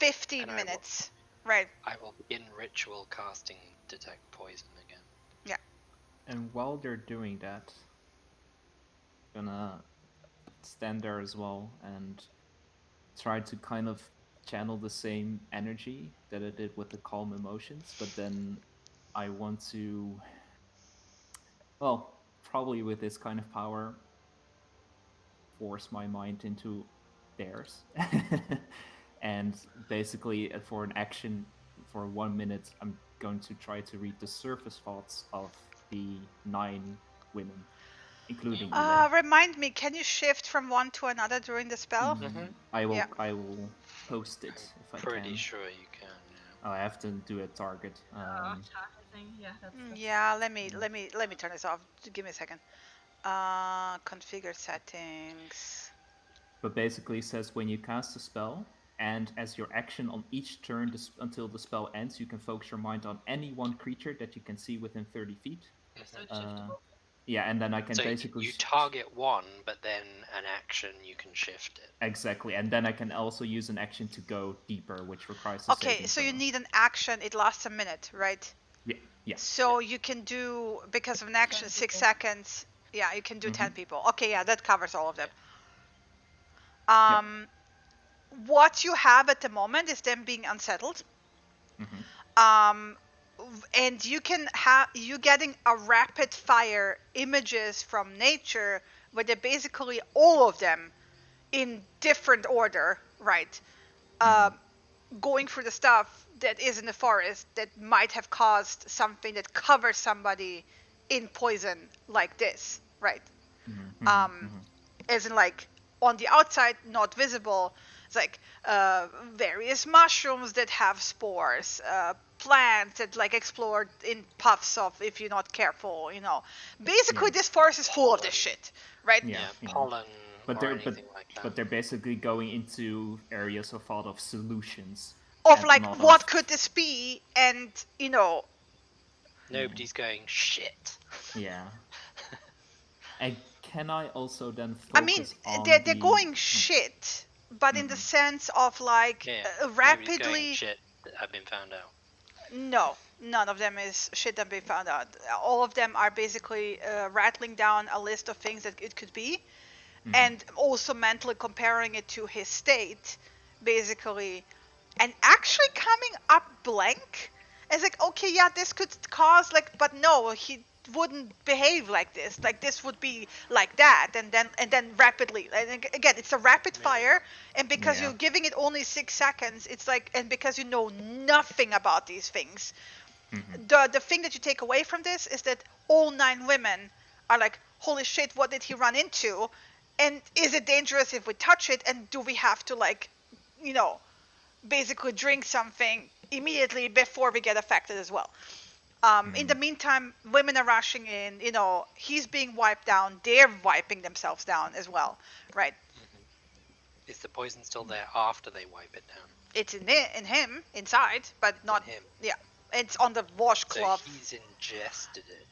15 And minutes, right? I will begin ritual casting detect poison again. Yeah. And while they're doing that, gonna stand there as well and try to kind of channel the same energy that I did with the calm emotions, but then I want to, well, probably with this kind of power, force my mind into theirs. And basically, for an action for 1 minute, I'm going to try to read the surface thoughts of the 9 women, including Elaine. Remind me, can you shift from one to another during the spell? I will. Yeah. I will post it if I Pretty can. sure you can. Yeah. Oh, I have to do a target. Targeting, yeah, that's Yeah, let me turn this off. Give me a second. Configure settings. But basically, it says when you cast a spell, and as your action on each turn until the spell ends, you can focus your mind on any one creature that you can see within 30 feet. so it's shiftable. Yeah, and then I can So basically you target one, but then an action you can shift it. exactly, and then I can also use an action to go deeper, which requires a Okay, saving so you throw. need an action. It lasts a minute, right? Yeah, yeah. So you can do, because of an action, 10 6 people. seconds. Yeah, you can do 10 people. Okay, yeah, that covers all of them. What you have at the moment is them being unsettled. And you can have you getting a rapid fire images from nature where they're basically all of them in different order, right? Going through the stuff that is in the forest that might have caused something that covers somebody in poison like this, right? As in like on the outside, not visible. It's like various mushrooms that have spores, plants that like explode in puffs of if you're not careful, Basically, this forest is full of this shit, right? Yeah, pollen but or they're anything like that. but they're basically going into areas of thought of solutions. Of and like, not what of- could this be? And Nobody's going shit. Yeah. And can I also then focus I mean, on they're going shit, but in the sense of like Yeah, nobody's going rapidly. shit. I've been found out. No, None of them is shit that we found out. All of them are basically rattling down a list of things that it could be, and also mentally comparing it to his state, basically, and actually coming up blank. It's like, okay, yeah, this could cause like, but no, he wouldn't behave like this. Like this would be like that, and then rapidly. And again, it's a rapid fire, and because Yeah. you're giving it only 6 seconds, it's like, and because you know nothing about these things, the thing that you take away from this is that all 9 women are like, holy shit, what did he run into? And is it dangerous if we touch it? And do we have to like, you know, basically drink something immediately before we get affected as well? In the meantime, women are rushing in, you know, he's being wiped down, they're wiping themselves down as well, right? Is the poison still there after they wipe it down? It's in him, inside, but not him. Yeah, it's on the washcloth. So he's ingested it.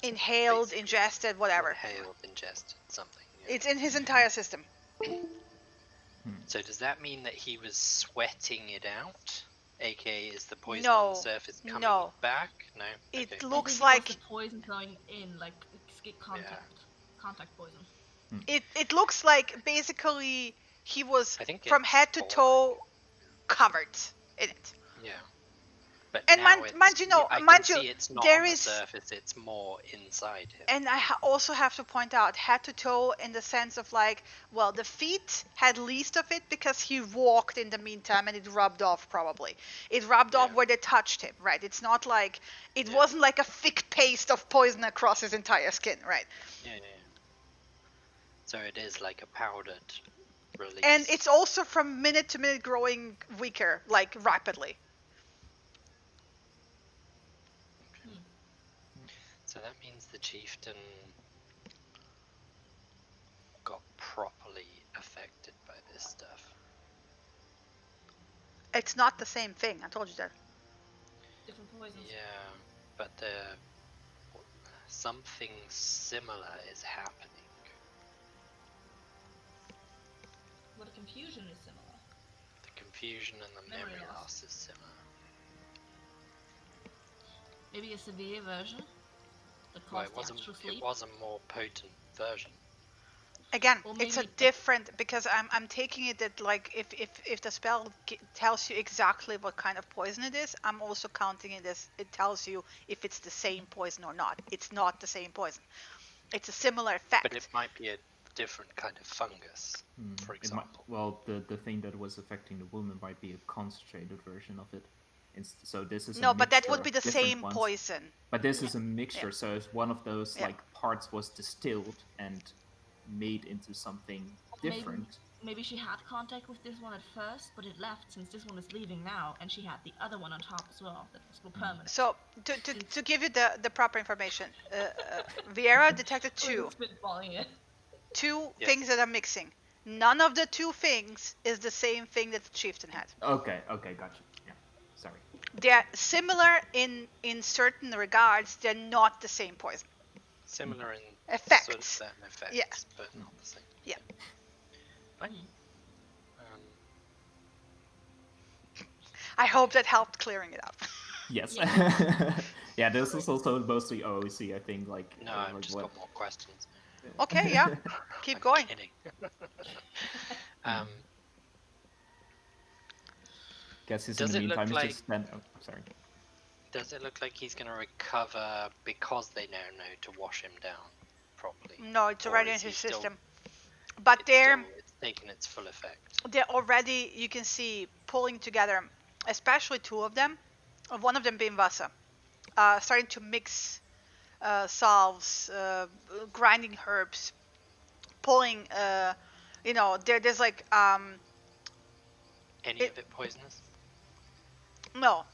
Inhaled, basically. ingested, whatever. Inhaled, ingested, something. Yeah. It's in his entire system. So does that mean that he was sweating it out? AKA, is the poison on the surface coming back? No. It Okay. looks I like think it was the poison going in, like skin contact poison. it looks like basically he was I think from it's head to toe covered in it. Yeah. But And now mind you, I can mind see you, it's not there on the is- surface, it's more inside him. And I also have to point out head to toe in the sense of like, well, the feet had least of it because he walked in the meantime and it rubbed off probably. It rubbed off where they touched him, right? It's not like, it wasn't like a thick paste of poison across his entire skin, right? Yeah. So it is like a powdered release. And it's also from minute to minute growing weaker, like rapidly. So that means the chieftain got properly affected by this stuff. It's not the same thing, I told you that. Different poisons. Yeah, but something similar is happening. Well, the confusion is similar. The confusion and the memory Memory loss. loss is similar. Maybe a severe version that Well, caused the actual sleep. it was a more potent version. Again, Or it's a maybe- different, because I'm taking it that like if the spell tells you exactly what kind of poison it is, I'm also counting it as it tells you if it's the same poison or not. It's not the same poison. It's a similar effect. But it might be a different kind of fungus, for example. The thing that was affecting the woman might be a concentrated version of it. So this is No, a but that mixture would be of the different same ones. poison. But this is a mixture, so if one of those Yeah. like parts was distilled and made into something different. Maybe she had contact with this one at first, but it left since this one is leaving now, and she had the other one on top as well that was more permanent. So to give you the proper information, Vieira detected Spitballing it. two things that are mixing. None of the 2 things is the same thing that the chieftain had. Okay, gotcha. Yeah, sorry. They're similar in certain regards. They're not the same poison. Similar in Effects. sort of certain effects, Yeah. but not the same. Yeah. Fine. I hope that helped clearing it up. Yes. Yeah, this is also mostly OOC, I think. Like No, like I've just what- got more questions. Okay, yeah. Keep I'm going. kidding. Guess he's Does in it the look meantime like- just stand. Oh, sorry. Does it look like he's going to recover because they now know to wash him down properly? No, it's Or already in is he his still- system. But It's taken its full effect. they're already, you can see, pulling together, especially 2 of them, one of them being Vasa, starting to mix salves, grinding herbs, pulling, there's like, Any of it poisonous? no.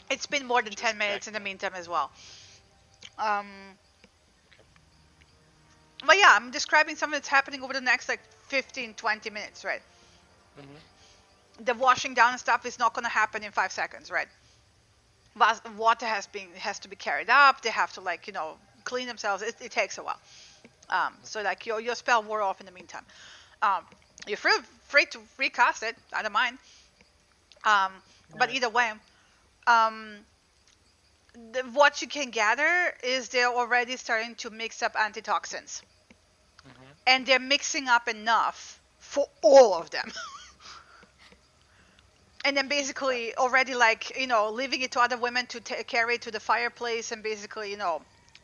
It's been more than 10 minutes in the meantime as well. But yeah, I'm describing something that's happening over the next like 15-20 minutes, right? The washing down and stuff is not going to happen in 5 seconds, right? Water has to be carried up. They have to clean themselves. It takes a while. So like your spell wore off in the meantime. You're free to recast it. I don't mind. But No, either it's way, um, what you can gather is they're already starting to mix up antitoxins, fine. and they're mixing up enough for all of them. And then basically already like leaving it to other women to carry it to the fireplace and basically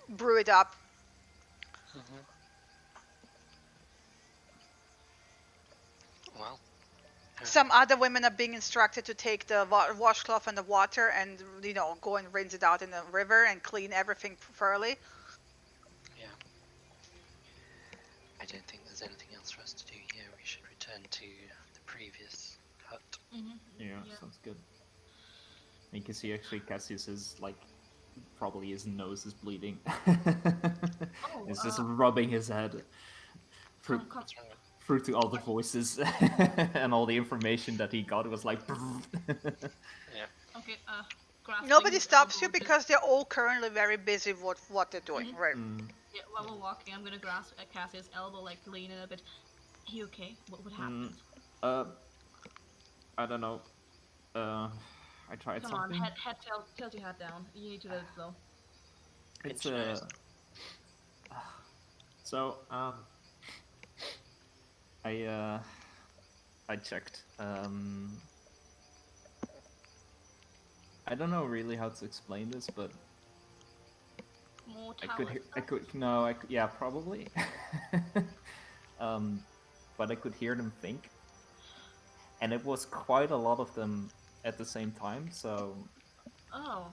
brew it up. Hmm. Well, Some other women are being instructed to take the washcloth and the water and go and rinse it out in the river and clean everything thoroughly. yeah. I don't think there's anything else for us to do here. We should return to the previous hut. Yeah, sounds good. You can see actually Cassius is like probably his nose is bleeding. He's just rubbing his head through, Come. What's wrong with through to all the voices and all the information that he got. It was like. Yeah. Okay, grasping Nobody his stops elbow, you because they're all currently very busy with what they're doing, right? Yeah, while we're walking, I'm gonna grasp at Cassius' elbow, like lean in a bit. He okay? What happened? I don't know. I tried Come something. on, tilt your head down. You need to let it flow. It's Pinch nose. So I checked. I don't know really how to explain this, but More I towel could no, yeah, probably. But I could hear them think, and it was quite a lot of them at the same time. So Oh.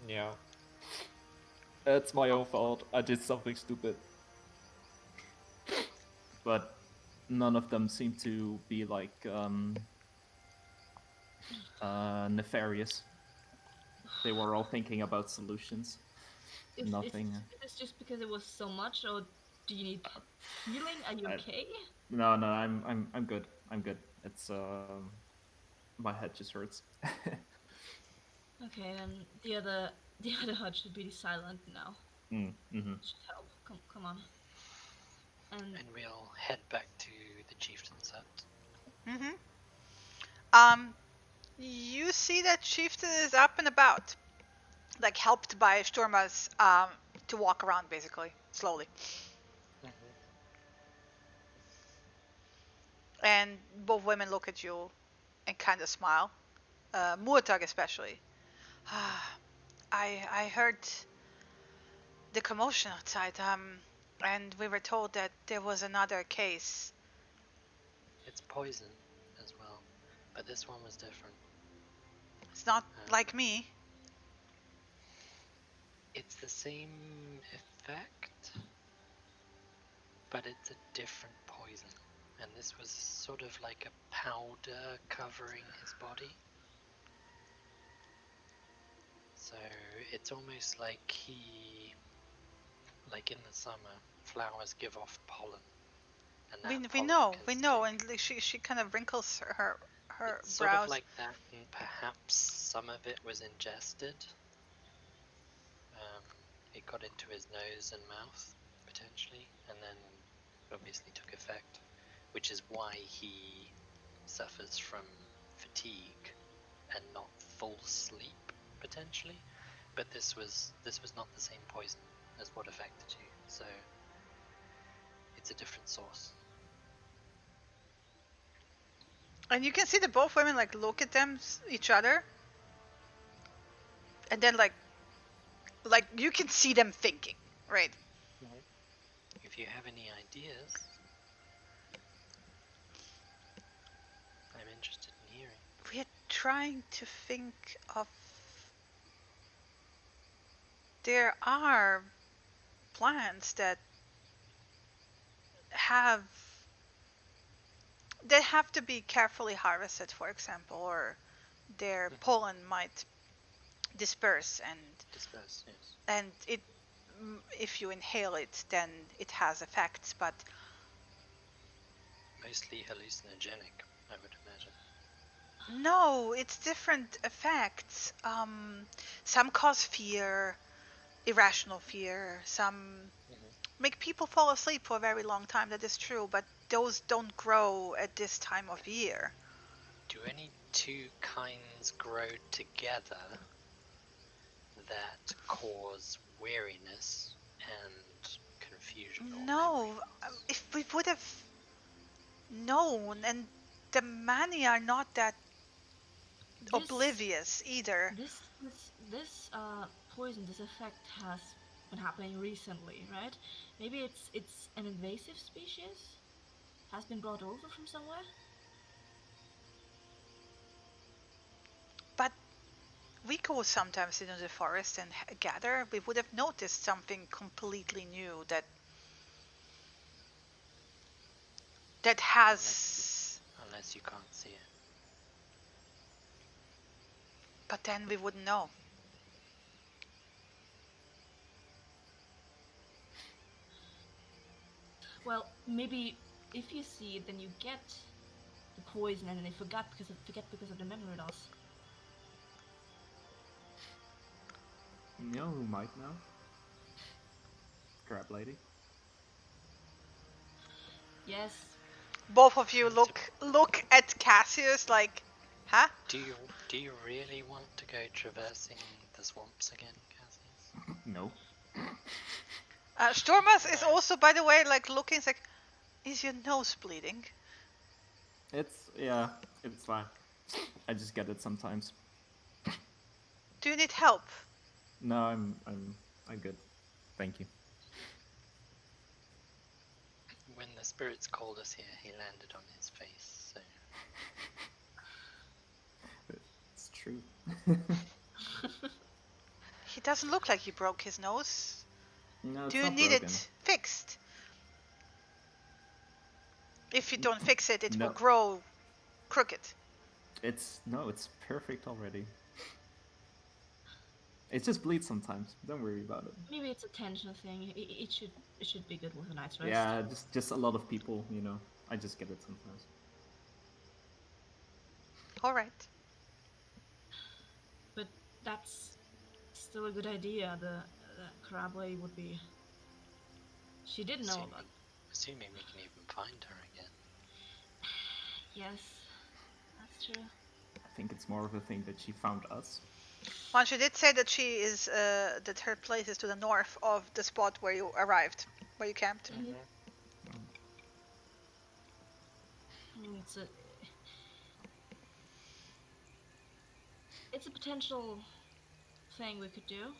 yeah, it's my own fault. I did something stupid, but none of them seem to be like nefarious. They were all thinking about solutions. Nothing. Is this just because it was so much, or do you need healing? Are you okay? No, I'm good. I'm good. It's my head just hurts. Okay, then the other hut should be silent now. Should help. Come on. And we'll head back to the chieftain's hut. You see that Chieftain is up and about, like helped by Stormas to walk around basically slowly. And both women look at you and kind of smile. Muatag especially. I heard the commotion outside, and we were told that there was another case. It's poison as well, but this one was different. It's not like me. It's the same effect, but it's a different poison. And this was sort of like a powder covering his body. So it's almost like like in the summer, flowers give off pollen. And We know, and she kind of wrinkles her it's brows. sort of like that, and perhaps some of it was ingested. It got into his nose and mouth, potentially, and then obviously took effect, which is why he suffers from fatigue and not full sleep, potentially. But this was not the same poison as what affected you, so it's a different source. And you can see that both women like look at each other, and then like you can see them thinking, right? If you have any ideas, I'm interested in hearing. We're trying to think of. There are plants that have to be carefully harvested, for example, or their pollen might disperse Disperse, yes. and it if you inhale it then it has effects, but Mostly hallucinogenic, I would imagine. no, it's different effects. Some cause fear, irrational fear, some make people fall asleep for a very long time. That is true, but those don't grow at this time of year. Do any two kinds grow together that cause weariness and confusion or No, memory loss? if we would have known, and the mani are not that oblivious either. This poison, this effect has been happening recently, right? Maybe it's an invasive species, has been brought over from somewhere. But we go sometimes into the forest and gather. We would have noticed something completely new that has. Unless you can't see it. But then we wouldn't know. Well, maybe if you see it, then you get the poison, and then you forget because of the memory loss. You know who might know? Crab Lady. Yes. Both of you look at Cassius like, huh? Do you really want to go traversing the swamps again, Cassius? No. Stormas is also, by the way, like looking like, is your nose bleeding? It's fine. I just get it sometimes. Do you need help? No, I'm good. Thank you. When the spirits called us here, he landed on his face, so... It's true. He doesn't look like he broke his nose. No, it's Do you not need broken. it fixed? If you don't fix it, it No. will grow crooked. It's perfect already. It just bleeds sometimes. Don't worry about it. Maybe it's a tension thing. It should be good with a night's rest. Yeah, just a lot of people, you know. I just get it sometimes. All right. But that's still a good idea. The crab lady would be. She did know about. Assuming we can even find her again. Yes, that's true. I think it's more of a thing that she found us. Well, she did say that she is that her place is to the north of the spot where you arrived, where you camped. Mm-hmm. I mean, it's a potential thing we could do.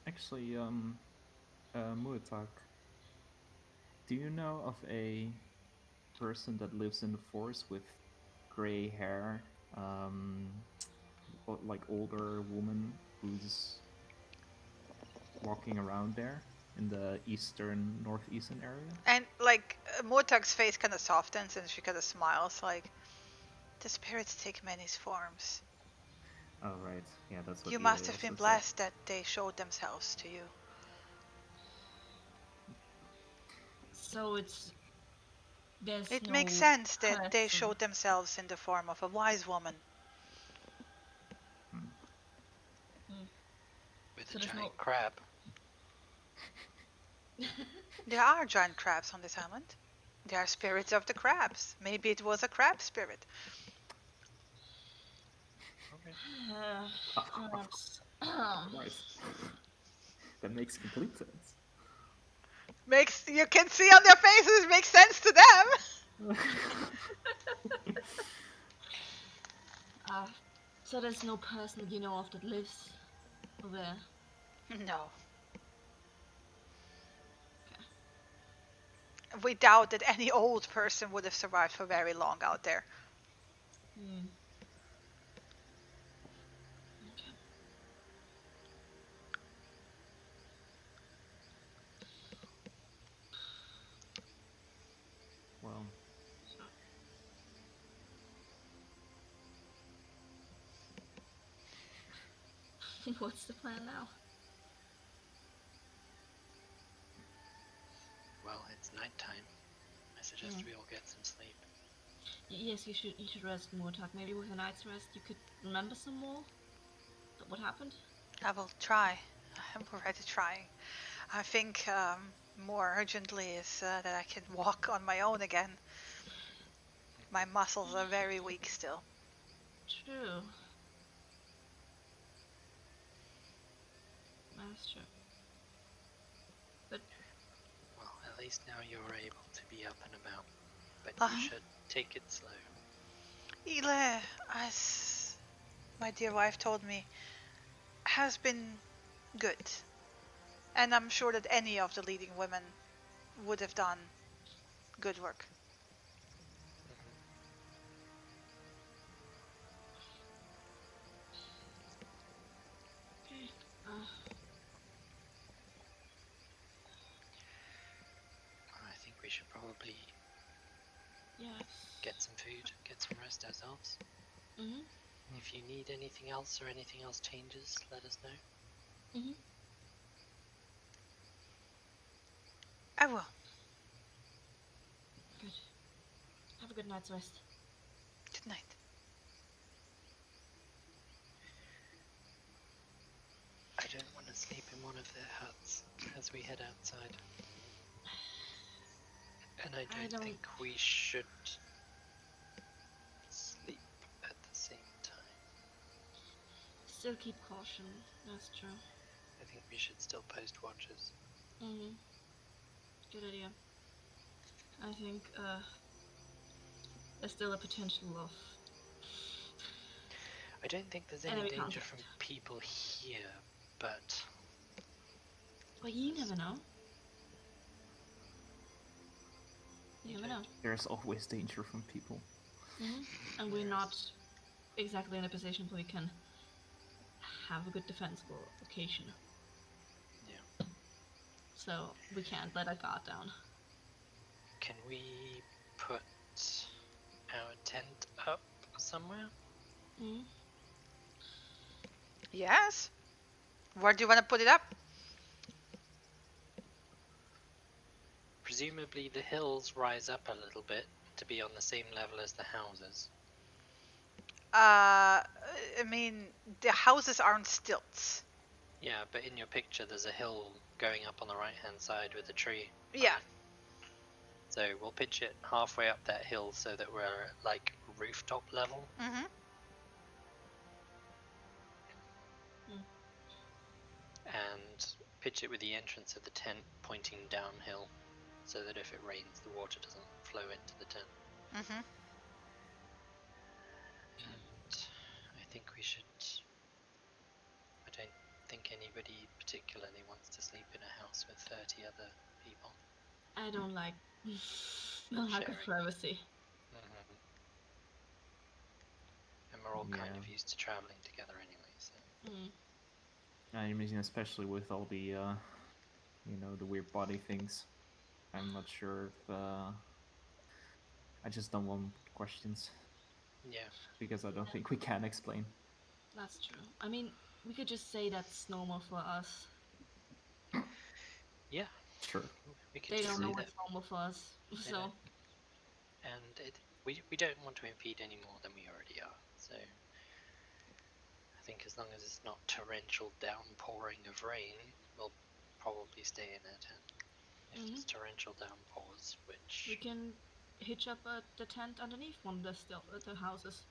Actually, Muatak, do you know of a person that lives in the forest with gray hair, like older woman who's walking around there in the northeastern area? And like Mortag's face kind of softens and she kind of smiles like, the spirits take many forms. Oh, right. Yeah, that's what You Eli must have also been said. blessed that they showed themselves to you. So It makes sense that they showed themselves in the form of a wise woman. With a giant crab. There are giant crabs on this island. They are spirits of the crabs. Maybe it was a crab spirit. Perhaps. Right. That makes complete sense. You can see on their faces, it makes sense to them. So there's no person that you know of that lives over there? No. Okay. We doubt that any old person would have survived for very long out there. Okay. Well. What's the plan now? Well, it's nighttime. I suggest we all get some sleep. Yes, you should rest more, Tuck. Maybe with a night's rest you could remember some more of what happened. I will try. I'm already trying. I think more urgently is that I can walk on my own again. My muscles are very weak still. True. That's true. But Well, at least now you're able to be up and about. But Uh-huh. you should take it slow. Ile, as my dear wife told me, has been good. And I'm sure that any of the leading women would have done good work. okay. I think we should probably Yes. get some food, get some rest ourselves. Mhm. If you need anything else or anything else changes, let us know. Mhm. I will. Good. Have a good night's rest. Good night. I don't want to sleep in one of their huts as we head outside. And I don't think we should sleep at the same time. Still keep caution. That's true. I think we should still post watches. Mhm. Good idea. I think there's still a potential of I don't think there's any enemy danger contact. from people here, but But you never know. You never know. There's always danger from people. And we're not exactly in a position where we can have a good defensible location. Yeah. So we can't let our guard down. Can we put our tent up somewhere? Mm. Yes. Where do you want to put it up? Presumably the hills rise up a little bit to be on the same level as the houses. I mean, the houses are on stilts. Yeah, but in your picture there's a hill going up on the right hand side with a tree. Yeah. So we'll pitch it halfway up that hill so that we're at like rooftop level. Mm-hmm. And pitch it with the entrance of the tent pointing downhill so that if it rains the water doesn't flow into the tent. Mm-hmm. And I think we should... I don't think anybody particularly wants to sleep in a house with 30 other people. I don't like the lack of Sharing. privacy. And we're all kind Yeah. of used to traveling together anyway, so... I imagine, especially with all the, the weird body things. I'm not sure if I just don't want questions. Yeah. Because I don't think we can explain. That's true. I mean, we could just say that's normal for us. Yeah. Sure. We could They just don't know say what's that. normal for us, so... And we don't want to impede any more than we already are, so... I think as long as it's not torrential downpouring of rain, we'll probably stay in our tent. If it's torrential downpours, which... We can hitch up the tent underneath one of the houses.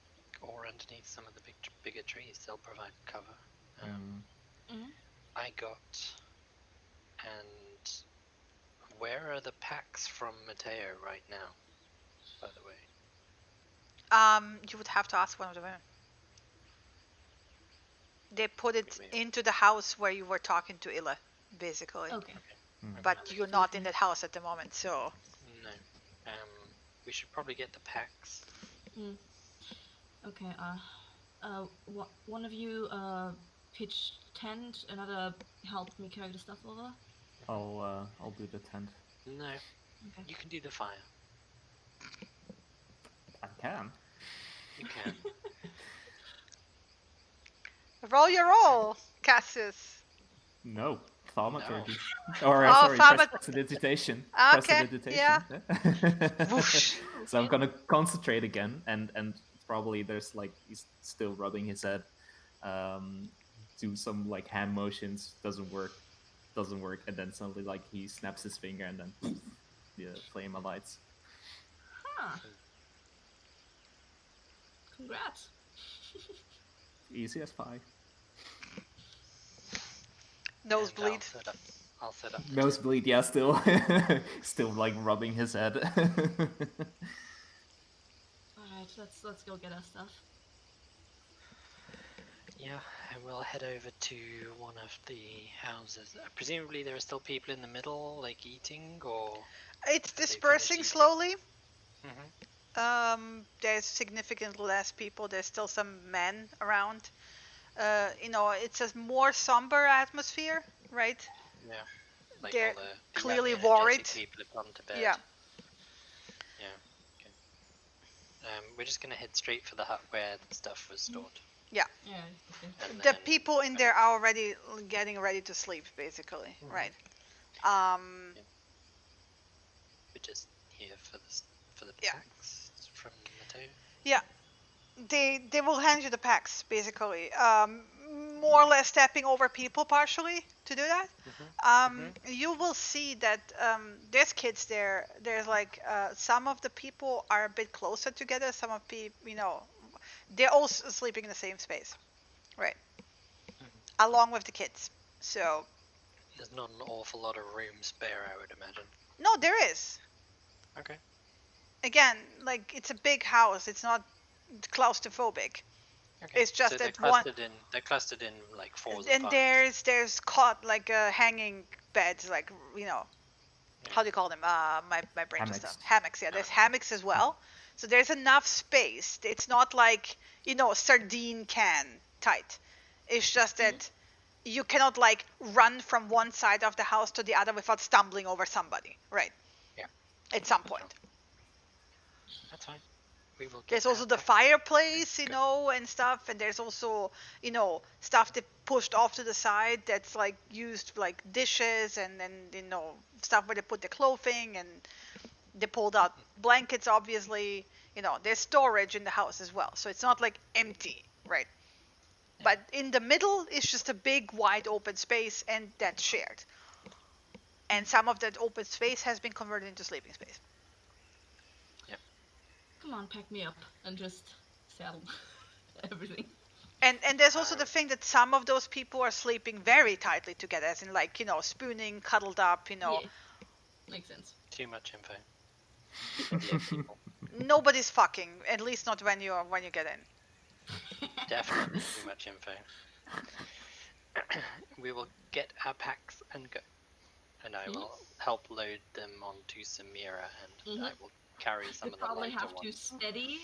Or underneath some of the bigger trees, they'll provide cover. Mm-hmm. I got... And where are the packs from Mateo right now, by the way? You would have to ask one of the women. They put it into the house where you were talking to Illa, basically. Okay. But you're not in that house at the moment, so... No. We should probably get the packs. Okay, one of you pitch tent, another help me carry the stuff over. I'll do the tent. No. Okay. You can do the fire. I can. You can. Roll your roll, Cassius. No, thaumaturgy. No. Or sorry, prestidigitation. Okay, yeah. So I'm gonna concentrate again, and probably there's like he's still rubbing his head, to do some like hand motions, doesn't work, and then suddenly like he snaps his finger and then the flame lights. Huh. Congrats. Easy as pie. Nosebleed. I'll set up the Nosebleed, yeah, still still like rubbing his head. Alright, let's go get our stuff. Yeah, and we'll head over to one of the houses. Presumably there are still people in the middle, like eating, or... It's Have they dispersing finished slowly. Mm-hmm. There's significantly less people. There's still some men around. It's a more somber atmosphere, right? Yeah. Like They're all the clearly young, energetic worried. people have gone to bed. Yeah. Yeah. Okay. We're just gonna head straight for the hut where the stuff was stored. Yeah. Yeah, okay. And The then, people in there are already getting ready to sleep, basically, right? We're just here for the Yeah. packs from Mateo. Yeah. They will hand you the packs, basically. More or less stepping over people partially to do that. You will see that there's kids there. There's like some of the people are a bit closer together. Some of people, they're all sleeping in the same space, right? Along with the kids. So There's not an awful lot of room spare, I would imagine. no, there is. Okay. Again, like it's a big house. It's not claustrophobic. Okay. It's just so that they're clustered in like fours and or fives. there's caught like hanging beds, like how do you call them? My brain just Hammocks. hammocks. Yeah, there's hammocks as well. So there's enough space. It's not like sardine can tight. It's just that you cannot like run from one side of the house to the other without stumbling over somebody, right? Yeah. At some point. That's fine. We will. There's also the fireplace, and stuff, and there's also, stuff that pushed off to the side that's like used like dishes and stuff where they put the clothing, and they pulled out blankets, obviously. There's storage in the house as well, so it's not like empty, right? Yeah. But in the middle is just a big wide open space, and that's shared. And some of that open space has been converted into sleeping space. Come on, pack me up and just saddle everything. And there's also the thing that some of those people are sleeping very tightly together, as in like, spooning, cuddled up, Yeah. Makes sense. Too much info. Nobody's fucking, at least not when you get in. Definitely too much info. We will get our packs and go. And I will help load them onto Samira, and I will carry some of the lighter ones. You probably have to steady,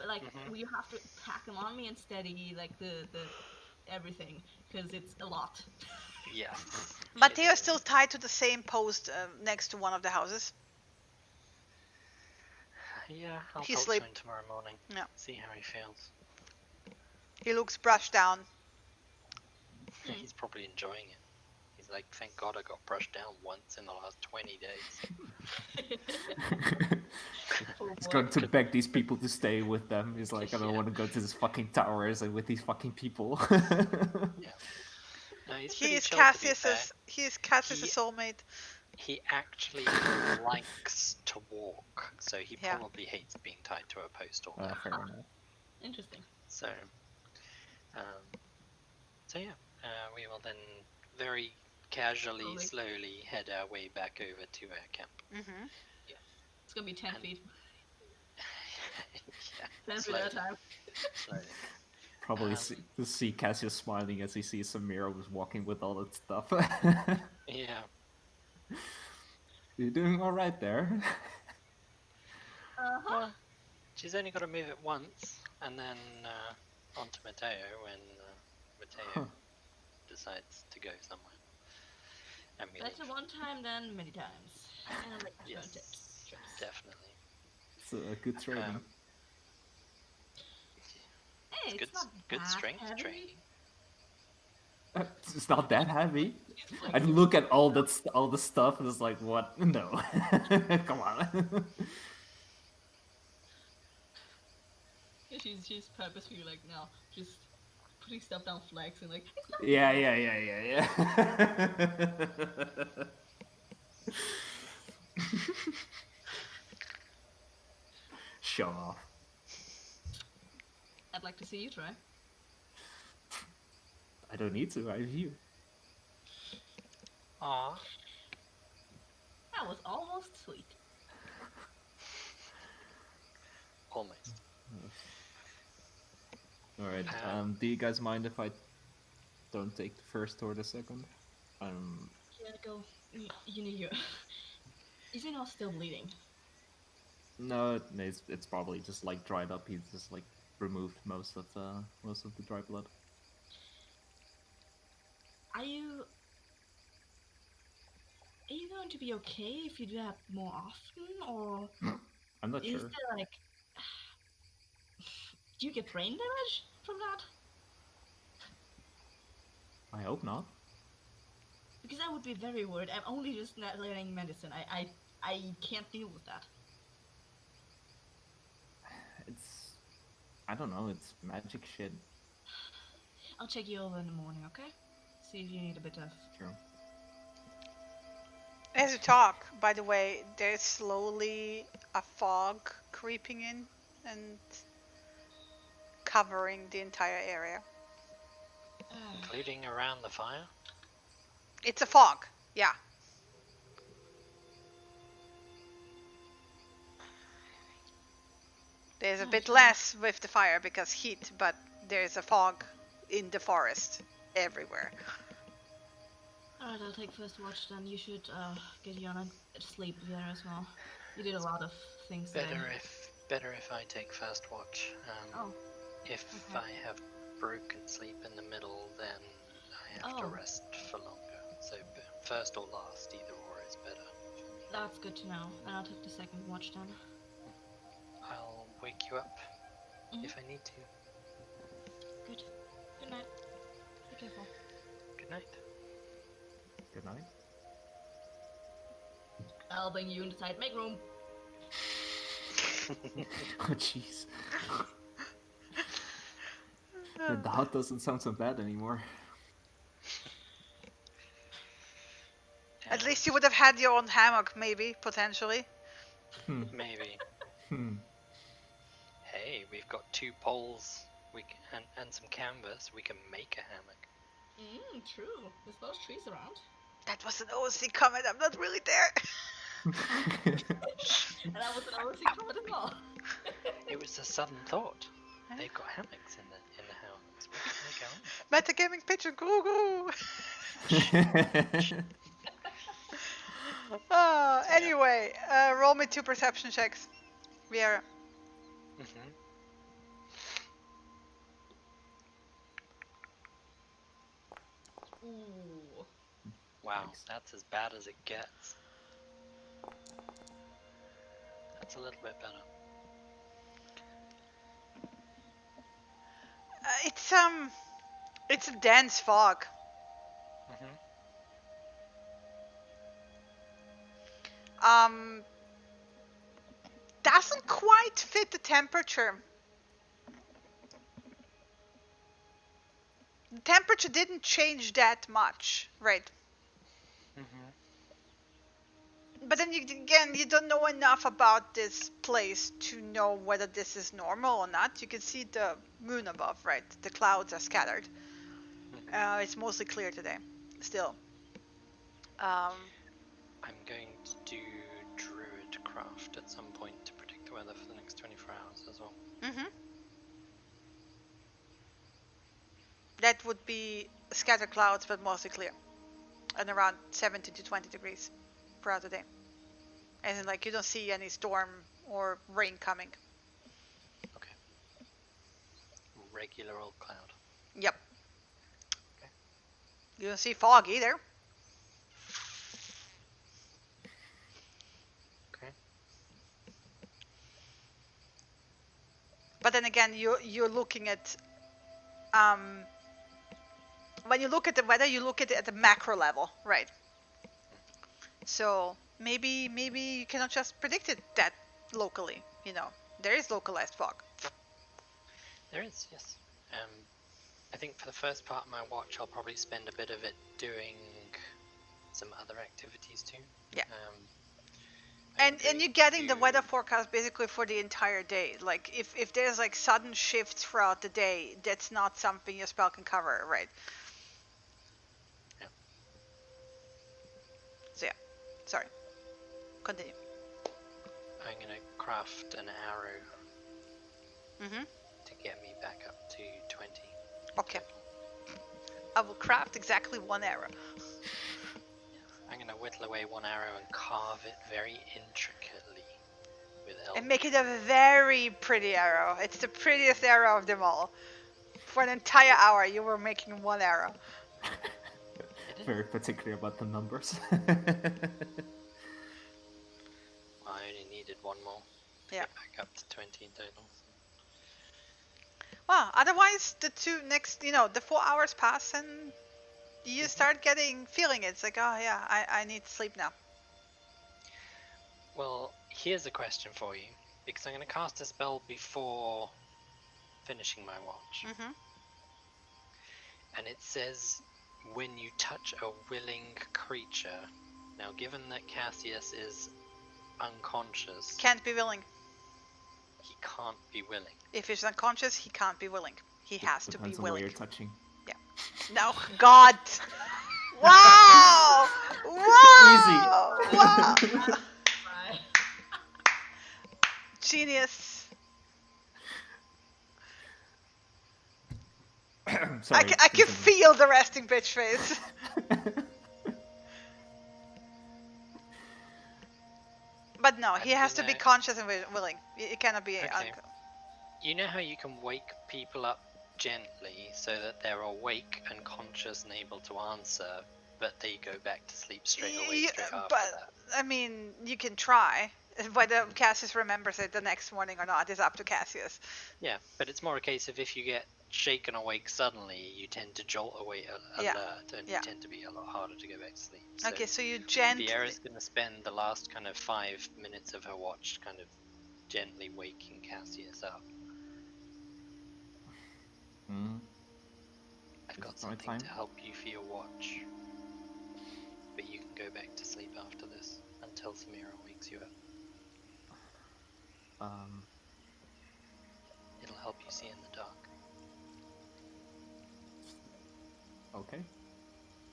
like you have to pack them on me and steady like the everything, because it's a lot. Yes. But they are still tied to the same post next to one of the houses. Yeah, I'll talk to him tomorrow morning. Yeah. See how he feels. He looks brushed down. He's probably enjoying it. He's like, thank God I got brushed down once in the last 20 days. He's going to beg these people to stay with them. He's like, I don't want to go to this fucking towers and with these fucking people. Yeah. No, he is Cassius's soulmate. He actually likes to walk, so he probably hates being tied to a post all day. Fair enough. Interesting. So yeah, we will then very casually, slowly head our way back over to our camp. Mm-hmm. Yeah. It's gonna be 10 feet. Yeah. 10 feet at a time. Slowly. Probably see Cassius smiling as he sees Samira was walking with all that stuff. Yeah. You're doing all right there. Well, she's only got to move it once, and then onto Mateo when Mateo decides to go somewhere. And we Better one time than many times. And yes, definitely. It's a good training. Hey, it's good strength heavy. training. It's not that heavy. I look at all the stuff and it's like, what? No, come on. She's purposefully like, no, just putting stuff down, flexing like. "It's not Yeah. Show off. I'd like to see you try. I don't need to. I have you. Aw. That was almost sweet. Almost. All right. Do you guys mind if I don't take the first or the second? Yeah, go. You need your. Is he not still bleeding? No, it's probably just like dried up. He's just like removed most of the dry blood. Are you going to be okay if you do that more often, or I'm not is sure. there like, do you get brain damage from that? I hope not. Because I would be very worried. I'm only just not learning medicine. I can't deal with that. I don't know. It's magic shit. I'll check you over in the morning, okay? See if you need a bit of. Sure. As you talk, by the way, there's slowly a fog creeping in and covering the entire area. Including around the fire? It's a fog, yeah. There's a bit less with the fire because heat, but there's a fog in the forest everywhere. Alright, I'll take first watch then. You should get you on a sleep there as well. You did a lot of things today. Better if I take first watch. If okay. I have broken sleep in the middle, then I have to rest for longer. So first or last, either or is better. That's good to know. Then I'll take the second watch then. I'll wake you up if I need to. Good. Good night. Be careful. Good night. Good night. I'll bring you inside. Make room. Oh jeez. The hut doesn't sound so bad anymore. At least you would have had your own hammock, maybe, potentially. Maybe. Hey, we've got 2 poles and some canvas. We can make a hammock. True. There's those trees around. That was an OC comment, I'm not really there. And that was an OC comment as well. It was a sudden thought. They've got hammocks in the house. We can make our own. Metagaming picture, goo. Anyway, roll me 2 perception checks. We are. Ooh. Wow, that's as bad as it gets. That's a little bit better. It's a dense fog. Doesn't quite fit the temperature. The temperature didn't change that much, right? But then you don't know enough about this place to know whether this is normal or not. You can see the moon above, right? The clouds are scattered. It's mostly clear today, still. I'm going to do Druidcraft at some point to predict the weather for the next 24 hours as well. That would be scattered clouds, but mostly clear. And around 70 to 20 degrees throughout the day. As in, like, you don't see any storm or rain coming. Okay. Regular old cloud. Yep. Okay. You don't see fog either. Okay. But then again, you're looking at when you look at the weather, you look at it at the macro level, right? So maybe you cannot just predict it that locally. There is localized fog. There is, yes. I think for the first part of my watch, I'll probably spend a bit of it doing some other activities too. Yeah. I'm And going you're getting the to- weather forecast basically for the entire day. Like if there's like sudden shifts throughout the day, that's not something your spell can cover, right? Yeah. So yeah. Sorry. Continue. I'm going to craft an arrow Mm-hmm. to get me back up to 20. Okay. total. I will craft exactly one arrow. I'm going to whittle away one arrow and carve it very intricately with And make elvish. it a very pretty arrow. It's the prettiest arrow of them all. For an entire hour, you were making one arrow. It is. Very particular about the numbers. Well, I only needed one more to Yeah. get back up to 20 in total. Well, otherwise, the 4 hours pass and you start feeling it. It's like, oh yeah, I need sleep now. Well, here's a question for you, because I'm going to cast a spell before finishing my watch. Mm-hmm. And it says, when you touch a willing creature. Now, given that Cassius is unconscious, Can't be willing. he can't be willing. If he's unconscious, he can't be willing. He has to be Depends on where willing. you're touching. No, God. Wow. Wow. Wow. Right. Genius. Sorry, I can continue. feel the resting bitch face. But no, he I'm has to be gonna- conscious and willing. It cannot be. Okay. You know how you can wake people up gently so that they're awake and conscious and able to answer, but they go back to sleep straight away, straight after but that? I mean, you can try. Whether Cassius remembers it the next morning or not is up to Cassius. Yeah, but it's more a case of if you get shaken awake suddenly, you tend to jolt away Yeah, alert, and yeah. you tend to be a lot harder to go back to sleep. Okay, so you gently. Vieira's going to spend the last kind of 5 minutes of her watch kind of gently waking Cassius up. Hmm. I've Is got it the right something to time? help you for your watch, but you can go back to sleep after this until Samira wakes you up. It'll help you see in the dark. Okay.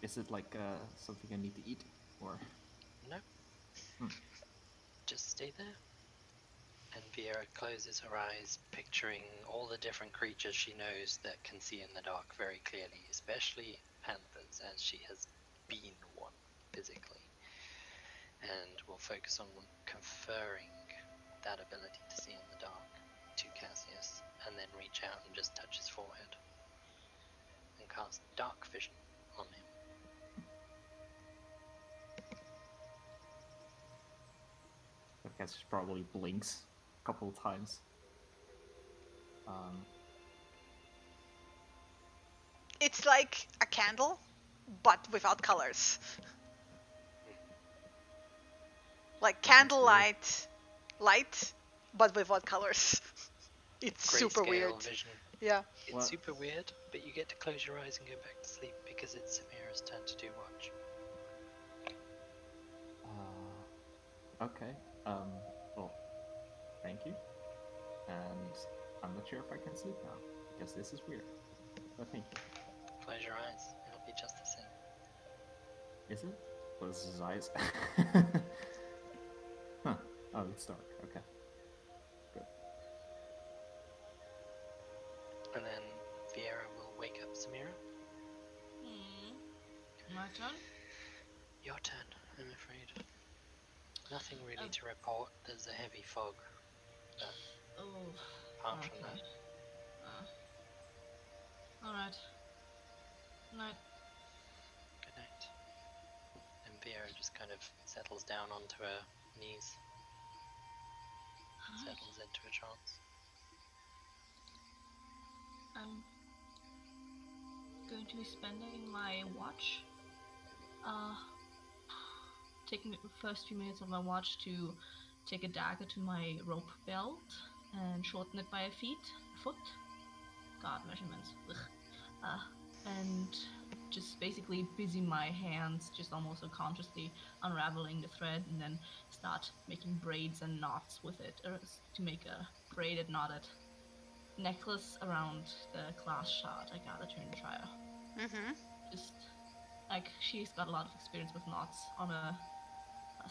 Is it like something I need to eat, or? No. Just stay there. And Vieira closes her eyes, picturing all the different creatures she knows that can see in the dark very clearly, especially panthers, as she has been one physically. And we'll focus on conferring that ability to see in the dark to Cassius, and then reach out and just touch his forehead and cast dark vision on him. I guess she probably blinks a couple of times. It's like a candle, but without colors. Like candlelight, light, but without colors. It's super Grayscale weird. vision. Yeah. It's What? super weird, but you get to close your eyes and go back to sleep because it's Samira's turn to do watch. Okay. Well, thank you. And I'm not sure if I can sleep now because this is weird. But thank you. Close your eyes, it'll be just the same. Is it? What is his eyes? Huh. Oh, it's dark. Okay. Good. And then Vieira will wake up Samira. My turn? Your turn, I'm afraid. Nothing really to report. There's a heavy fog. But Oh. apart from that, Alright. Night. good night. And Vieira just kind of settles down onto her knees. Settles into a trance. I'm going to be spending my watch. Taking the first few minutes of my watch to take a dagger to my rope belt and shorten it by a foot. God, measurements. Ugh. and just basically busy my hands, just almost unconsciously unraveling the thread, and then start making braids and knots with it, to make a braided, knotted necklace around the glass shard I gathered during the trial. Mm-hmm. Just like she's got a lot of experience with knots on a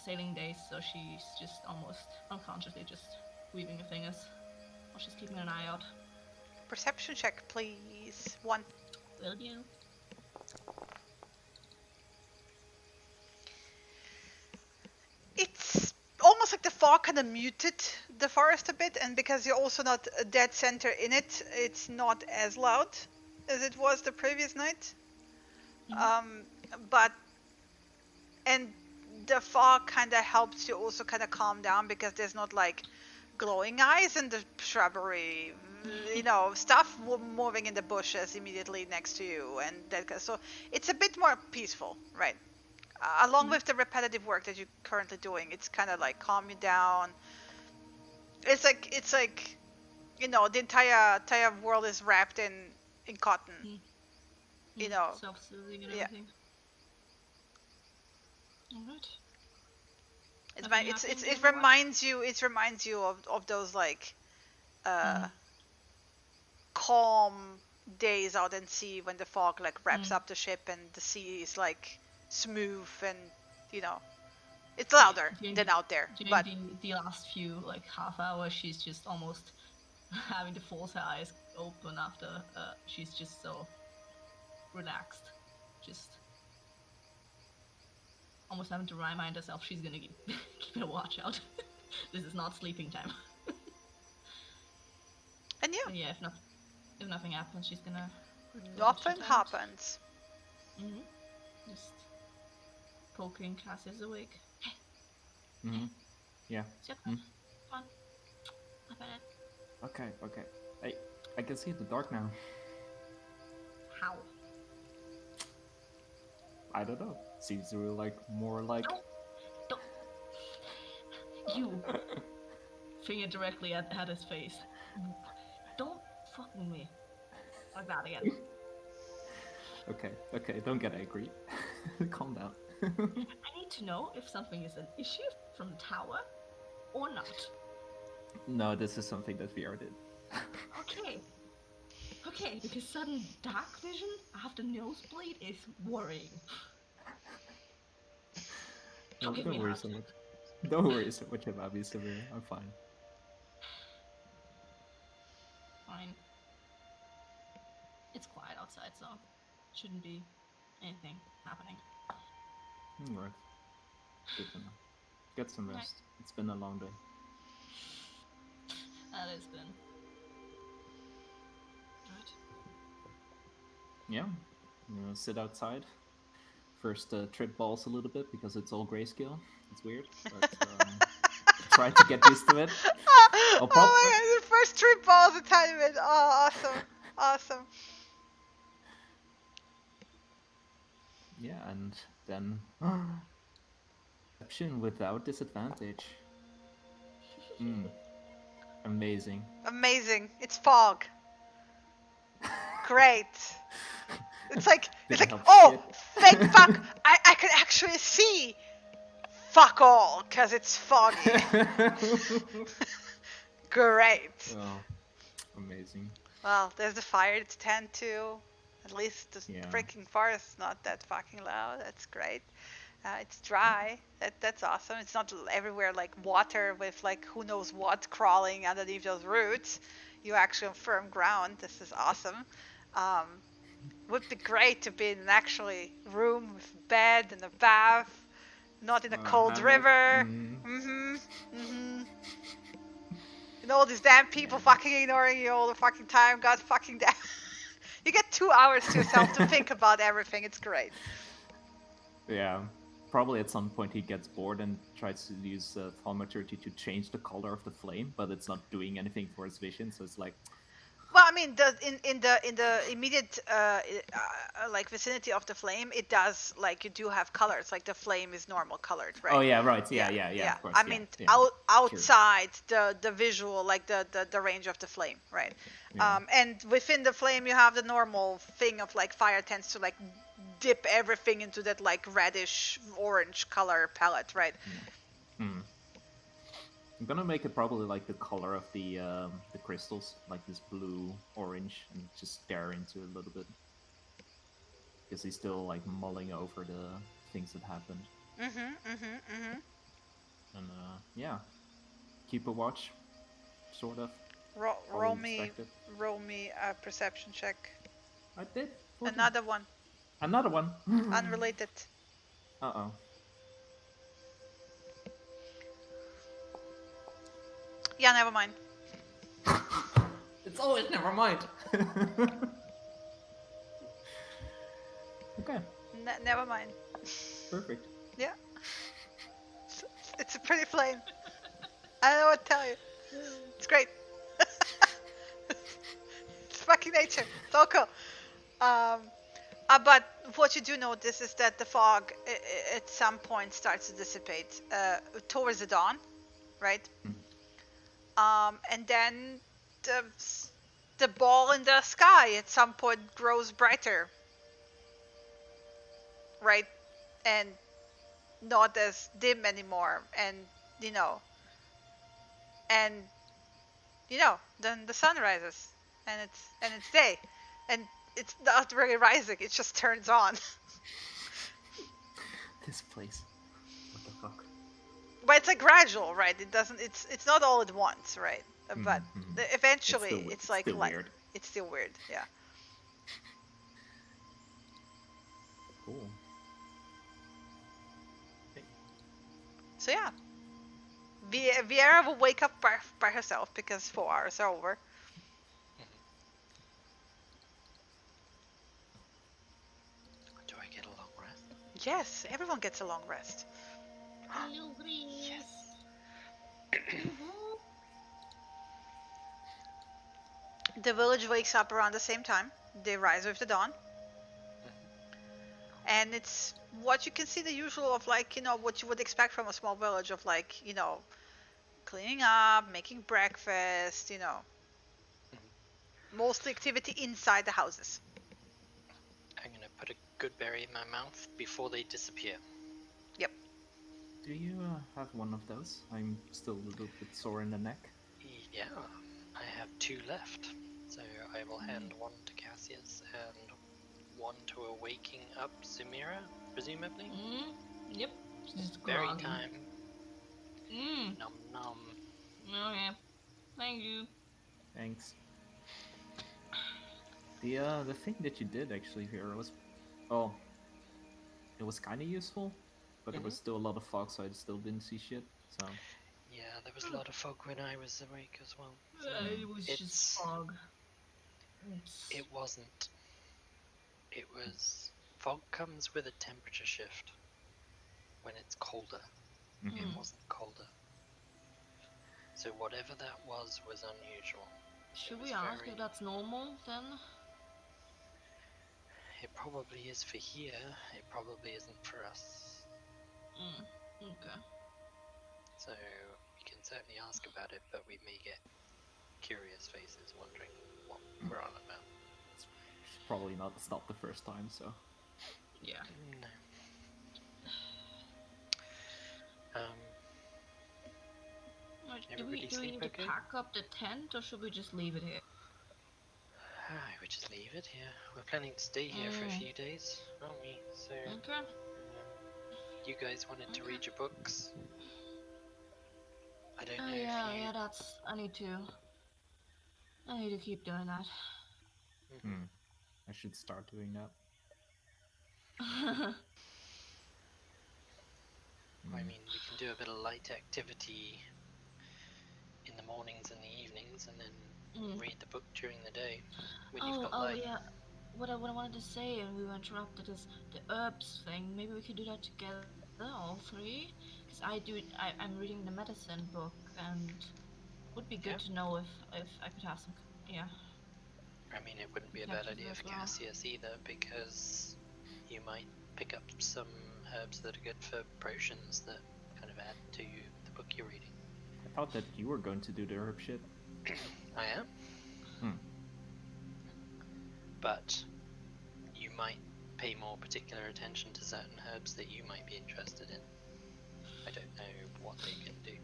sailing days, so she's just almost unconsciously just weaving her fingers while she's keeping an eye out. Perception check, please. 1. Will you? It's almost like the fog kind of muted the forest a bit, and because you're also not a dead center in it, it's not as loud as it was the previous night. But and the fog kind of helps you also kind of calm down because there's not like glowing eyes in the shrubbery, stuff moving in the bushes immediately next to you, and so it's a bit more peaceful, right? Along with the repetitive work that you're currently doing, it's kind of like calm you down. It's like the entire world is wrapped in cotton. Self-soothing and Yeah. everything. Alright. It reminds you of those like calm days out at sea when the fog like wraps up the ship and the sea is like smooth and it's louder than out there. But the last few like half hours, she's just almost having to force her eyes open after she's just so relaxed, just almost having to remind herself she's gonna keep a watch out. This is not sleeping time. And yeah, if nothing happens, she's gonna. Nothing happens. Just poking Cassie's awake. Yeah. Come on. Up at it. Okay. I can see the dark now. How? I don't know. Seems like more like. Don't. You. Finger directly at his face. Don't fuck with me. Like that again. Okay, don't get angry. Calm down. I need to know if something is an issue from the tower or not. No, this is something that VR did. Okay, because sudden dark vision after nosebleed is worrying. No, don't worry so much. Don't worry so much about me, Samir. I'm fine. Fine. It's quiet outside, so shouldn't be anything happening. Alright. Good to know. Get some rest. It's been a long day. That has been. Right. Yeah. Sit outside. First, trip balls a little bit because it's all grayscale. It's weird, but try to get used to it. Oh my god, the first trip balls a tiny bit. Oh, awesome. Yeah, and then perception without disadvantage. Amazing. It's fog. Great. It's like oh, thank fuck, I can actually see. Fuck all, cause it's foggy. Great. Oh, amazing. Well, there's the fire to tend to. At least the freaking forest's not that fucking loud. That's great. It's dry. That's awesome. It's not everywhere like water with like who knows what crawling underneath those roots. You're actually on firm ground. This is awesome. Would be great to be in an actually room with a bed and a bath, not in a cold river. All these damn people fucking ignoring you all the fucking time. God fucking damn. You get 2 hours to yourself to think about everything. It's great. Yeah. Probably at some point he gets bored and tries to use thaumaturgy to change the color of the flame, but it's not doing anything for his vision, so it's like, Well, I mean, in the immediate like vicinity of the flame, it does like you do have colors. Like the flame is normal colored, right? Oh yeah, right. Yeah, of course. I Yeah, mean, yeah. outside the visual, like the range of the flame, right? Yeah. And within the flame, you have the normal thing of like fire tends to like dip everything into that like reddish orange color palette, right? Hmm. I'm gonna make it probably like the color of the crystals, like this blue orange, and just stare into it a little bit because he's still like mulling over the things that happened. And yeah, keep a watch, sort of. Roll Probably me, distracted. a perception check. I did. 14. Another one, Another one. unrelated. Uh-oh. Yeah, never mind. It's always never mind. Okay. Never mind. Perfect. Yeah, it's a pretty flame. I don't know what to tell you. It's great. It's fucking nature. It's all cool. But what you do notice is that the fog at some point starts to dissipate towards the dawn, right? And then the ball in the sky at some point grows brighter, right? And not as dim anymore. And you know, and then the sun rises, and it's day, and it's not really rising. It just turns on. This place. What the fuck? But it's like gradual, right? It doesn't. It's not all at once, right? But eventually, it's like still weird. It's still weird, yeah. Cool. So yeah, Viera will wake up by herself because 4 hours are over. Do I get a long rest? Yes, everyone gets a long rest. Hello, Breeze. Yes. The village wakes up around the same time. They rise with the dawn. And it's what you can see, the usual of like, what you would expect from a small village of like, cleaning up, making breakfast, mostly activity inside the houses. I'm gonna put a good berry in my mouth before they disappear. Yep. Do you have one of those? I'm still a little bit sore in the neck. Yeah, I have 2 left. So I will hand one to Cassius and one to a waking up Sumira, presumably. Yep. Just Berry groggy. time. Nom nom. Okay. Thank you. Thanks. The thing that you did actually here was, well, it was kind of useful, but there was still a lot of fog, so I still didn't see shit. So Yeah, there was a lot of fog when I was awake as well. So It was just fog. Oops. it wasn't. It was fog comes with a temperature shift when it's colder. It wasn't colder. So whatever that was unusual. Should we ask if that's normal then? It probably is for here. It probably isn't for us. Okay. So we can certainly ask about it, but we may get curious faces wondering what we're on about. it's probably not. It's not the first time, so Yeah. No. Do we need to pack up the tent, or should we just leave it here? We just leave it here. We're planning to stay here for a few days, aren't we? So Okay. you guys wanted to read your books. I don't know if you... Yeah, that's... I need to keep doing that. I should start doing that. I mean, we can do a bit of light activity in the mornings and the evenings, and then read the book during the day when you've got light. Yeah. What I wanted to say, and we were interrupted, is the herbs thing. Maybe we could do that together, all 3. Because I'm reading the medicine book, and it would be good to know if I could have some. Yeah. I mean, it wouldn't be a bad idea for Cassius either, because you might pick up some herbs that are good for potions that kind of add to the book you're reading. I thought that you were going to do the herb shit. I am. But you might pay more particular attention to certain herbs that you might be interested in. I don't know what they can do.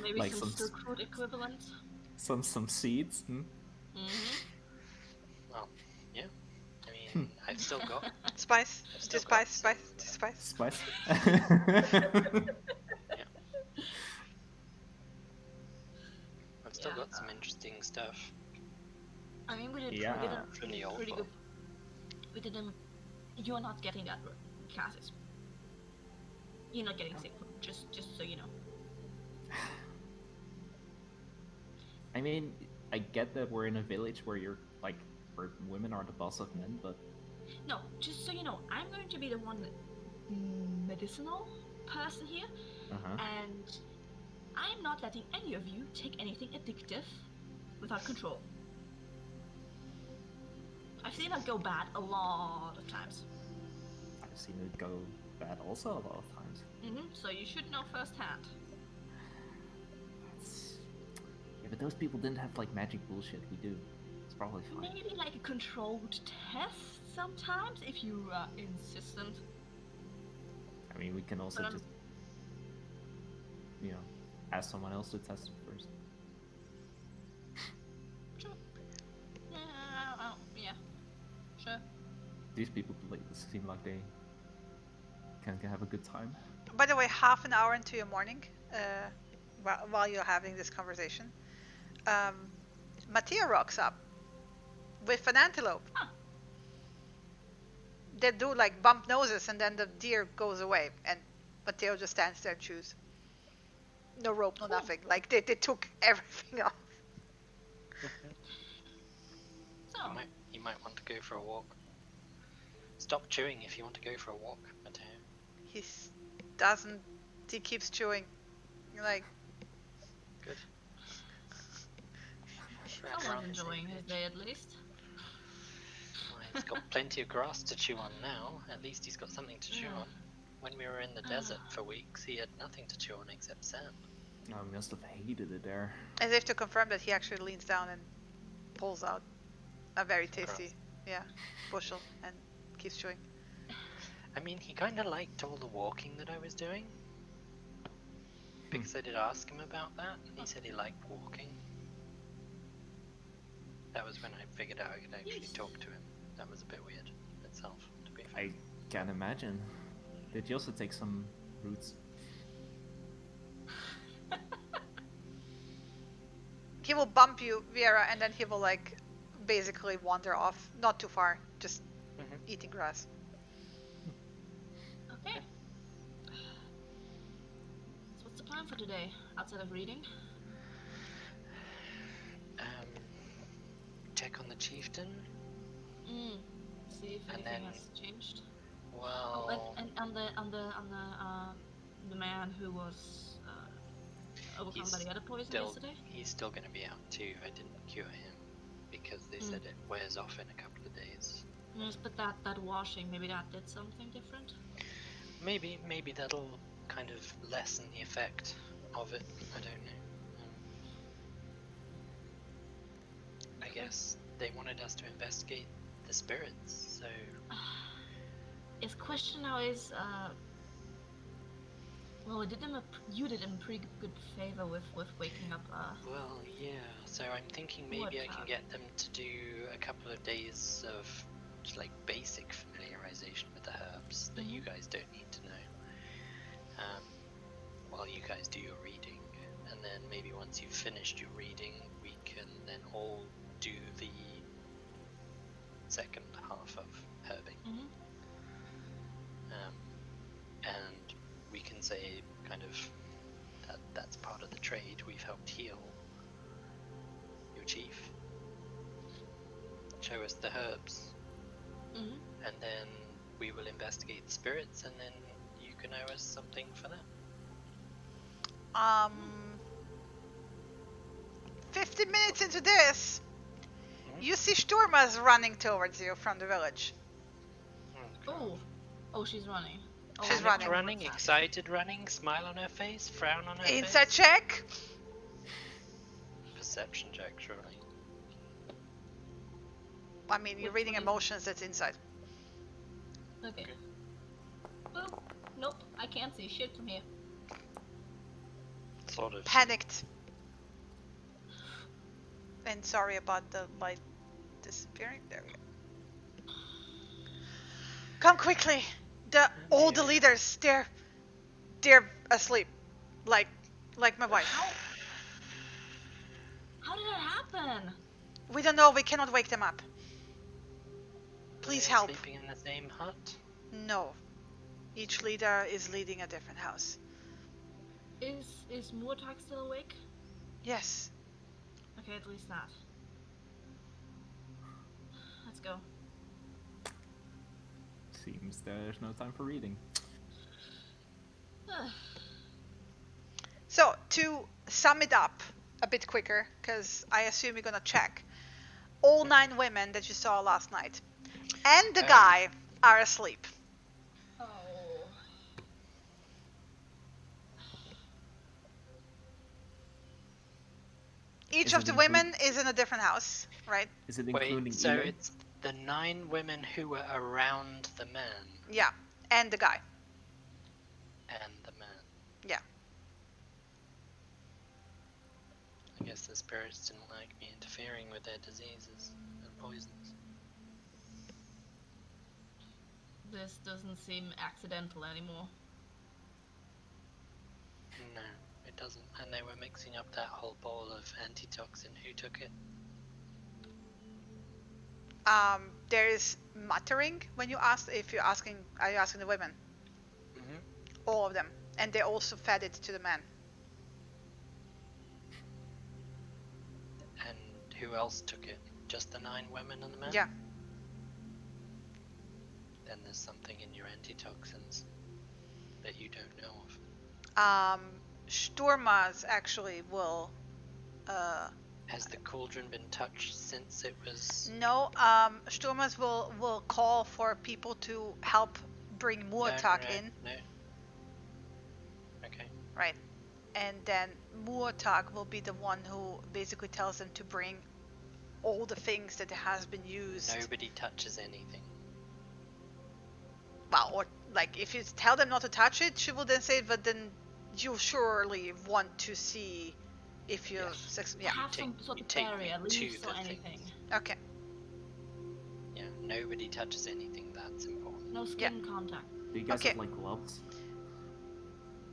Maybe Like some some silk root equivalent. Some seeds. Well, yeah. I mean, I've still got Spice. I've still Just got spice. some, Just spice. Spice. I've still got some interesting stuff. I mean, we did from the old pretty book. good. We didn't. You're not getting that, Cassis. You're not getting sick. Just so you know. I mean, I get that we're in a village where you're like, where women are the boss of men, but No, just so you know, I'm going to be the one medicinal person here, and I am not letting any of you take anything addictive without control. I've seen that go bad a lot of times. I've seen it go bad also a lot of times. So you should know firsthand. Yeah, but those people didn't have like magic bullshit. We do. It's probably fine. Maybe like a controlled test sometimes, if you are insistent. I mean, we can also just, ask someone else to test it first. Sure. Yeah. Sure. These people seem like they can have a good time. By the way, half an hour into your morning, while you're having this conversation, Mattia rocks up with an antelope. They do like bump noses, and then the deer goes away, and Matteo just stands there and chews. No rope, no nothing. Like they took everything off. So You might want to go for a walk. Stop chewing if you want to go for a walk, Matteo. He doesn't. He keeps chewing. Like. Good. someone's enjoying his day at least. Well, he's got plenty of grass to chew on now. At least he's got something to chew on. When we were in the desert for weeks, he had nothing to chew on except sand. Oh, I must have hated it there. As if to confirm that he actually leans down and pulls out a very tasty, bushel and keeps chewing. I mean, he kind of liked all the walking that I was doing. Because I did ask him about that, and he said he liked walking. That was when I figured out I could actually talk to him. That was a bit weird itself, to be fair. I can't imagine. Did you also take some roots? He will bump you, Viera, and then he will like basically wander off. Not too far, just eating grass. Okay. So what's the plan for today, outside of reading? Check on the chieftain. See if anything has changed. Well, and the man who was overcome by the other poison yesterday. He's still going to be out too. I didn't cure him because they said it wears off in a couple of days. Yes, but that washing, maybe that did something different. Maybe that'll kind of lessen the effect of it. I don't know. I guess they wanted us to investigate the spirits, so. His question now is, well, you did him a pretty good favor with waking up. Well, yeah. So I'm thinking maybe I can get them to do a couple of days of just like basic familiarization with the herbs that you guys don't need to know. While you guys do your reading, and then maybe once you've finished your reading, we can then all do the second half of herbing. And we can say kind of that's part of the trade. We've helped heal your chief. Show us the herbs. And then we will investigate the spirits, and then you can owe us something for that. 50 minutes into this, You see Sturma's running towards you from the village. Oh, she's running. Oh, She's Panicked running. running, excited running, smile on her face, frown on her Inside face. check. Perception check, surely. I mean, you're reading emotions. That's inside. Okay. Boop. Nope, I can't see shit from here. Sort of. Panicked. And sorry about the light disappearing. There we go. Come quickly. All the leaders, they're asleep. Like my wife. How did that happen? We don't know. We cannot wake them up. Please Are they help. Sleeping in the same hut? No. Each leader is leading a different house. Is Murtag still awake? Yes. Okay, at least that. Let's go. Seems there's no time for reading. So, to sum it up a bit quicker, because I assume you're gonna check. All 9 women that you saw last night and the guy are asleep. Oh. Each of the women is in a different house, right? Is it including Wait, so Eli? it's the 9 women who were around the man Yeah, and the guy. and the man. Yeah. I guess the spirits didn't like me interfering with their diseases and poisons. This doesn't seem accidental anymore. No, it doesn't. And they were mixing up that whole bowl of antitoxin. Who took it? There is muttering when you ask. Are you asking the women? Mm-hmm. All of them, and they also fed it to the man. And who else took it? Just the 9 women and the man? Yeah. Then there's something in your antitoxins that you don't know of. Sturmas actually will. Has the cauldron been touched since it was? No. Sturmas will call for people to help bring Murtag in. No. Okay. Right. And then Murtag will be the one who basically tells them to bring all the things that has been used. Nobody touches anything. Well, or like if you tell them not to touch it, she will then say, but then you'll surely want to see if you yeah. Have some sort of area, leaves or anything. Okay. Yeah, nobody touches anything that's important. No skin contact. Do you guys Okay. have like gloves?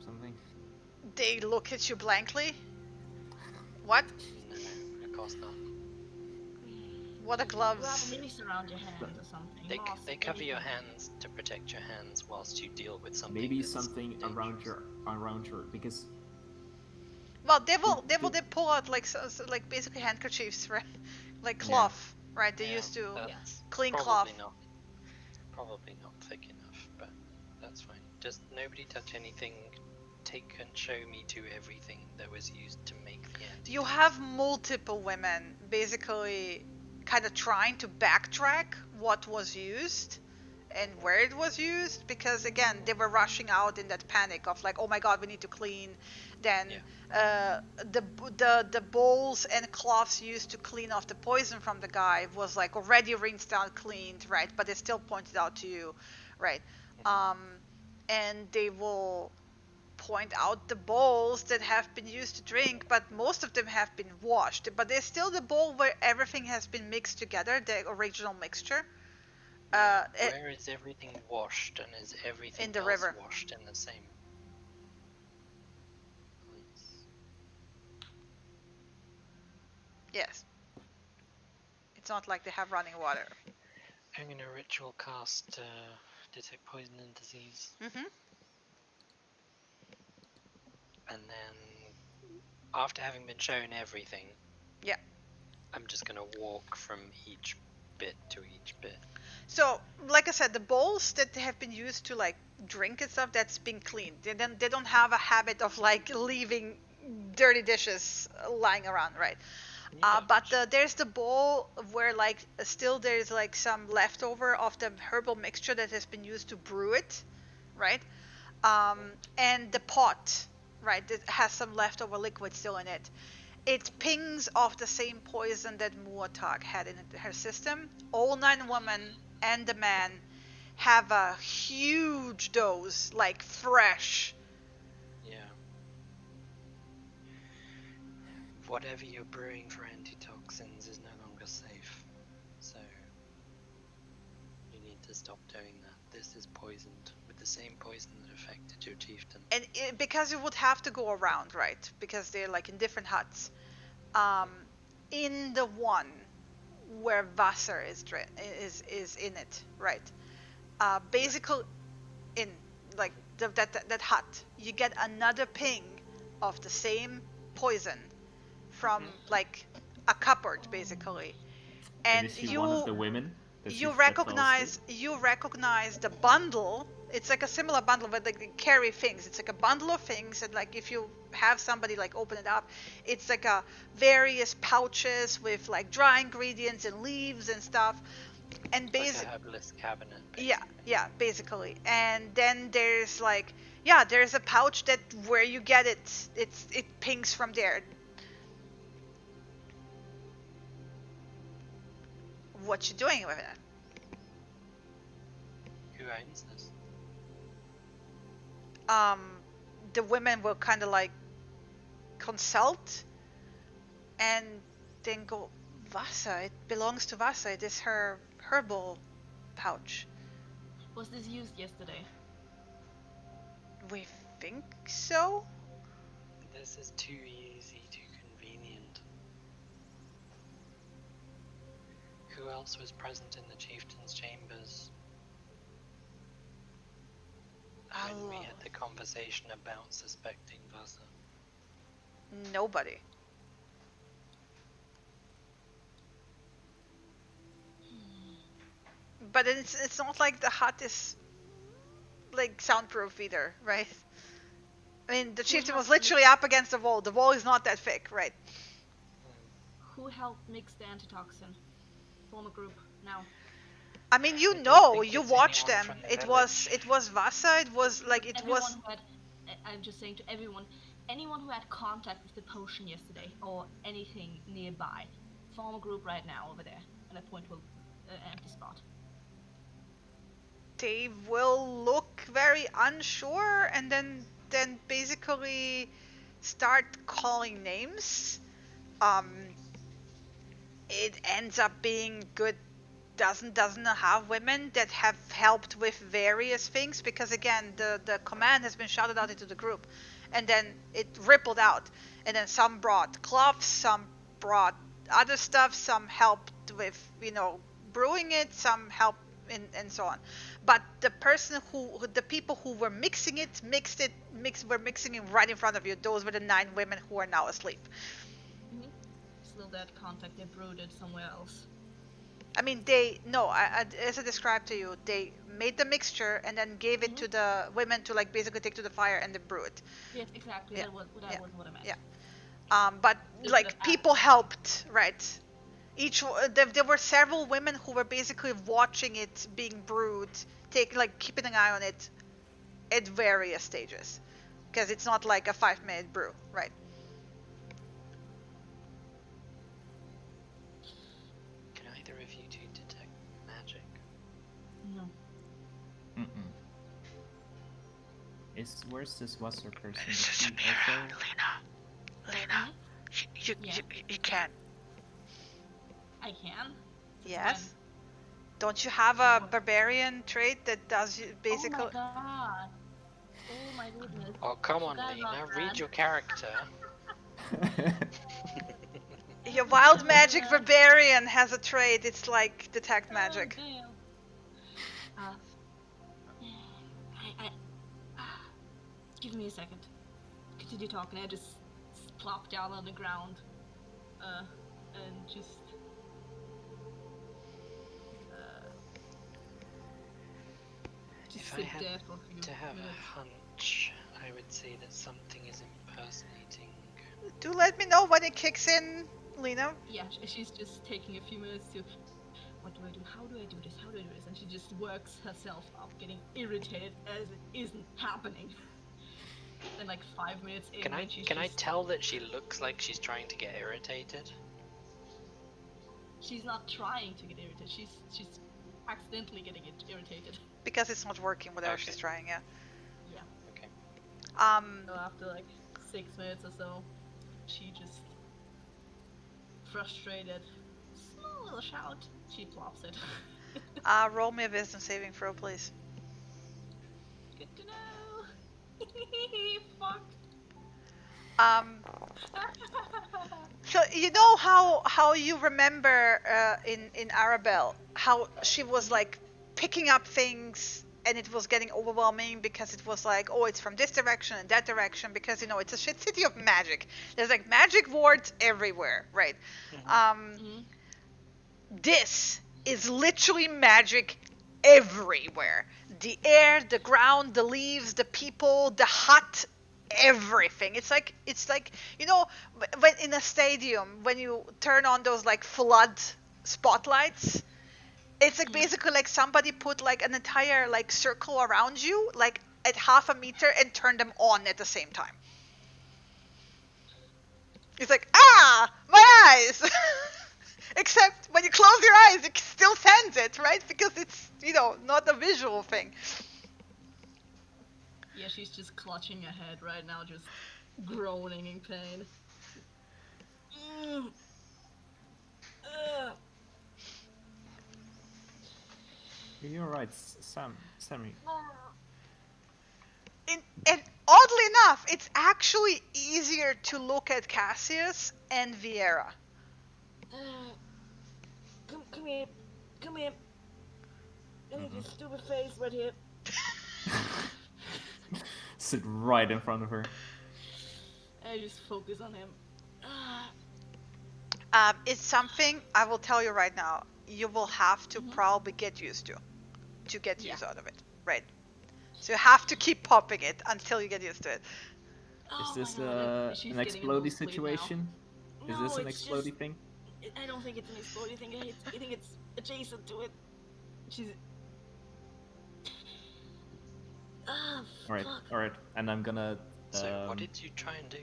Something? They look at you blankly. What? No, of course not. What are You have gloves? a noose around your hand or something. Mask, They cover your anything. hands to protect your hands whilst you deal with something. Maybe that's something dangerous. around your because Well, they will pull out like like basically handkerchiefs, right? Like cloth, right? They used to That's clean probably cloth. Probably not thick enough, but that's fine. Just nobody touch anything. Take and show me to everything that was used to make the antidote. You have multiple women basically kind of trying to backtrack what was used and where it was used, because again they were rushing out in that panic of like, oh my god, we need to clean. Then the bowls and cloths used to clean off the poison from the guy was like already rinsed out, cleaned, right? But they still pointed out to you, right? And they will point out the bowls that have been used to drink, but most of them have been washed. But there's still the bowl where everything has been mixed together, the original mixture. Where is everything washed, and is everything in the else river. washed in the same place? Yes. It's not like they have running water. I'm gonna ritual cast detect poison and disease, Mm-hmm. and then after having been shown everything, Yeah. I'm just gonna walk from each bit to each bit. So, like I said, the bowls that have been used to like drink and stuff, that's been cleaned. They don't have a habit of like leaving dirty dishes lying around, right? But there's the bowl where like still there's like some leftover of the herbal mixture that has been used to brew it, right? And the pot, right, that has some leftover liquid still in it. It pings off the same poison that Muatak had in her system. All 9 women and the man have a huge dose, like fresh. Yeah. Whatever you're brewing for antitoxins is no longer safe. So you need to stop doing that. This is poisoned with the same poison that affected your chieftain. And because you would have to go around, right? Because they're like in different huts. In the one where Vassar is in it, right? Basically, in like that hut, you get another ping of the same poison from like a cupboard, basically, and is she one of the women? you recognize the bundle. It's like a similar bundle, but like they carry things. It's like a bundle of things, and like if you have somebody like open it up, it's like a various pouches with like dry ingredients and leaves and stuff. And Like a herbalist cabinet. yeah, basically. And then there's like there's a pouch that where you get it. It pings from there. What you doing with it? Who owns this? The women will kind of like consult and then go, Vasa, it belongs to Vasa. It is her herbal pouch. Was this used yesterday? We think so. This is too easy, too convenient. Who else was present in the chieftain's chambers when we had the conversation about suspecting Vasa? Nobody. But it's not like the hut is like soundproof either, right? I mean, the chieftain was literally up against the wall. The wall is not that thick, right? Who helped mix the antitoxin? Form a group now. I mean, you watched them. It was Vasa. It was like I'm just saying to everyone, anyone who had contact with the potion yesterday or anything nearby, form a group right now over there, and I point to an empty spot. They will look very unsure, and then basically start calling names. It ends up being good dozen and a half women that have helped with various things, because again the command has been shouted out into the group, and then it rippled out, and then some brought cloths, some brought other stuff, some helped with brewing it, some helped and so on. But the people who were mixing it were mixing it right in front of you. Those were the 9 women who are now asleep. Still that contact, they brewed it somewhere else. I mean, as I described to you, they made the mixture and then gave it to the women to like basically take to the fire and then brew it. Yes, exactly. That was what I meant. Yeah. But like people helped, right? There were several women who were basically watching it being brewed, keeping an eye on it at various stages, because it's not like a 5-minute brew, right? Can either of you two detect magic? No. Where's this Wasser person? Lena, you can. I can? Yes. Don't you have a barbarian trait that does basically? Oh my god. Oh my goodness. Oh, come on, Lena, read your character. Your wild magic barbarian has a trait. It's like detect magic. Give me a second. Continue talking. I just plop down on the ground, and just. If I had to have a hunch, I would say that something is impersonating. Do let me know when it kicks in, Lena? Yeah, she's just taking a few minutes to. What do I do? How do I do this? How do I do this? And she just works herself up, getting irritated as it isn't happening. Then, like 5 minutes in, when she's Can I just, tell that she looks like she's trying to get irritated? she's not trying to get irritated. She's accidentally getting irritated. Because it's not working, whatever Okay. she's trying, yeah. Yeah. Okay. So after like 6 minutes or so, she just frustrated, small little shout. She plops it. Roll me a wisdom saving throw, please. Good to know. Fuck. So you know how you remember in Arabelle how she was like picking up things and it was getting overwhelming because it was like, oh, it's from this direction and that direction, because you know it's a shit city of magic. There's like magic wards everywhere, right? This is literally magic everywhere. The air, the ground, the leaves, the people, the hut, everything. It's like you know, when in a stadium when you turn on those like flood spotlights, it's like basically like somebody put like an entire like circle around you, like at half a meter, and turn them on at the same time. It's like, my eyes. Except when you close your eyes, you can still sense it, right? Because it's, you know, not a visual thing. Yeah, she's just clutching her head right now, just groaning in pain. You're right, Sammy. And oddly enough, it's actually easier to look at Cassius and Vieira. Come here. Come here. I need your stupid face right here. Sit right in front of her. I just focus on him. It's something I will tell you right now. You will have to probably get used to get use out of it, right? So you have to keep popping it until you get used to it. Is this She's an getting a explodey nosebleed situation? now. Is No, this an it's explodey just- thing? I don't think it's an exploding thing. I think it's adjacent to it. She's. Alright. And I'm gonna. So what did you try and do?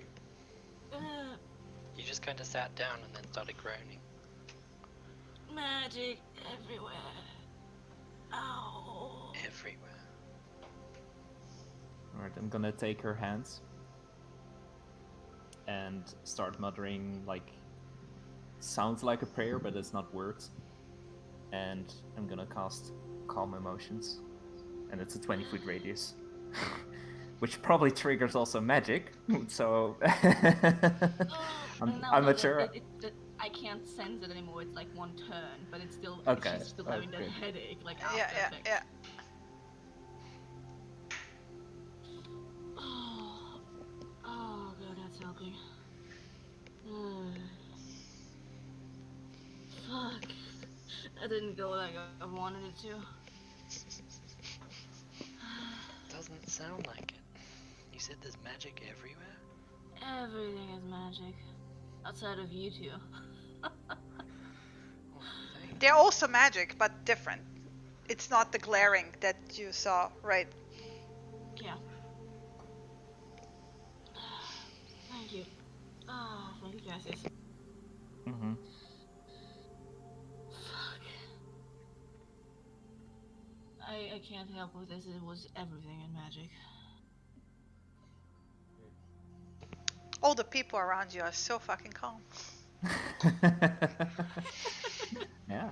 You just kind of sat down and then started groaning. Magic everywhere. Ow. Everywhere. Alright, I'm gonna take her hands and start muttering, like, sounds like a prayer, but it's not words. And I'm gonna cast Calm Emotions. And it's a 20-foot radius. Which probably triggers also magic, so I'm not sure. I can't sense it anymore. It's like one turn, but it's still. Okay. She's still having that headache, like after effect. Yeah. Oh god, that's helping. Fuck. That didn't go like I wanted it to. Doesn't sound like it. You said there's magic everywhere? Everything is magic. Outside of you two. They're also magic, but different. It's not the glaring that you saw, right? Yeah. Thank you. Thank you, Cassius. Fuck. I can't help with this. It was everything in magic. All the people around you are so fucking calm. Yeah.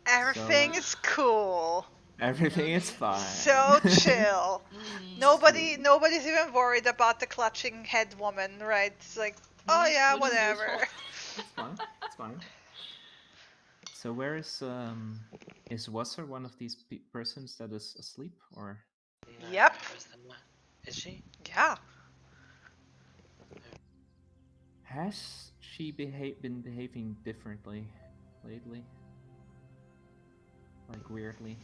Everything is cool. Everything is fine. So chill. Nobody's even worried about the clutching head woman, right? It's like, oh yeah, whatever. It's fine. So where is Wasser one of these persons that is asleep, or? No, Yep. Is she? Yeah. Has she been behaving differently lately? Like weirdly?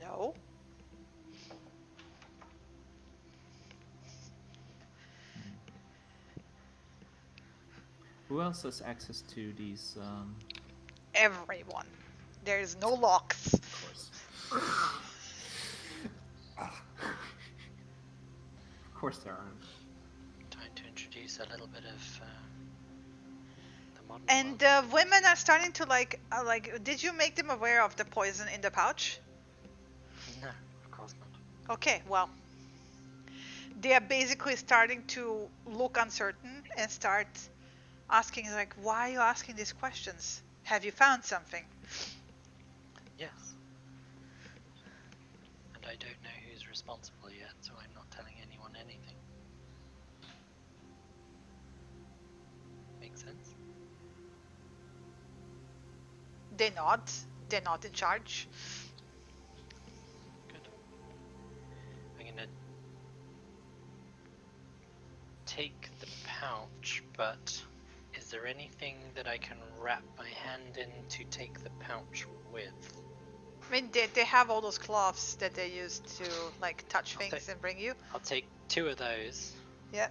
No. Who else has access to these? Everyone. There's no locks. Of course. Of course there aren't. Trying to introduce a little bit of the modern And world. women are starting to like. Did you make them aware of the poison in the pouch? No, of course not. Okay, well, they are basically starting to look uncertain and start asking, like, why are you asking these questions? Have you found something? Yes. And I don't know who's responsible yet, so I'm not telling anyone anything. Make sense? They're not. They're not in charge. Good. I'm gonna take the pouch, but is there anything that I can wrap my hand in to take the pouch with? I mean, they have all those cloths that they use to, like, touch I'll things and bring you. I'll take 2 of those Yeah.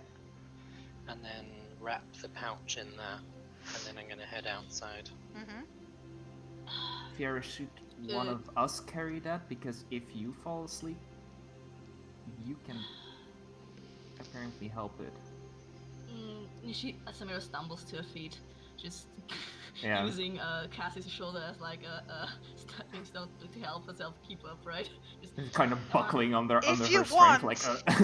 and then wrap the pouch in that, and then I'm gonna head outside. Mm-hmm. Fiera, should one of us carry that? Because if you fall asleep, you can apparently help it. Samira stumbles to her feet, just Yeah. using Cassie's shoulder as like a stepping stone to help herself keep upright. Just Kind of buckling under If her you strength, want, like.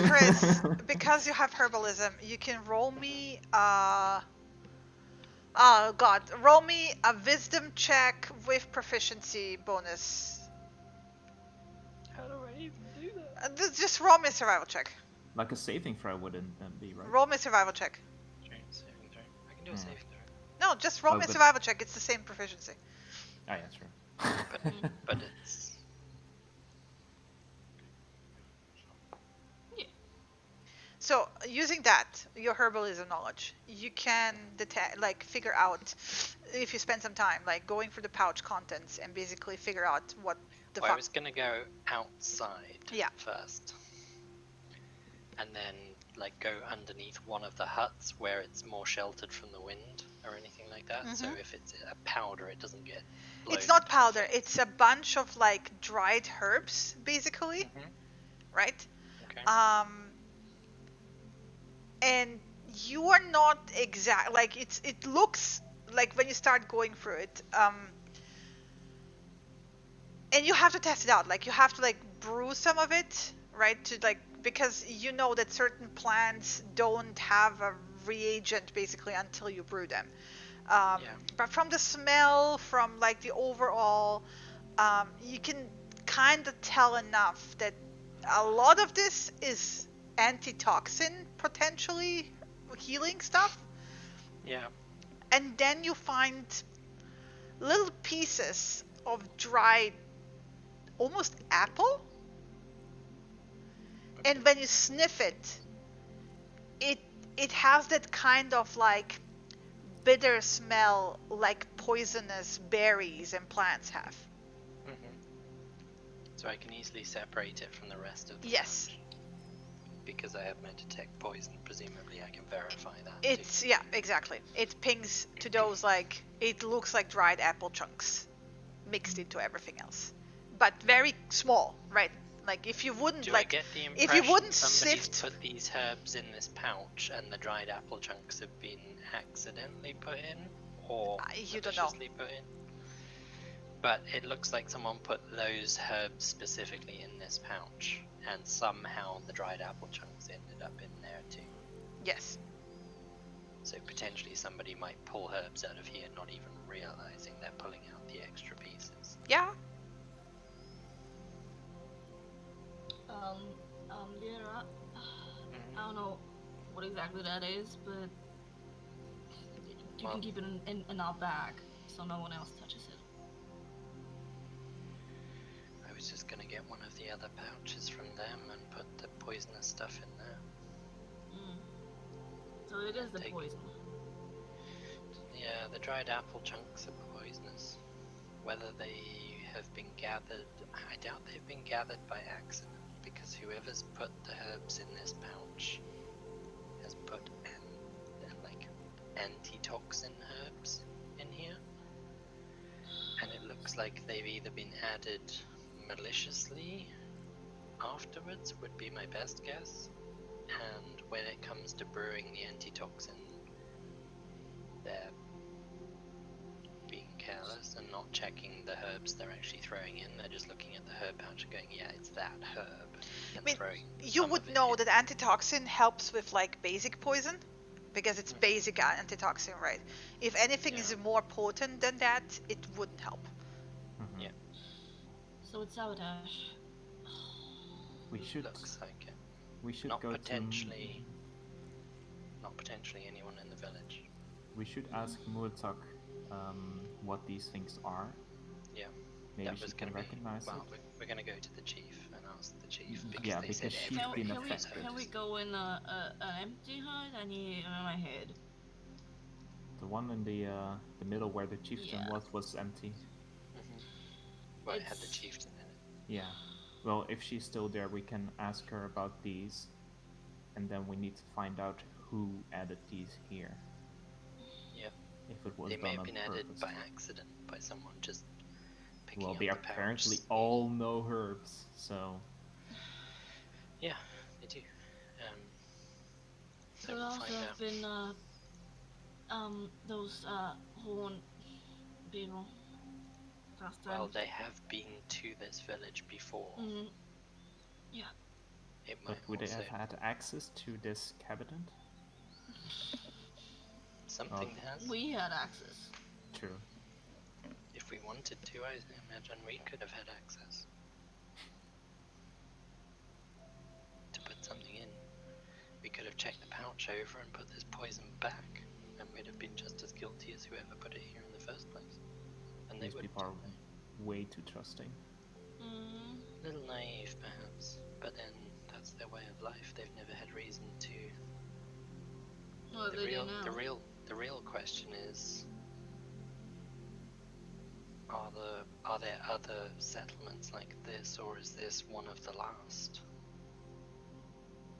Chris, because you have herbalism, you can roll me roll me a wisdom check with proficiency bonus. How do I even do that? Just roll me a survival check. Like a saving throw wouldn't be right. Roll me a survival check. Saving throw. I can do a saving throw. No, just roll Oh, me a but- survival check. It's the same proficiency. Ah, yeah, sure. But it's So using that, your herbalism knowledge, you can detect, like, figure out if you spend some time, like, going through the pouch contents and basically figure out what the I fuck. was gonna go outside first, and then like go underneath one of the huts where it's more sheltered from the wind or anything like that. So if it's a powder, it doesn't get. It's not powder. It's a bunch of, like, dried herbs, basically, right? Okay. And you are not exact. Like, it looks like when you start going through it. And you have to test it out. Like, you have to, like, brew some of it, right? To, like, because you know that certain plants don't have a reagent basically until you brew them. But from the smell, from, like, the overall, you can kind of tell enough that a lot of this is antitoxin, potentially healing stuff. Yeah. And then you find little pieces of dried, almost apple. And when you sniff it, it has that kind of, like, bitter smell, like poisonous berries and plants have. So I can easily separate it from the rest of the Yes. bunch. Because I have my detect poison, presumably I can verify that. It's yeah, exactly. It pings to those, like, it looks like dried apple chunks mixed into everything else, but very small, right? Like, if you wouldn't Do like, I get the if impression you wouldn't somebody's sift, put these herbs in this pouch and the dried apple chunks have been accidentally put in, or you don't know. maliciously put in? But it looks like someone put those herbs specifically in this pouch, and somehow the dried apple chunks ended up in there too. Yes. So potentially somebody might pull herbs out of here, not even realizing they're pulling out the extra pieces. Yeah. Lyra, I don't know what exactly that is, but you can keep it in our bag so no one else touches it. I was just gonna get one of the other pouches from them and put the poisonous stuff in there. So it is the poison. Yeah, the dried apple chunks are poisonous. Whether they have been gathered, I doubt they've been gathered by accident, because whoever's put the herbs in this pouch has put antitoxin herbs in here. And it looks like they've either been added maliciously afterwards, would be my best guess. And when it comes to brewing the antitoxin, they're being careless and not checking the herbs they're actually throwing in. They're just looking at the herb pouch and going, yeah, it's that herb. And I mean, throwing you some would of it know in. that antitoxin helps with like basic poison because it's basic antitoxin, right? If anything is Yeah. more potent than that, it wouldn't help. Mhm. Yeah. So it's sabotage. We should. Looks like it. We should Not go potentially. Not potentially anyone in the village. We should ask Murtak what these things are. Yeah. Maybe That she was can going to be. recognize Well, it. we're going to go to the chief and ask the chief because Yeah, they because said she's everyone been knows affected. Can we herbs. go in an empty hut? I need in my head. The one in the middle where the chieftain Yeah. was empty. Well, it had the It's- chieftain in it. Yeah. Well, if she's still there, we can ask her about these, and then we need to find out who added these here. Yep. If it was They may done have on been added purpose. by accident by someone just picking Well, up they the apparently pouch. all know herbs, so Yeah, they do. So Could we'll also find have out. been those horn people. Last time. Well, they have been to this village before. Yeah. It but might would they also have had access to this cabinet? something has. We had access. True. If we wanted to, I imagine we could have had access to put something in. We could have checked the pouch over and put this poison back, and we'd have been just as guilty as whoever put it here in the first place. And they These would people are way too trusting. a little naive, perhaps, but then that's their way of life. They've never had reason to. Well, they do now. The real question is: are there other settlements like this, or is this one of the last?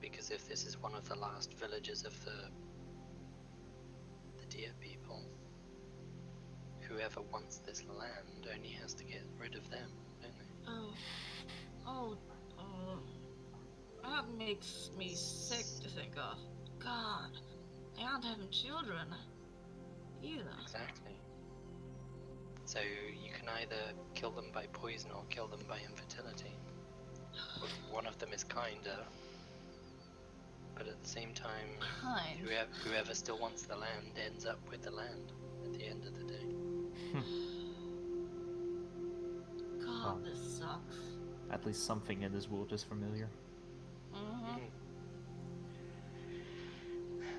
Because if this is one of the last villages of the deer people, whoever wants this land only has to get rid of them, don't they? Oh, that makes me sick to think of. God, they aren't having children either. Exactly. So you can either kill them by poison or kill them by infertility. One of them is kinder, but at the same time, Kind. whoever still wants the land ends up with the land at the end of the day. God, Oh. this sucks. At least something in this world is familiar.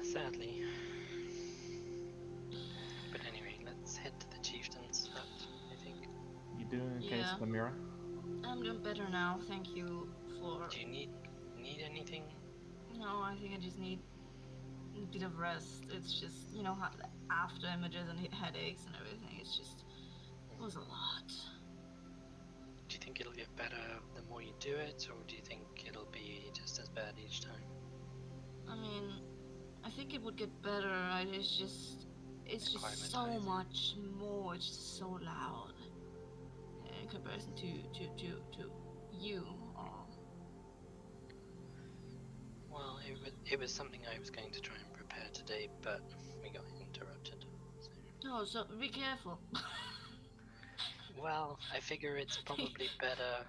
Sadly. But anyway, let's head to the chieftain's hut, I think. You doing okay, Yeah. Samira? I'm doing better now. Thank you for. Do you need anything? No, I think I just need a bit of rest. It's just, you know, the after images and headaches and everything. It was a lot. Do you think it'll get better the more you do it, or do you think it'll be just as bad each time? I mean, I think it would get better. It's just so Acclimatizing. much more. It's just so loud in comparison to you. Well, it was something I was going to try and prepare today, but we got interrupted. So. No, so be careful. Well, I figure it's probably better.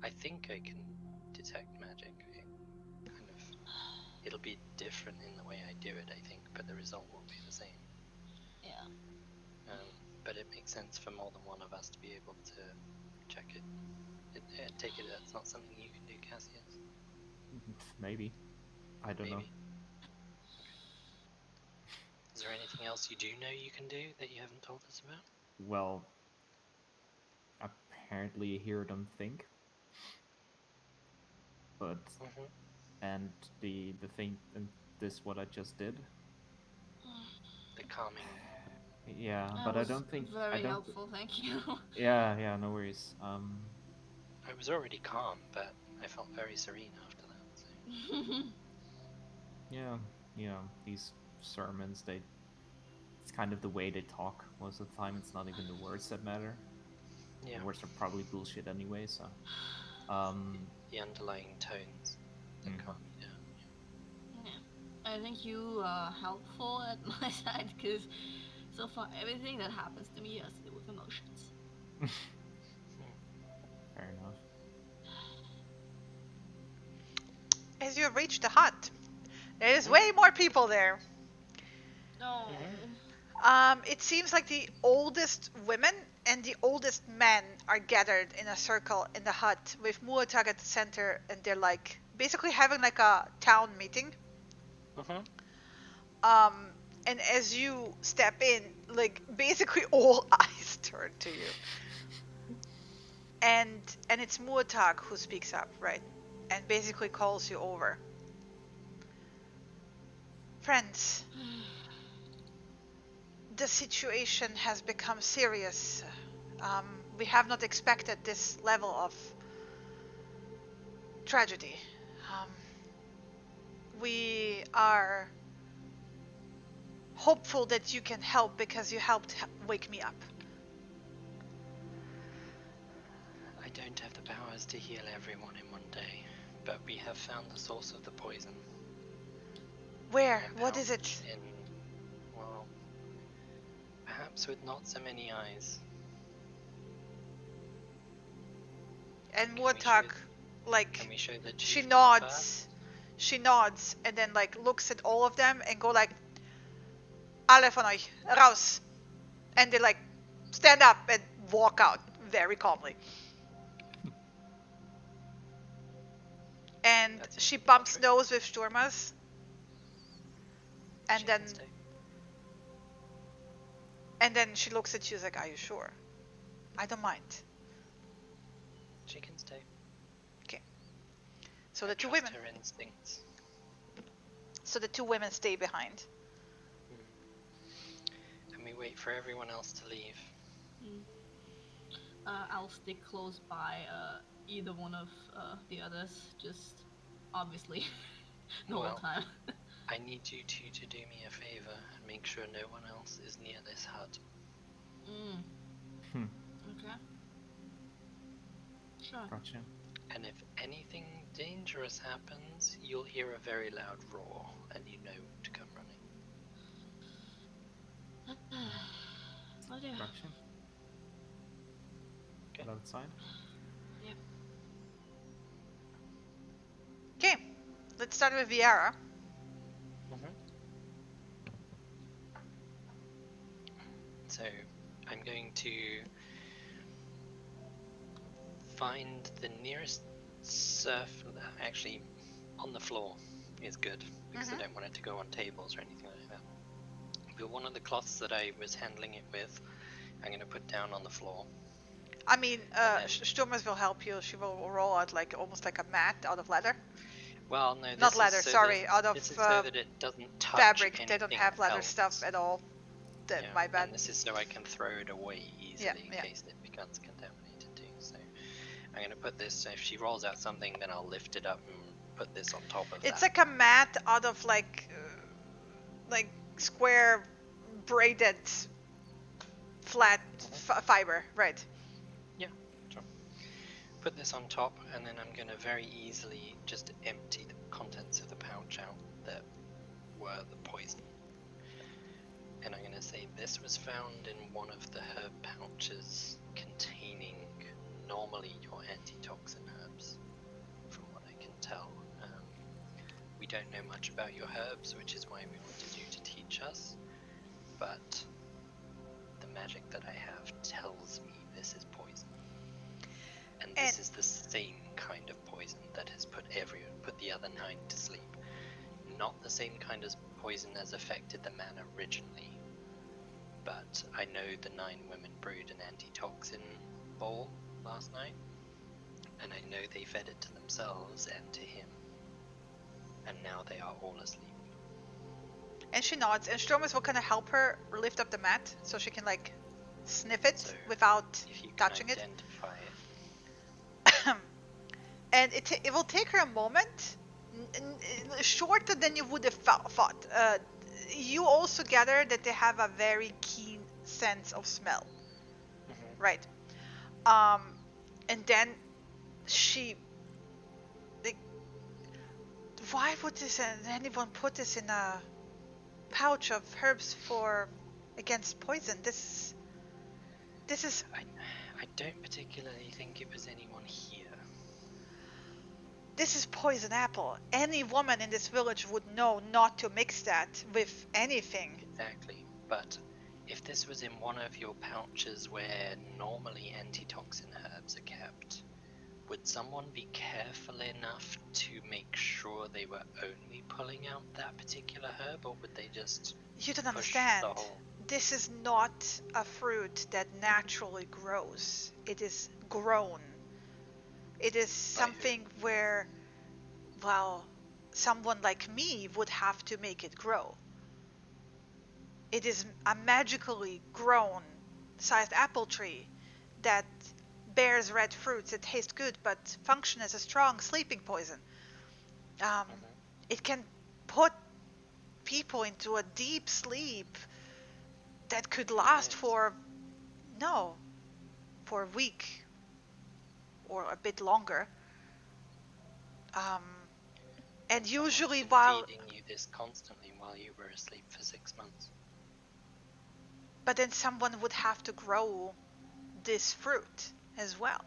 I think I can detect magic. It'll be different in the way I do it, I think, but the result will be the same. Yeah. But it makes sense for more than one of us to be able to check it. Take it that's not something you can do, Cassius. Maybe. I don't know. Maybe. Is there anything else you do know you can do that you haven't told us about? Well, apparently hear them think. But and the thing and this what I just did. The calming. Yeah, That but I was don't think very helpful. Thank you. Yeah, no worries. I was already calm, but I felt very serene after that. So. Yeah, you know, these sermons, it's kind of the way they talk most of the time. It's not even the words that matter. Yeah. The words are probably bullshit anyway, so The underlying tones that calm you down. Yeah. I think you are helpful at my side because so far everything that happens to me has to do with emotions. fair enough. As you reach the hut, there's way more people there. No. It seems like the oldest women and the oldest men are gathered in a circle in the hut with Muatag at the center, and they're like basically having like a town meeting. And as you step in, like basically all eyes turn to you. And it's Muatag who speaks up, right? And basically calls you over. Friends, the situation has become serious. We have not expected this level of tragedy. We are hopeful that you can help because you helped wake me up. I don't have the powers to heal everyone in one day, but we have found the source of the poison. Where? What is it? Well, perhaps with not so many eyes. And Muatag, like, Can we show the chief she one nods. first? She nods and then like looks at all of them and go like, "Alle van euch, raus!" And they like stand up and walk out very calmly. And she bumps nose with Sturmas. And then she looks at you like, "Are you sure?" "I don't mind." She can stay. Okay. So the two women. Her instincts. So the two women stay behind. And we wait for everyone else to leave. I'll stick close by either one of the others, just obviously the whole time. I need you two to do me a favor and make sure no one else is near this hut. Okay. Sure. Gotcha. And if anything dangerous happens, you'll hear a very loud roar, and you know to come running. Oh dear. Gotcha. Get outside. Yep. Okay, let's start with Viera. So, I'm going to find the nearest surf. Actually, on the floor is good because I don't want it to go on tables or anything like that. But one of the cloths that I was handling it with, I'm going to put down on the floor. I mean, Sturmas will help you. She will roll out like almost like a mat out of leather. Well, no, this not is leather. so sorry, that, out of this is so that it doesn't touch fabric. They don't have leather else. stuff at all. My bad. And this is so I can throw it away easily in case it becomes contaminated too. So I'm going to put this. So if she rolls out something, then I'll lift it up and put this on top of It's that. like a mat out of like square braided flat fiber, right? Yeah, sure. Put this on top, and then I'm going to very easily just empty the contents of the pouch out that were the poison. And I'm going to say this was found in one of the herb pouches containing normally your antitoxin herbs, from what I can tell. We don't know much about your herbs, which is why we wanted you to teach us, but the magic that I have tells me this is poison. And this is the same kind of poison that has put the other 9 to sleep. Not the same kind of poison as affected the man originally, but I know the 9 women brewed an antitoxin bowl last night, and I know they fed it to themselves and to him, and now they are all asleep. And she nods, and Sturmas will kind of help her lift up the mat so she can like sniff it without touching it. Identify it. And it will take her a moment, shorter than you would have thought. you also gather that they have a very keen sense of smell, Mhm. right? And then she, like, why would anyone put this in a pouch of herbs for against poison? This is I don't particularly think it was anyone here. this is poison apple. Any woman in this village would know not to mix that with anything. Exactly. But if this was in one of your pouches where normally antitoxin herbs are kept, would someone be careful enough to make sure they were only pulling out that particular herb, or would they just You don't push understand. the whole? This is not a fruit that naturally grows. It is grown. It is By who? something where, well, someone like me would have to make it grow. It is a magically grown sized apple tree that bears red fruits that taste good but function as a strong sleeping poison. Mhm. It can put people into a deep sleep that could For last days. for a week or a bit longer. Um, and Someone's usually, been while feeding you this constantly while you were asleep for 6 months. but then someone would have to grow this fruit as well.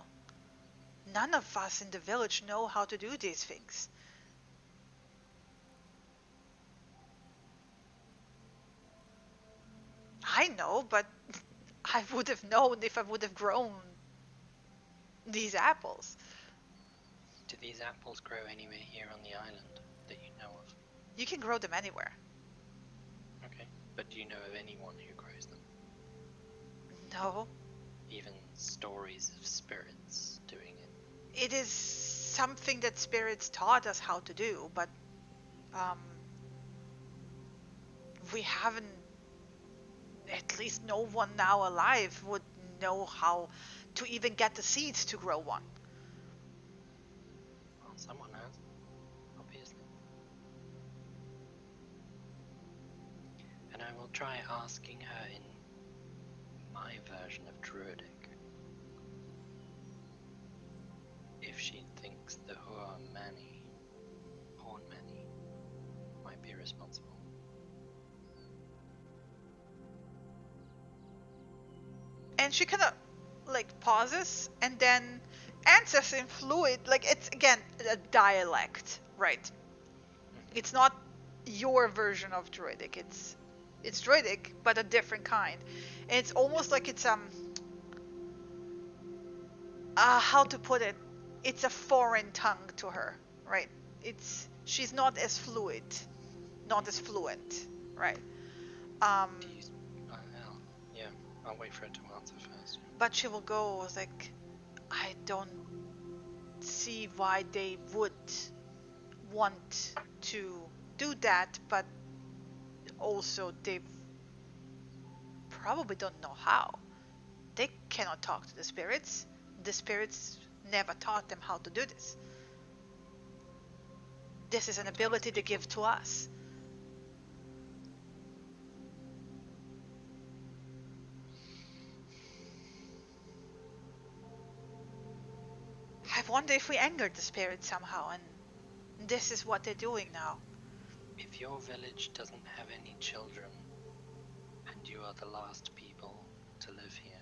None of us in the village know how to do these things. I know, but I would have known if I would have grown these apples. Do these apples grow anywhere here on the island that you know of? You can grow them anywhere. Okay. But do you know of anyone who grows them? No, Even stories of spirits doing it? it is something that spirits taught us how to do, but um, we haven't. At least no one now alive would know how to even get the seeds to grow one. Well, someone has, obviously. And I will try asking her in my version of Druidic if she thinks the Hornmanny might be responsible. And she kind of like pauses and then answers in fluid, like it's again a dialect, right? It's not your version of Druidic. It's Druidic, but a different kind. And it's almost like it's how to put it? It's a foreign tongue to her, right? She's not as fluid, not as fluent, right? Um, Do you, yeah, I'll wait for her to answer first. but she will go like, I don't see why they would want to do that, but also they probably don't know how. They cannot talk to the spirits. The spirits never taught them how to do this. This is an Sometimes ability they people give to us. I wonder if we angered the spirits somehow, and this is what they're doing now. If your village doesn't have any children and you are the last people to live here,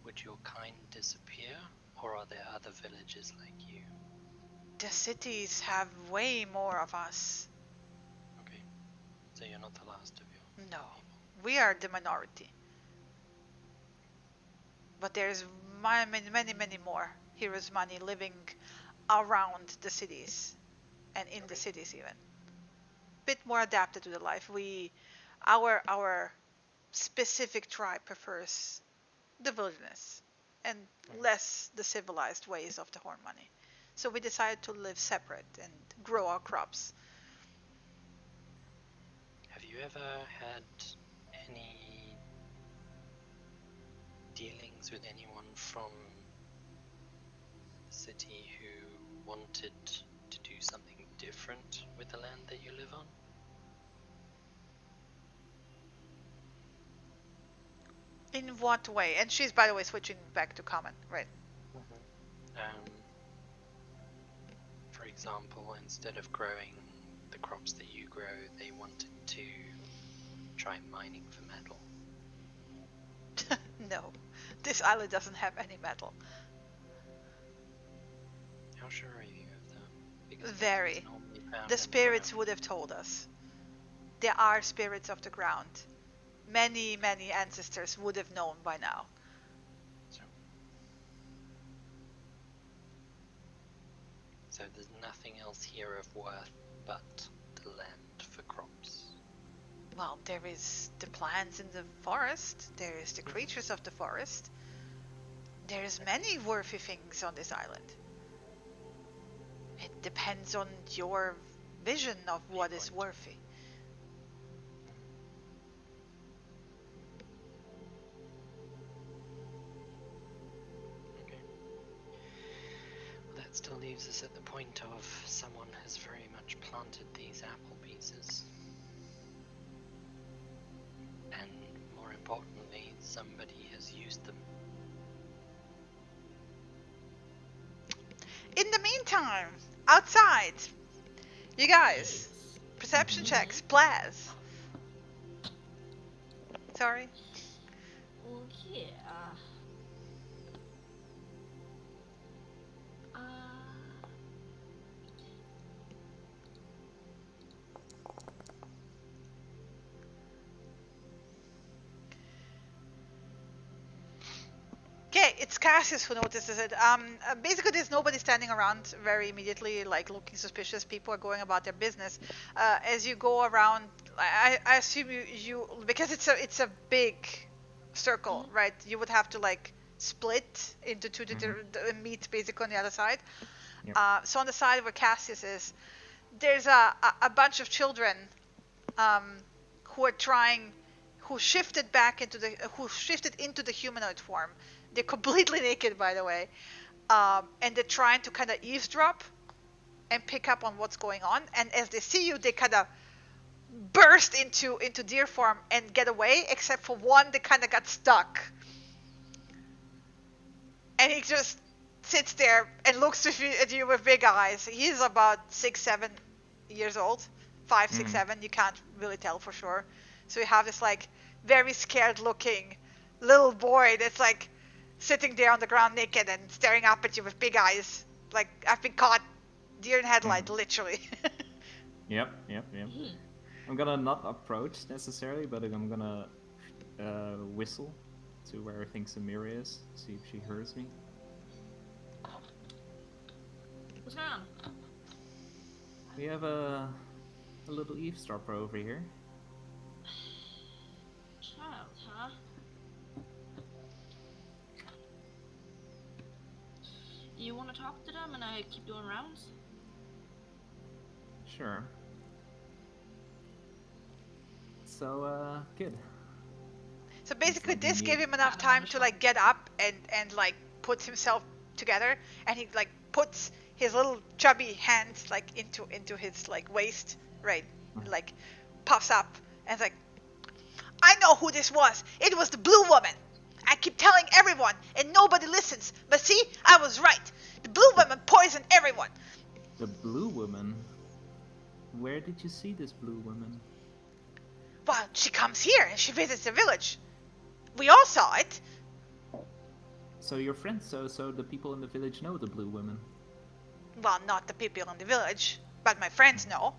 would your kind disappear, or are there other villages like you? The cities have way more of us. Okay, so you're not the last of your No, people. we are the minority. But there's many, many, many more heroes' money living around the cities and in the Okay. cities even. Bit more adapted to the life. Our specific tribe prefers the wilderness and less the civilized ways of the horn money. So we decided to live separate and grow our crops. Have you ever had any dealings with anyone from the city who wanted to do something different with the land that you live on? In what way? And she's, by the way, switching back to common, right? For example, instead of growing the crops that you grow, they wanted to try mining for metal. No, this island doesn't have any metal. How sure are you of that? Because that's Very. what's normally found The in spirits would have told us. There are spirits of the ground. Many, many ancestors would have known by now. So there's nothing else here of worth but the land for crops. Well, there is the plants in the forest. There is the creatures of the forest. There's many worthy things on this island. It depends on your vision of what is worthy. Okay. Well, that still leaves us at the point of someone has very much planted these apple pieces. And more importantly, somebody has used them. In the meantime, outside, you guys, perception checks, Plaz. Sorry. Well, yeah. Okay, it's Cassius who notices it. Basically, there's nobody standing around very immediately, like looking suspicious. People are going about their business. As you go around, I assume you because it's a big circle, right? You would have to like split into two to meet basically on the other side. Yep. So on the side where Cassius is, there's a bunch of children who are trying, who shifted into the humanoid form. They're completely naked, by the way, and they're trying to kind of eavesdrop and pick up on what's going on. And as they see you, they kind of burst into deer form and get away, except for one that kind of got stuck. And he just sits there and looks at you with big eyes. He's about 6, 7 years old. 5, 6, 7. You can't really tell for sure. So you have this like very scared looking little boy that's like sitting there on the ground naked and staring up at you with big eyes. Like, I've been caught deer in headlight, literally. Yep. I'm gonna not approach necessarily, but I'm gonna whistle to where I think Samira is, see if she hears me. What's going on? We have a little eavesdropper over here. Child, huh? You want to talk to them and I keep doing rounds? Sure. So, good. So basically, It's like this you- gave him enough time to like get up and like put himself together, and he like puts his little chubby hands like into his like waist, right? Like puffs up and it's like, I know who this was. It was the blue woman. I keep telling everyone and nobody listens. But see, I was right. The blue woman poisoned everyone. The blue woman? Where did you see this blue woman? Well, she comes here and she visits the village. We all saw it. So your friends, so the people in the village know the blue woman? Well, not the people in the village, but my friends know.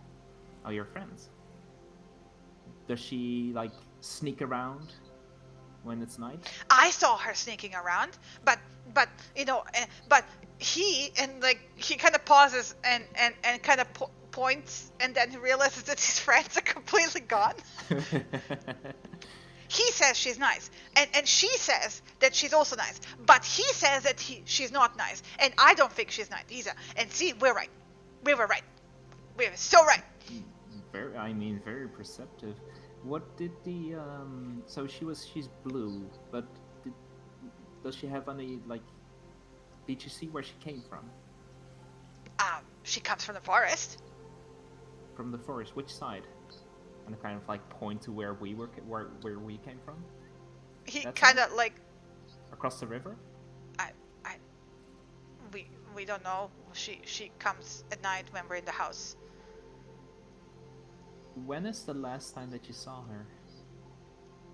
Oh, your friends? Does she, like, sneak around when it's night? I saw her sneaking around, but you know, but he kind of pauses and kind of points, and then realizes that his friends are completely gone. He says she's nice, and she says that she's also nice, but he says that she's not nice, and I don't think she's nice either. And see, we're right. We were right. We were so right. Very perceptive. What did the so she's blue, but does she have any, like, did you see where she came from? She comes from the forest. From the forest, which side? And kind of like point to where we were, where we came from. he That's kind all? of like, Across the river? I, I, we don't know. She comes at night when we're in the house. When is the last time that you saw her?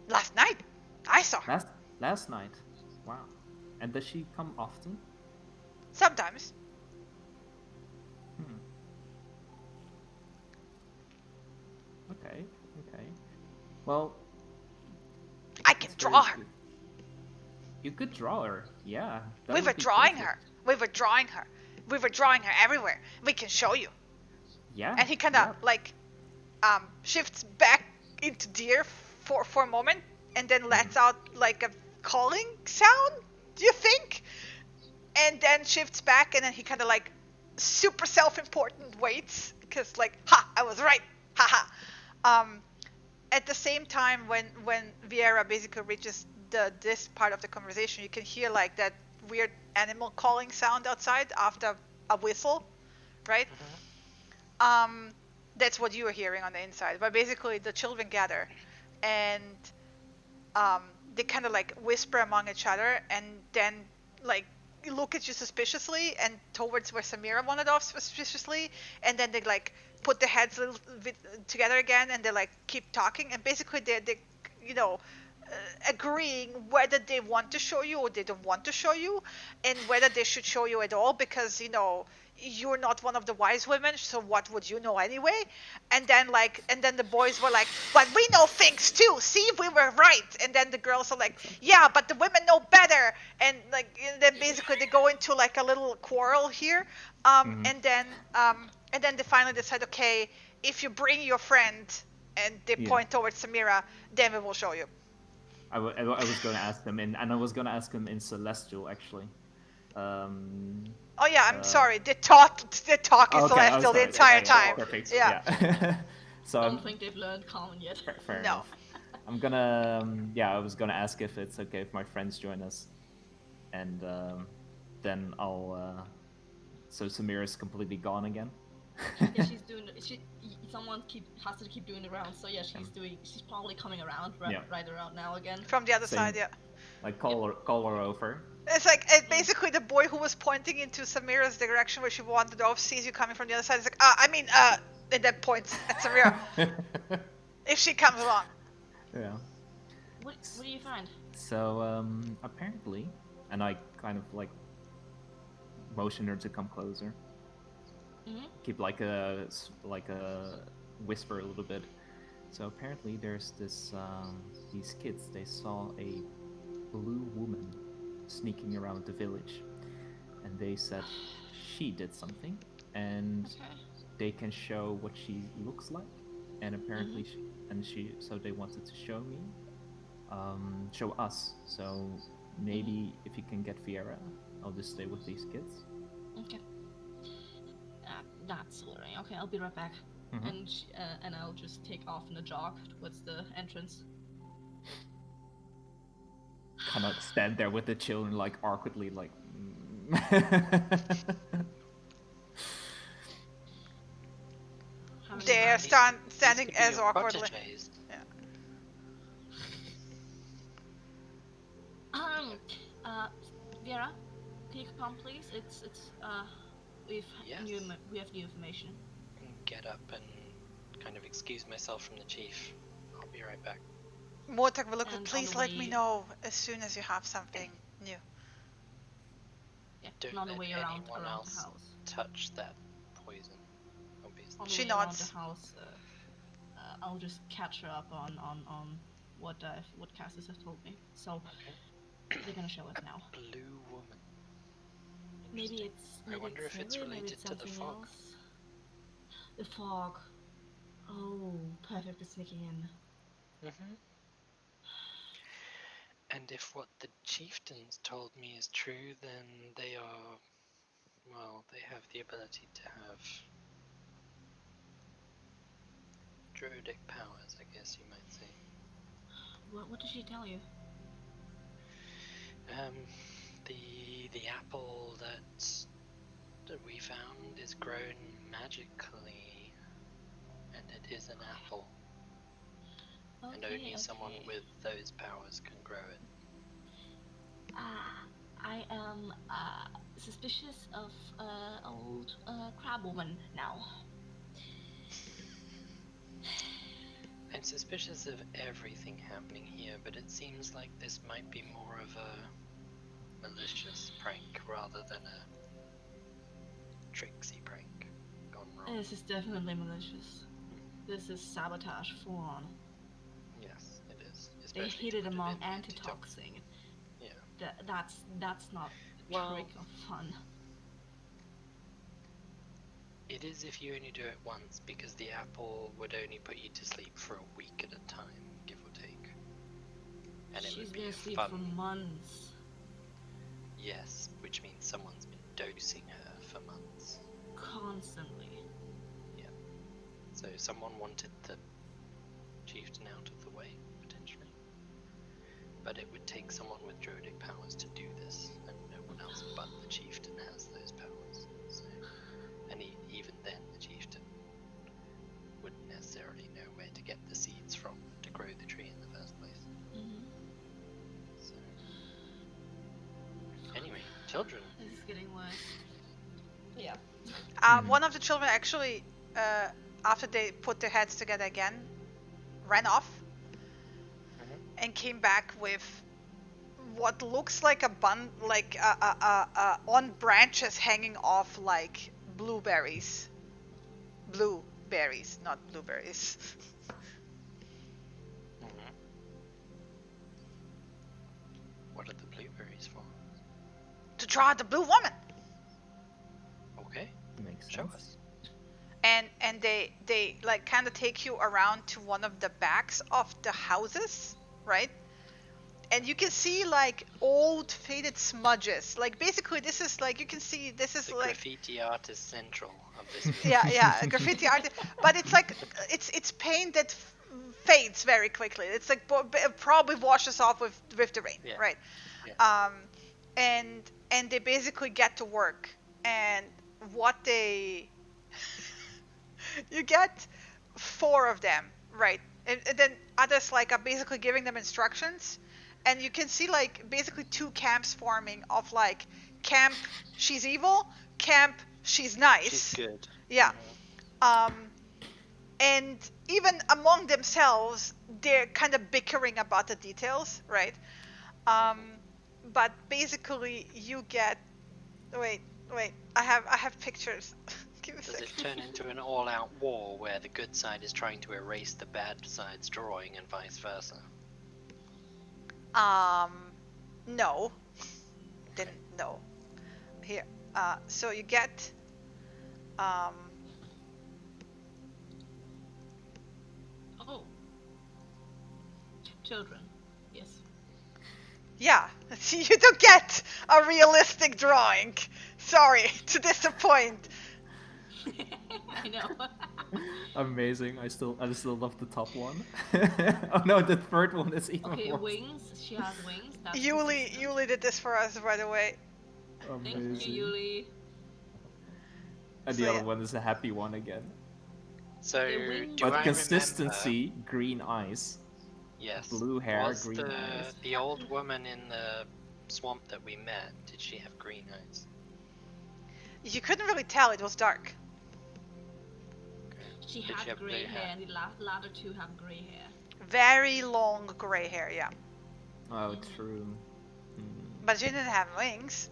Last night, I saw her. Last night. Wow. And does she come often? Sometimes. Hmm. Okay. Well, I can it's draw very her. good. You could draw her. Yeah. That We would were be drawing perfect. her. We were drawing her. We were drawing her everywhere. We can show you. Yeah. And he kind of like shifts back into deer for a moment, and then lets out like a calling sound. Do you think? And then shifts back, and then he kind of like super self-important waits because like, ha, I was right, haha. At the same time, when Vieira basically reaches this part of the conversation, you can hear like that weird animal calling sound outside after a whistle, right? That's what you were hearing on the inside. But basically, the children gather, and they kind of like whisper among each other, and then like look at you suspiciously, and towards where Samira wandered off suspiciously, and then they like put their heads a little bit together again, and they like keep talking, and basically they you know agreeing whether they want to show you or they don't want to show you, and whether they should show you at all, because you're not one of the wise women, so what would you know anyway? And then the boys were like, but we know things too, see, we were right. And then the girls are like, yeah, but the women know better. And then basically they go into like a little quarrel here. And then they finally decide, okay, if you bring your friend, and they point towards Samira, then we will show you. I was going to ask them and I was going to ask them in Celestial actually. Oh yeah, I'm sorry. They talk in Celestial the entire time. Perfect. Yeah. So I don't think they've learned common yet. fair No. enough. I'm gonna I was gonna ask if it's okay if my friends join us, and then I'll. So Samira's completely gone again. Yeah, she's doing. Someone has to keep doing the rounds. So yeah, she's probably coming around right around now again. From the other side, yeah. Like call her over. It's like basically the boy who was pointing into Samira's direction where she wandered off sees you coming from the other side. It's like, and then points at Samira if she comes along. Yeah. What do you find? So apparently, and I kind of like motion her to come closer. Keep like a whisper a little bit. So apparently there's these kids. They saw a blue woman sneaking around the village, and they said she did something, and they can show what she looks like. And apparently, so they wanted to show me, show us. So maybe if you can get Vieira, I'll just stay with these kids. Okay. That's alright. Okay, I'll be right back. And I'll just take off in a jog towards the entrance. Kind of stand there with the children, like awkwardly, like. They're standing as awkwardly. Yeah. Vera, can you come, please? We have new information. I can get up and kind of excuse myself from the chief. I'll be right back. Mortek will look, please let me know as soon as you have something new. Yeah, Don't on the way around the else house. Touch that poison, obviously. On the she way nods. Around the house, I'll just catch her up on what casters have told me. So they're gonna show us now. Blue woman. Maybe I wonder if it's related to the fog. Else. The fog. Oh, perfect for sneaking in. And if what the chieftains told me is true, then they have the ability to have druidic powers, I guess you might say. What did she tell you? The apple that we found is grown magically, and it is an apple. and Okay, only someone okay. with those powers can grow it. I am suspicious of old crab woman now. I'm suspicious of everything happening here, but it seems like this might be more of a malicious prank rather than a tricksy prank gone wrong. This is definitely malicious. This is sabotage full on. Yes, it is. They Especially hid to it put among in antitoxin. Yeah. That's not a Well, trick of fun. it is if you only do it once, because the apple would only put you to sleep for a week at a time, give or take. And it She's would be gonna a sleep fun... for months. Yes, which means someone's been dosing her for months. Constantly. Yeah. So someone wanted the chieftain out of the way, potentially. But it would take someone with druidic powers to do this, and no one else but the chieftain has those powers. So, and even then, the chieftain wouldn't necessarily know where to get the seeds from to grow the tree in the first place. Mm-hmm. So, anyway, children. This is getting worse. Yeah. One of the children actually, after they put their heads together again, ran off and came back with what looks like a bun, like on branches hanging off like blueberries. Blueberries, not blueberries. What are the blueberries for? To draw the blue woman. Okay, Makes show sense. us. And they like kind of take you around to one of the backs of the houses, right? And you can see like old faded smudges. Like basically this is like, you can see this is The like graffiti artist central of this yeah, graffiti art, but it's like it's paint that fades very quickly. It's like probably washes off with the rain, Yeah. right? Yeah. And they basically get to work, and what they you get 4 of them, right? And then others like are basically giving them instructions, and you can see like basically 2 camps forming of like camp she's evil, camp she's nice. She's good. Yeah. And even among themselves, they're kind of bickering about the details, right? But basically, you get. Wait. I have pictures. Give me a Does it second. turn into an all-out war where the good side is trying to erase the bad side's drawing and vice versa? No. Didn't no. Here. So you get. Oh. Children. Yes. Yeah. You don't get a realistic drawing. Sorry to disappoint. I know. Amazing. I still love the top one. Oh no, the third one is even Okay, worse. wings. She has wings. That's Yuli did this for us, by the way. Amazing. Thank you, Yuli. And So, the other yeah. one is a happy one again. So, wings- do But I consistency, green eyes. Yes. Blue hair, Was green eyes. the old woman in the swamp that we met, did she have green eyes? You couldn't really tell, it was dark. She Did she had have grey blue hair, hair? and the latter 2 have grey hair. Very long grey hair, yeah. Oh, true. But she didn't have wings.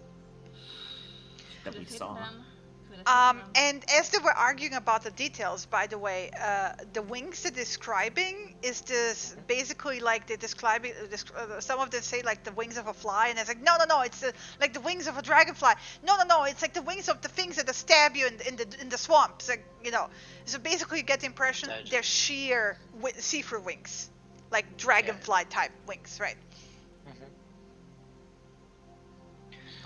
That we Could've hidden saw. them. Could've hidden them. And as they were arguing about the details, by the way, the wings they're describing is this basically like they're describing. Some of them say like the wings of a fly, and it's like no, it's like the wings of a dragonfly. No, it's like the wings of the things that stab you in the swamps. Like So basically, you get the impression they're sheer see-through wings, like dragonfly type wings, right?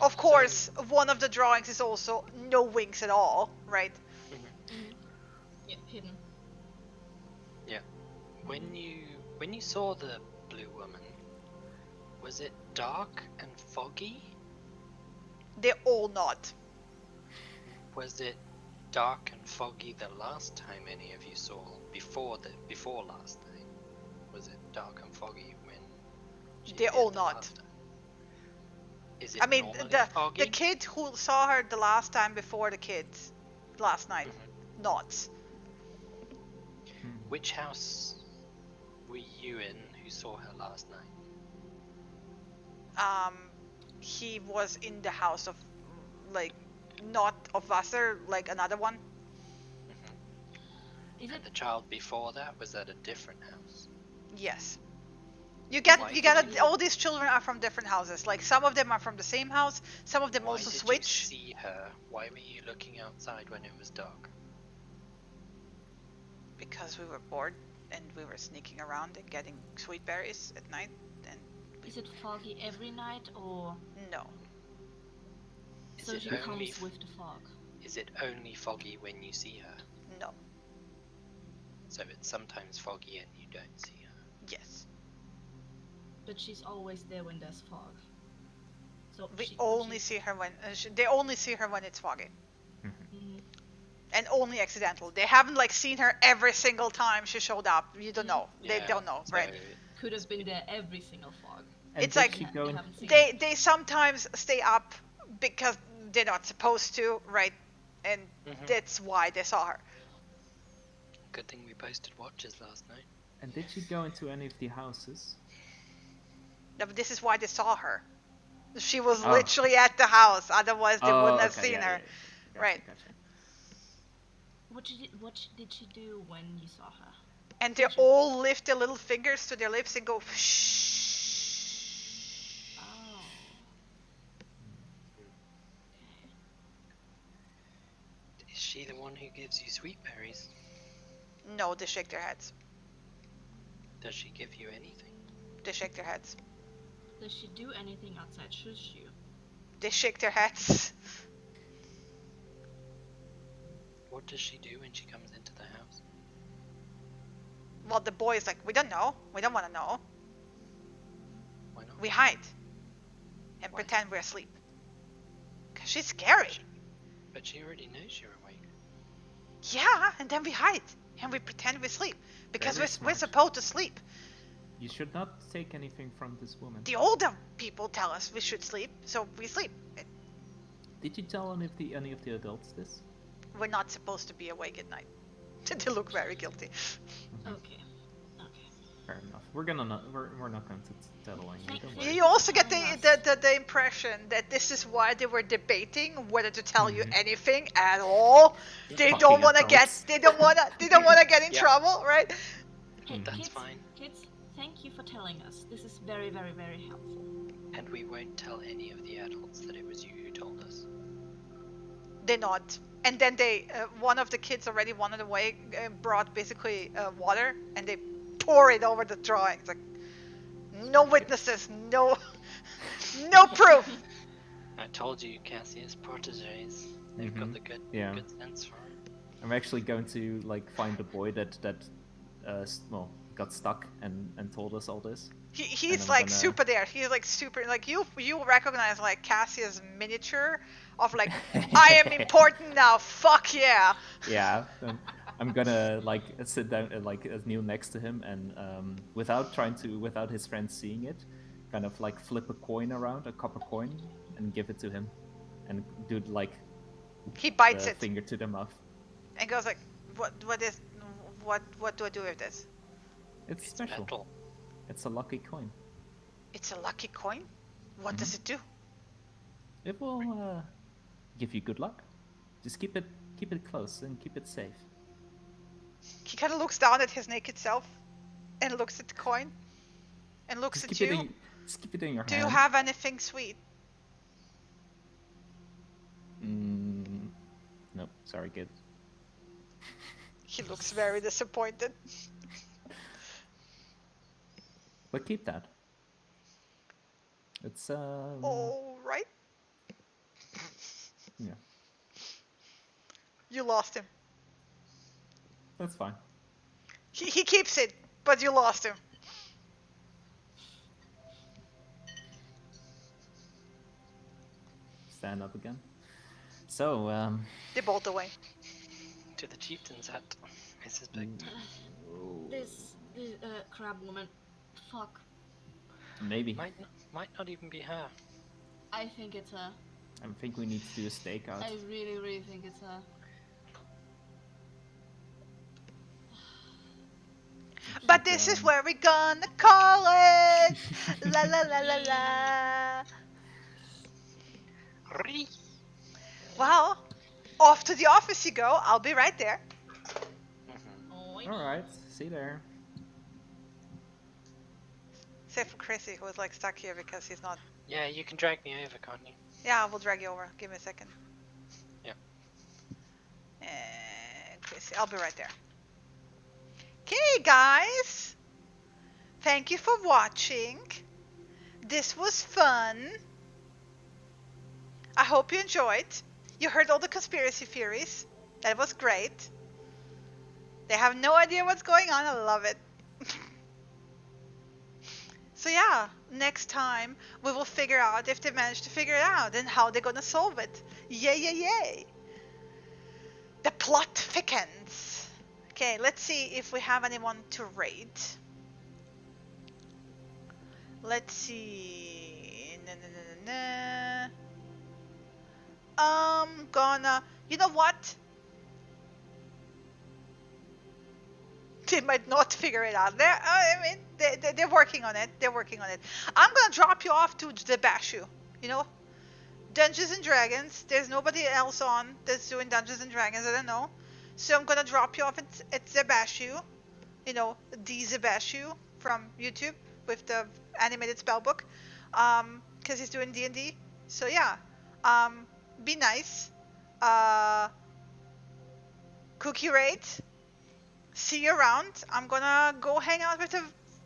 Of course, one of the drawings is also no wings at all, right? Yeah, hidden. Yeah. When you saw the blue woman, was it dark and foggy? They're all not. Was it dark and foggy the last time any of you saw before last night? Was it dark and foggy when she's They're the all end not. after? Is it I mean, normally the foggy? kid who saw her the last time before the kids, last night, Mhm. nods. Which house were you in who saw her last night? He was in the house of, like, not of Wasser, like another one. Is it And the child before that was at a different house. Yes. You Why get did you- all these children are from different houses. Like some of them are from the same house, some of them Why also did switch. you see her? Why were you looking outside when it was dark? Because we were bored and we were sneaking around and getting sweet berries at night. And is it foggy every night, or no, Is so it she only comes with the fog? Is it only foggy when you see her? no, So it's sometimes foggy and you don't see her. yes. But she's always there when there's fog. So We she, only see her when they only see her when it's foggy. Mhm. And only accidental. They haven't like seen her every single time she showed up. You don't know. They Yeah, don't know, so right? Could have been there every single fog. And It's did like she They go in? haven't seen her. They sometimes stay up because they're not supposed to, right? And that's why they saw her. Good thing we posted watches last night. And did she go into any of the houses? No, but this is why they saw her. She was Oh. literally at the house. Otherwise, they wouldn't have okay, seen yeah, her. yeah, yeah. Gotcha, Right. Gotcha. What did she do when you saw her? And they all lift their little fingers to their lips and go shh. Oh. Is she the one who gives you sweet berries? No, they shake their heads. Does she give you anything? They shake their heads. Does she do anything outside shush you? They shake their heads. What does she do when she comes into the house? Well, the boy is like, we don't know. We don't want to know. Why not? We hide and Why? pretend we're asleep. Cause she's scary. But she already knows you're awake. Yeah, and then we hide and we pretend we sleep because Very we're smart. supposed to sleep. You should not take anything from this woman. The older people tell us we should sleep, so we sleep. Did you tell any of the adults this? We're not supposed to be awake at night. They look very guilty. Okay. Fair enough. We're not going to tell on you. Don't worry. Thank You also get telling us. the impression that this is why they were debating whether to tell you anything at all. They don't Fucking want to get adults. they don't want to get in Yeah. trouble, right? Hey, That's fine. Kids, thank you for telling us. This is very, very, very helpful. And we won't tell any of the adults that it was you who told us. They're not. And then they one of the kids already wanted away, brought basically water, and they pour it over the drawings. Like no witnesses, no proof. I told you, Cassius proteges. They've got the good sense for it. I'm actually going to like find the boy that got stuck and told us all this. He's I'm like gonna- super there. He's like super like you recognize like Cassia's miniature of like I am important now. Fuck yeah. Yeah, I'm gonna like sit down and like kneel next to him and without his friends seeing it, kind of like flip a coin around, a copper coin, and give it to him, and do like He bites the it finger to the mouth. and goes like, what do I do with this? It's special. Metal. It's a lucky coin. It's a lucky coin. What does it do? It will give you good luck. Just keep it close and keep it safe. He kind of looks down at his naked self and looks at the coin and looks Just at keep you. it in your Do hand. you have anything sweet? No, sorry, kid. He looks very disappointed. But keep that. It's All right. yeah, You lost him. that's fine. He keeps it, but you lost him. Stand up again. So They bolt away. To the chieftain's hut, I suspect. This crab woman, Fuck. Maybe. Might not even be her. I think it's her. I think we need to do a stakeout. I really, really think it's her. But this is where we're gonna call it. La la la la la. Well, off to the office you go. I'll be right there. Alright, see you there. Save for Chrissy, who is like stuck here because he's not. Yeah, you can drag me over, can't you? Yeah, we'll drag you over. Give me a second. Yeah. And Chrissy, I'll be right there. Okay, guys. Thank you for watching. This was fun. I hope you enjoyed. You heard all the conspiracy theories. That was great. They have no idea what's going on. I love it. So yeah, next time we will figure out if they managed to figure it out and how they're gonna solve it. Yay, yay, yay. The plot thickens. Okay, let's see if we have anyone to raid. Let's see. You know what? They might not figure it out. They're working on it. They're working on it. I'm gonna drop you off to the Bashu. You know, Dungeons and Dragons. There's nobody else on that's doing Dungeons and Dragons. I don't know. So I'm gonna drop you off at Zebashu. You know, the Zebashu from YouTube with the animated spellbook. Because he's doing D&D. So yeah. Be nice. Cookie rate. See you around. I'm gonna go hang out with the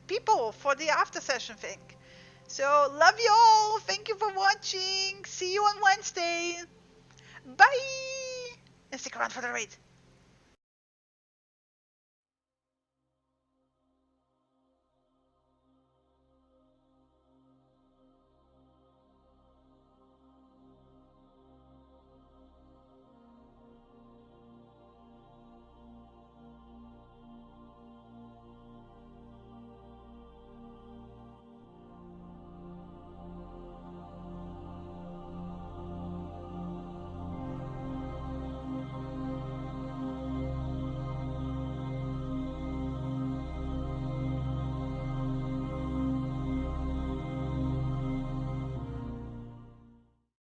people for the after session thing. So love you all. Thank you for watching. See you on Wednesday. Bye. And stick around for the raid.